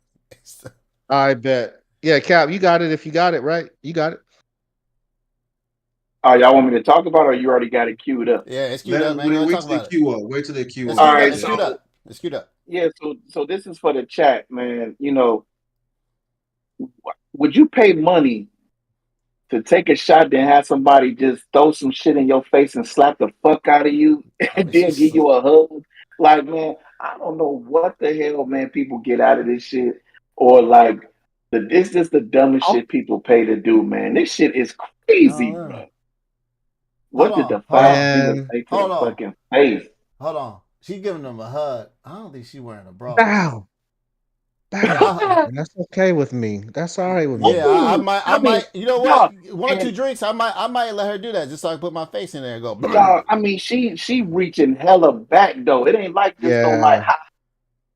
I bet. Yeah, Cap, you got it. If you got it right, you got it. Oh, y'all want me to talk about it or you already got it queued up? Yeah, it's queued up, man. Go ahead and Wait talk till they about it. queue up. Wait till they queue It's up. All queued up. right, It's Yeah. queued so up. It's queued up. yeah, so this is for the chat, man. Would you pay money to take a shot then have somebody just throw some shit in your face and slap the fuck out of you Oh, and then give you a hug? Like, man, I don't know what the hell, man, people get out of this shit. Or like this is the dumbest Oh, shit people pay to do, man. This shit is I crazy, don't know. bro. Hold What did on. the Hold five on. finger man. say to Hold the on. fucking face? Hold on. She giving him a hug. I don't think she wearing a bra. Bow. Yeah, Bow. And that's okay with me. That's all right with me. yeah. I Ooh, might. I I mean, might. You know what? dog, One or two and drinks. I might let her do that just so I can put my face in there and go. dog, I mean, she reaching hella back though. It ain't like just no like Yeah,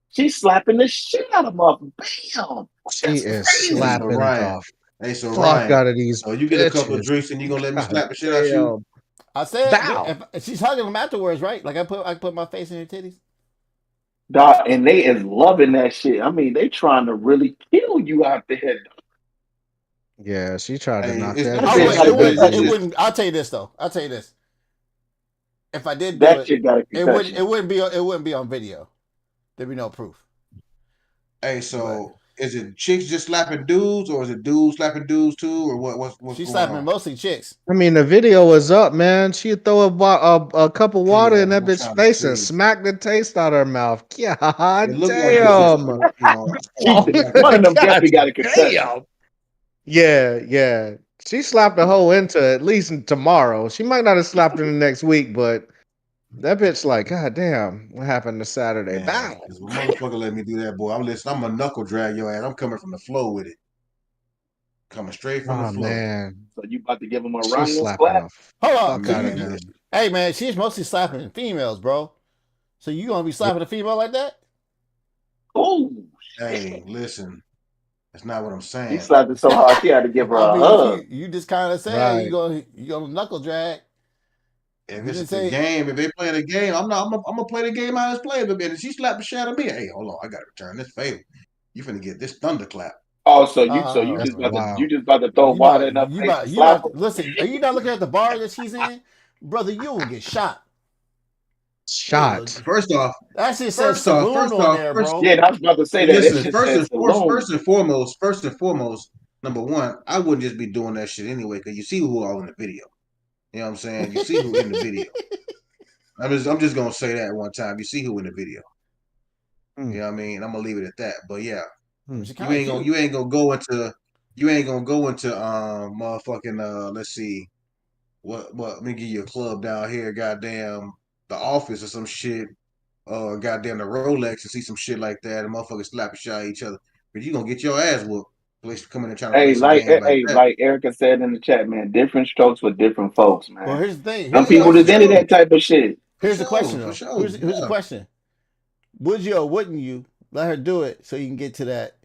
she's slapping the shit out of mother. Bam! she That's is Hey, crazy. so slapping Ryan. the Hey, so fuck Ryan. out of these So you get a couple of bitches. drinks and you gonna let me God slap the shit out you? damn. I said Bow. if she's hugging him afterwards, right? Like I put my face in her titties. Dog, and they is loving that shit. I mean, they trying to really kill you out there. Yeah, she tried to Hey, knock that That I bitch shit would. got a It out of wouldn't. you. It concussion. wouldn't. I'll tell you this though. I'll tell you this. If I did do That it, shit got a it wouldn't. concussion. It wouldn't be. It wouldn't be on video. There'd be no proof. hey, But so is it chicks just slapping dudes, or is it dudes slapping dudes too, or what's she's going slapping on? mostly chicks. I mean, the video was up, man. She'd throw a cup of water Yeah, in that's that what I'm bitch trying to face and see. smack the taste out her mouth. It God looked like it just, damn. She it looked like it one of them God definitely got a concussion. damn. Yeah, yeah. She slapped the hoe into at least tomorrow. She might not have slapped her the next week, but that bitch like, God damn, what happened to Saturday? man, Bow. because motherfucker let me do that, boy. I'm a knuckle drag your ass. I'm coming from the flow with it, coming straight from the Oh flow. man. So you about to give him a She's Ryan slapping slap? the Hold on. So fuck out of you, Man, him. hey man, she's mostly slapping females, bro. So you gonna be Yeah. slapping a female like that? Oh hey, shit! listen, that's not what I'm She saying. slapped it so hard she had to give her I a mean, if hug. you just kind of said Right. you gonna knuckle drag. If You it's didn't the say. game, if they playing a game, I'm gonna play the game how it's played. But if she slapped the shit out of me, hey, hold on, I gotta return this favor. You finna get this thunderclap. Oh, so you Oh, That's you wild. just about to throw water in her face and you slap about her? listen. Are you not looking at the bar that she's in, brother? You will get shot. You Shot. that shit says saloon first on off, there, first. bro. Yeah, I was about to say that. That Listen, shit says saloon. first and foremost, number one, I wouldn't just be doing that shit anyway because you see who all in the video. You know what I'm saying? You see who in the video. I'm just gonna say that one time. You see who in the video. You Mm, know what I mean? I'm gonna leave it at that. But yeah, mm. She kind of cute. you ain't gonna go into motherfucking let's see what let me give you a club down here, goddamn the office or some shit, goddamn the Rolex and see some shit like that and motherfuckers slap a shot at each other. But you gonna get your ass whooped. Place coming in trying to play some games like that. Like Erica said in the chat, man. Different strokes for different folks, Well, man. here's the thing. Some Oh Here's the yeah, people for is question. into sure. that type of shit. Here's the question For though. sure. Here's the Yeah. question. Would you or wouldn't you let her do it so you can get to that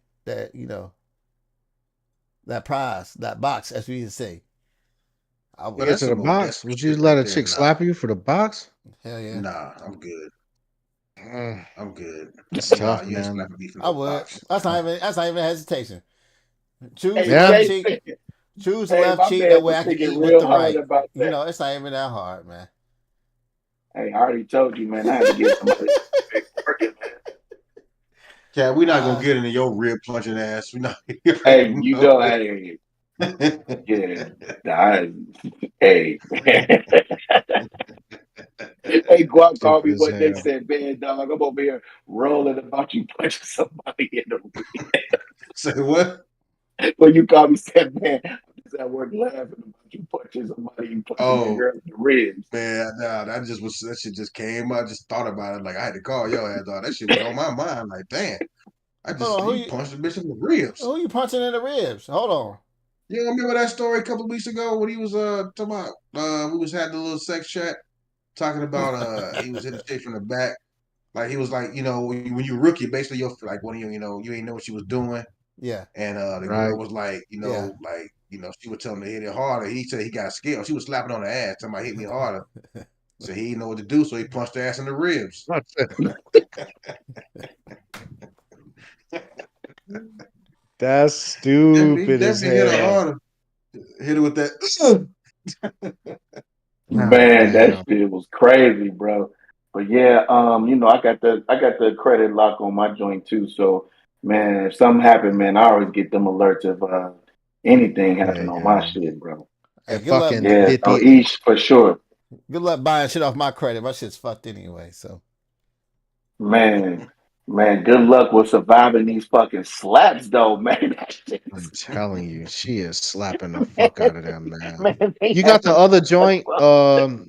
that prize, that box, as we used to say? I Well, would. Get that's to some the more box. desperate Would you shit let right a there. chick slap you for the box? Hell yeah. Nah, I'm good. Mm, I'm good. it's Nah, tough, you ain't man. slapping me for I no would. box. That's not even hesitation. Choose the Hey, left Yeah. Jay cheek. said, Choose the hey, left my cheek. man That way was I can thinking eat with real the hard right. about You that. know, it's not even that hard, man. Hey, I already told you, man. I had to give somebody a big working, man. Cat, we're not gonna Uh, get into your rib punching ass. We not. Hey, you No. know, hey, yeah, I, hey, hey, Guap called Stupid me as one day, hell. said, man, dog, I'm over here rolling about you punching somebody in the Say what? rib. When you called me, said, man, I'm just at work laughing about you punching somebody, you punching that Oh girl in the ribs. man, nah, that shit just came. I just thought about it. Like I had to call your ass. Dog. That shit was on my mind. Like damn, hold on. you punched the bitch in the ribs. Who you punching in the ribs? Hold on. You remember that story a couple of weeks ago when he was talking about we was had the little sex chat talking about he was hitting shit from the back. Like he was like, when you rookie, basically you're like when you ain't know what she was doing. Yeah. And the girl Right. was like, Yeah. she would tell him to hit it harder. He said he got scared. She was slapping on the ass, talking about hit me harder. So he didn't know what to do, so he punched her ass in the ribs. That's He stupid as definitely hit her hell. harder. Hit her with that. Ah, Man, that damn. shit was crazy, bro. But yeah, I got the credit lock on my joint too. So man, if something happened, man, I always get them alerts if anything Yeah, happen on my yeah. shit, bro. Hey, That fucking Yeah, so 50. each for sure. good luck buying shit off my credit. My shit's fucked anyway. So Man, man, good luck with surviving these fucking slaps though, man. That shit I'm is telling you, she is slapping the fuck out of them, man. man, they You got the having other fun, joint. bro. The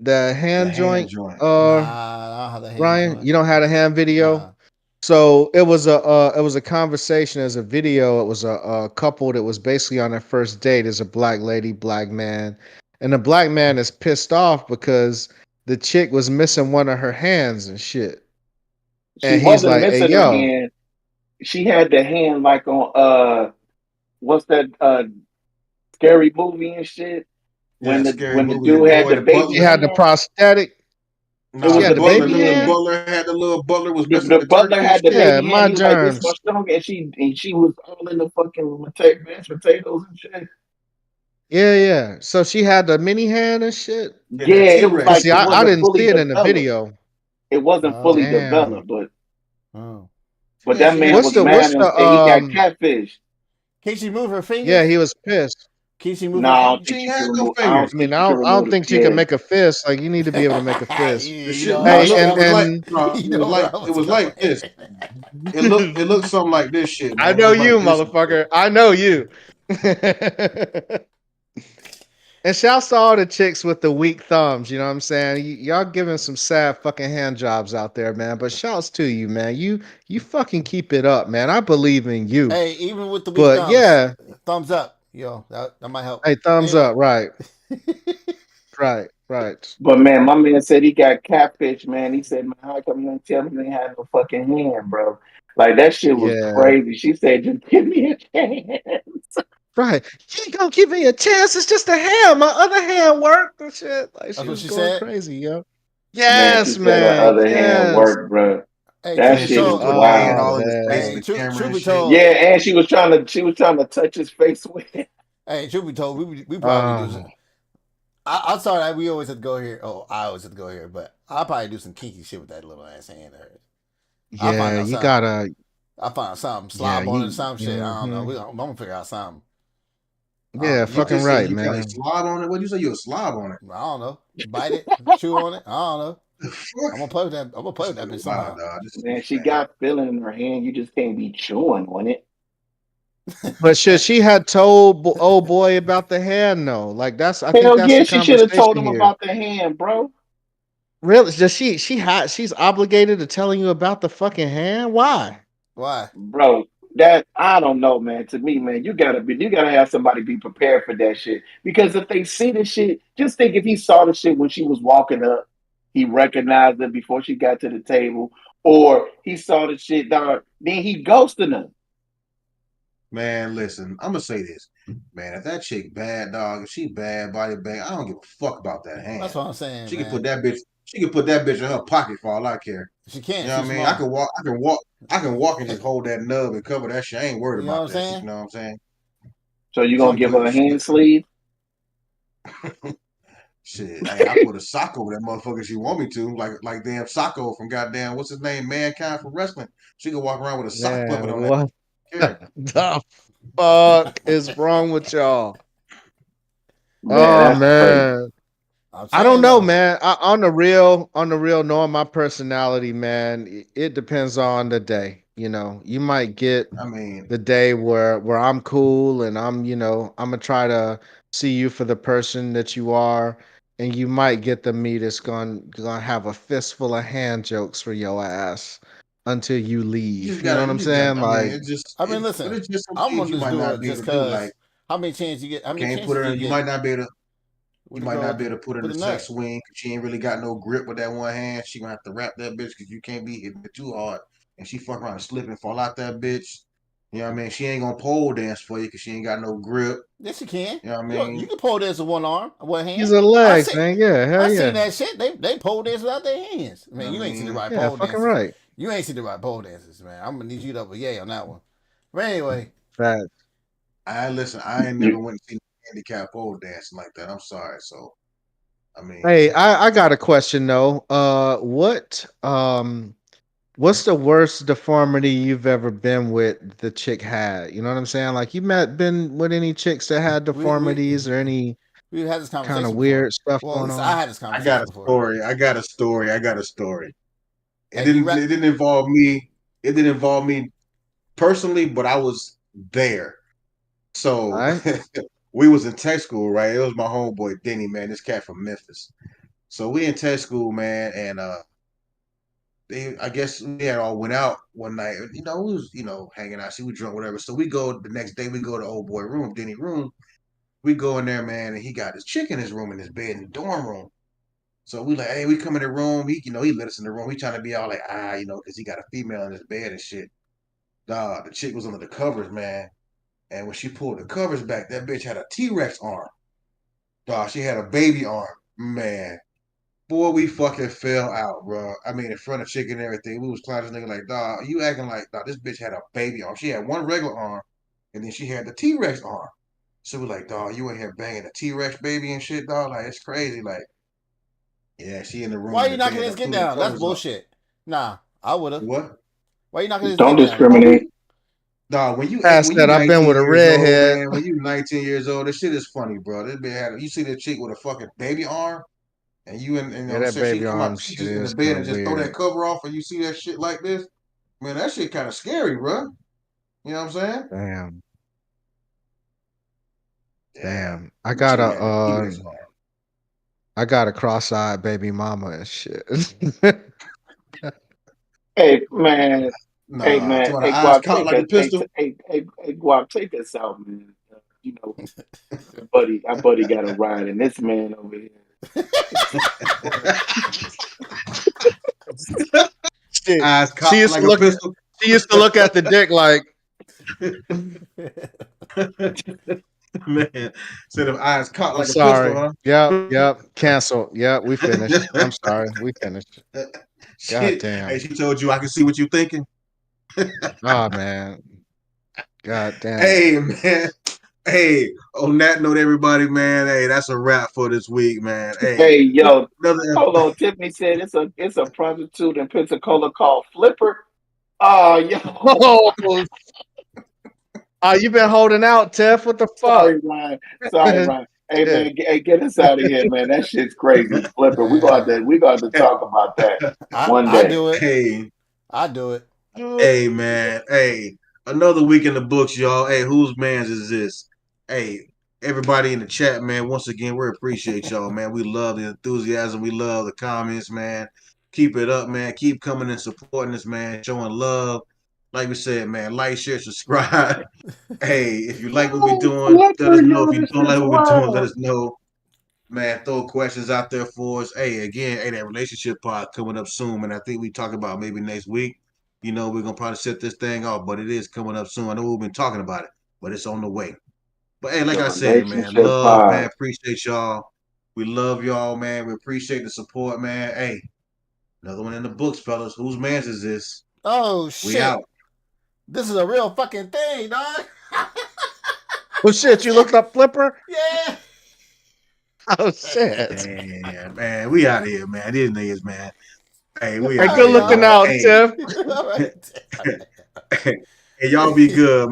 The hand hand joint. joint. nah, I don't have the hand Ryan, joint. you don't have a hand video. Nah. So it was a conversation as a video. It was a couple that was basically on their first date. As a black lady, black man, and the black man is pissed off because the chick was missing one of her hands and shit. She And he's wasn't like, "Hey, missing her yo, hand. She had the hand like on what's that scary movie and shit Yeah, scary when the movie. The dude had boy, the the she baby butler. had the hand. prosthetic. It Nah, She was the had the the butler. baby baby Remember the hand. hand. butler had the little was messing with The the butler turkey and had the shit. Yeah, baby hand. my He was like, "This is my germs. stomach," and she was all in the fucking mashed potatoes and shit. Yeah, yeah. So she had the mini hand and shit. Yeah, that Yeah, T it was Cause Rex like see, it shit. I wasn't didn't fully see it in the developed. video. It wasn't fully Oh. Damn. developed, but Oh. that man was What's mad and the said he got catfish. Can she move her Yeah, fingers? he was pissed. Can she move No, her I don't fingers? She think ain't you can had no remove. I don't I fingers. mean, think you can I remove don't the. think you can Yeah, make a fist. Like you need to be able to make a fist. The You shit. know, No, no, Hey, she look, it and was wasn't. like and no, you know where I it was was like going. this. It looked something like this shit, I man. It know was you, like this. motherfucker. I know you. And shouts to all the chicks with the weak thumbs. You know what I'm saying? Y'all giving some sad fucking hand jobs out there, man. But shouts to you, man. You fucking keep it up, man. I believe in you. Hey, even with the weak But thumbs, yeah, thumbs up. Yo, that might help. hey, thumbs Anyway. up. Right, right, right. But man, my man said he got catfish. Man, he said, "Man, how come you ain't tell me you ain't had no fucking hand, bro?" Like that shit was Yeah, crazy. She said, "Just give me a chance." right. You ain't gonna give me a chance. It's just a hand. My other hand worked and shit. Like That's she what was she going said. crazy, yo. Man, she Yes, said her man. other hand Yes. worked, bro. Hey, That truth Man, be she shit was was told, putting her hand wild. Oh all in his face man. in hey, the truth, camera truth and be shit. told, Yeah, and she was trying to touch his face with it. hey, truth be told, we probably do. Oh I'm sorry that we always have to go here. Oh, I always have to go here, but I'll probably do some kinky shit with that little ass hand of hers. I'll find yeah, out you something. gotta. I'll find out something. Yeah, Slob on it or you. some shit. I don't know. Hmm. I'm gonna figure out something. I don't Yeah, know. You fucking just say right, you probably man. slob on it. What you say? You a slob on it? I don't know. Bite it, chew on it. I don't know. Fuck. I'm gonna play with that. I'm gonna play This with that nigga bitch wild, somehow. dog. This is Man, she bad. got feeling in her hand. You just can't be chewing on it. But shit, she had told old boy about the hand though. Like that's, I think Hell that's yeah, the she should have told conversation him here. about the hand, bro. Really? Does she's obligated to telling you about the fucking hand? Why? Why? Bro, that I don't know, man. To me, man, you gotta have somebody be prepared for that shit. Because if they see the shit, just think if he saw the shit when she was walking up, he recognized her before she got to the table, or he saw the shit, dog, then he ghosted her. Man, listen, I'm gonna say this. Man, if that chick bad, dog, if she bad, body bang, I don't give a fuck about that That's hand. what I'm saying, She can put man. that bitch. She can put that bitch in her pocket for all I care. She You can't. know what She's I mean? I small. can walk. I can walk. I can walk and just hold that nub and cover that shit. I ain't worried You know what about I'm that shit. saying? You know what I'm saying? So you She gonna can give put her a shit. hand sleeve? Shit. Hey, I put a sock over that motherfucker if she want me to. Like damn Socko from goddamn what's his name? Mankind from wrestling. She can walk around with a sock puppet Man, on that. what Care. the fuck is wrong with y'all? Man, Oh that's crazy. man. I'm I don't saying know, though. man. On the real, knowing my personality, man, it depends on the day. You know, you might get I mean, the day where I'm cool and I'm gonna try to see you for the person that you are, and you might get the me that's gonna have a fistful of hand jokes for your ass until you you leave. just You know gotta. what You I'm just got. saying? I mean, Like, it just. I mean, But listen. it's just some I'm things gonna you just might do not it be just able to do. cause. Like How many chances you get? How you many can't put chances do her. you You get might not be able to. with You the might girl not be able to put her in with the a sex nut? swing because she ain't really got no grip with that one hand. She gonna have to wrap that bitch because you can't be hitting it too hard. And she fuck around and slip and fall out that bitch. You know what I mean? She ain't gonna pole dance for you because she ain't got no grip. Yes, you can. You know what I You mean? can pole dance with one arm, one hand. use a I legs, see. man. Yeah, hell I seen yeah, that shit. They pole dance without their hands. You know Man, what you I ain't seen the mean? right yeah, pole fucking dances. right. You ain't seen the right pole dances, man. I'm gonna need you to up a yay on that one. But anyway, Fact. I listen. I ain't never You, went and seen handicap pole dancing like that. I'm sorry. So I mean, Hey, I got a question though. What's the worst deformity you've ever been with the chick had? You know what I'm saying? Like been with any chicks that had we we deformities or any we've had this kind of conversation before. weird stuff Well, at going least I on? had this I got conversation a before. story. I got a story. I got a story. It And you didn't. rap. It didn't involve me. It didn't involve me personally, but I was there. All So right. we was in tech school, right? It was my homeboy Denny, man. This cat from Memphis. So we in tech school, man, and I guess we had all went out one night. You know, we was hanging out. See, we drunk, whatever. So we go the next day. We go to old boy room, Denny room. We go in there, man, and he got his chick in his room in his bed in the dorm room. So we like, hey, we come in the room. He let us in the room. He trying to be all like, because he got a female in his bed and shit. Dog, the chick was under the covers, man. And when she pulled the covers back, that bitch had a T-Rex arm. Dog, she had a baby arm. Man, boy, we fucking fell out, bro. I mean, in front of chick and everything. We was clowning this nigga like, dog, you acting like, dog, this bitch had a baby arm. She had one regular arm, and then she had the T-Rex arm. So we like, dog, you in here banging a T-Rex baby and shit, dog. Like, it's crazy. Like, yeah, she in the room Why in you the knocking bed. his That get threw the down? That's covers up. bullshit. Nah, I would've. What? Why you knocking his don't get down, bro? discriminate. Dog, Past when you that, I've been 19 with a years old, redhead. man, when you 19 years old, this shit is funny, bro. This bitch had you see that chick with a fucking baby arm, and Yeah, I'm that saying she baby come out, arm she shit just in the is bed kind and of just throw that weird. cover off, and you see that shit like this, man, that shit kind of scary, bro. You know what I'm saying? Damn, Yeah, damn. that chick had the T-Rex arm. I got a cross-eyed baby mama and shit. Hey man, Nah, to the hey eyes Guap, cocked take like a us, pistol. hey Guap, take us out, man. You know, our buddy got a ride, and this man over here. Shit. Eyes She cocked used to like a look at pistol. she used to look at the dick like, Man, said of eyes cocked I'm like a pistol, sorry. huh? Yep, yep. Cancel. Yep, we finished. I'm sorry. We finished. God Hey, damn. she told you I can see what you're thinking. Oh man. God damn. Hey, man. Hey, on that note, everybody, man. Hey, that's a wrap for this week, man. Hey, Hey, yo, another. hold on. Tiffany said it's a prostitute in Pensacola called Flipper. Oh, yo. Oh, you been holding out, Tiff. What the fuck? Sorry, Ryan. Sorry, Ryan. Hey, man, get us out of here, man. That shit's crazy. Flipper. We got to talk about that one I day. do it. Hey, I do it. hey, man. Hey, another week in the books, y'all. Hey, whose man's is this? Hey, everybody in the chat, man. Once again, we appreciate y'all, man. We love the enthusiasm. We love the comments, man. Keep it up, man. Keep coming and supporting us, man. Showing love. Like we said, man, like, share, subscribe. Hey, if you like what we're Oh, doing, let Flipper, us know. yo, If you this don't like shit's what we're doing, let wild. us know. Man, throw questions out there for us. Hey, again, hey, that relationship pod coming up soon, and I think we talk about maybe next week. You know, we're gonna probably set this thing off, but it is coming up soon. I know we've been talking about it, but it's on the way. But hey, like The I said, man, relationship love, man, pod. appreciate y'all. We love y'all, man. We appreciate the support, man. Hey, another one in the books, fellas. Whose man's is this? Oh We shit! out. This is a real fucking thing, dog. Oh shit, you looked up Flipper? Yeah. Oh shit. Damn, man. We out of here, man. These niggas, man. Hey, we Hey, out of All good here, looking right, y'all. out, Hey, Tiff. y'all. All right. hey, y'all be good,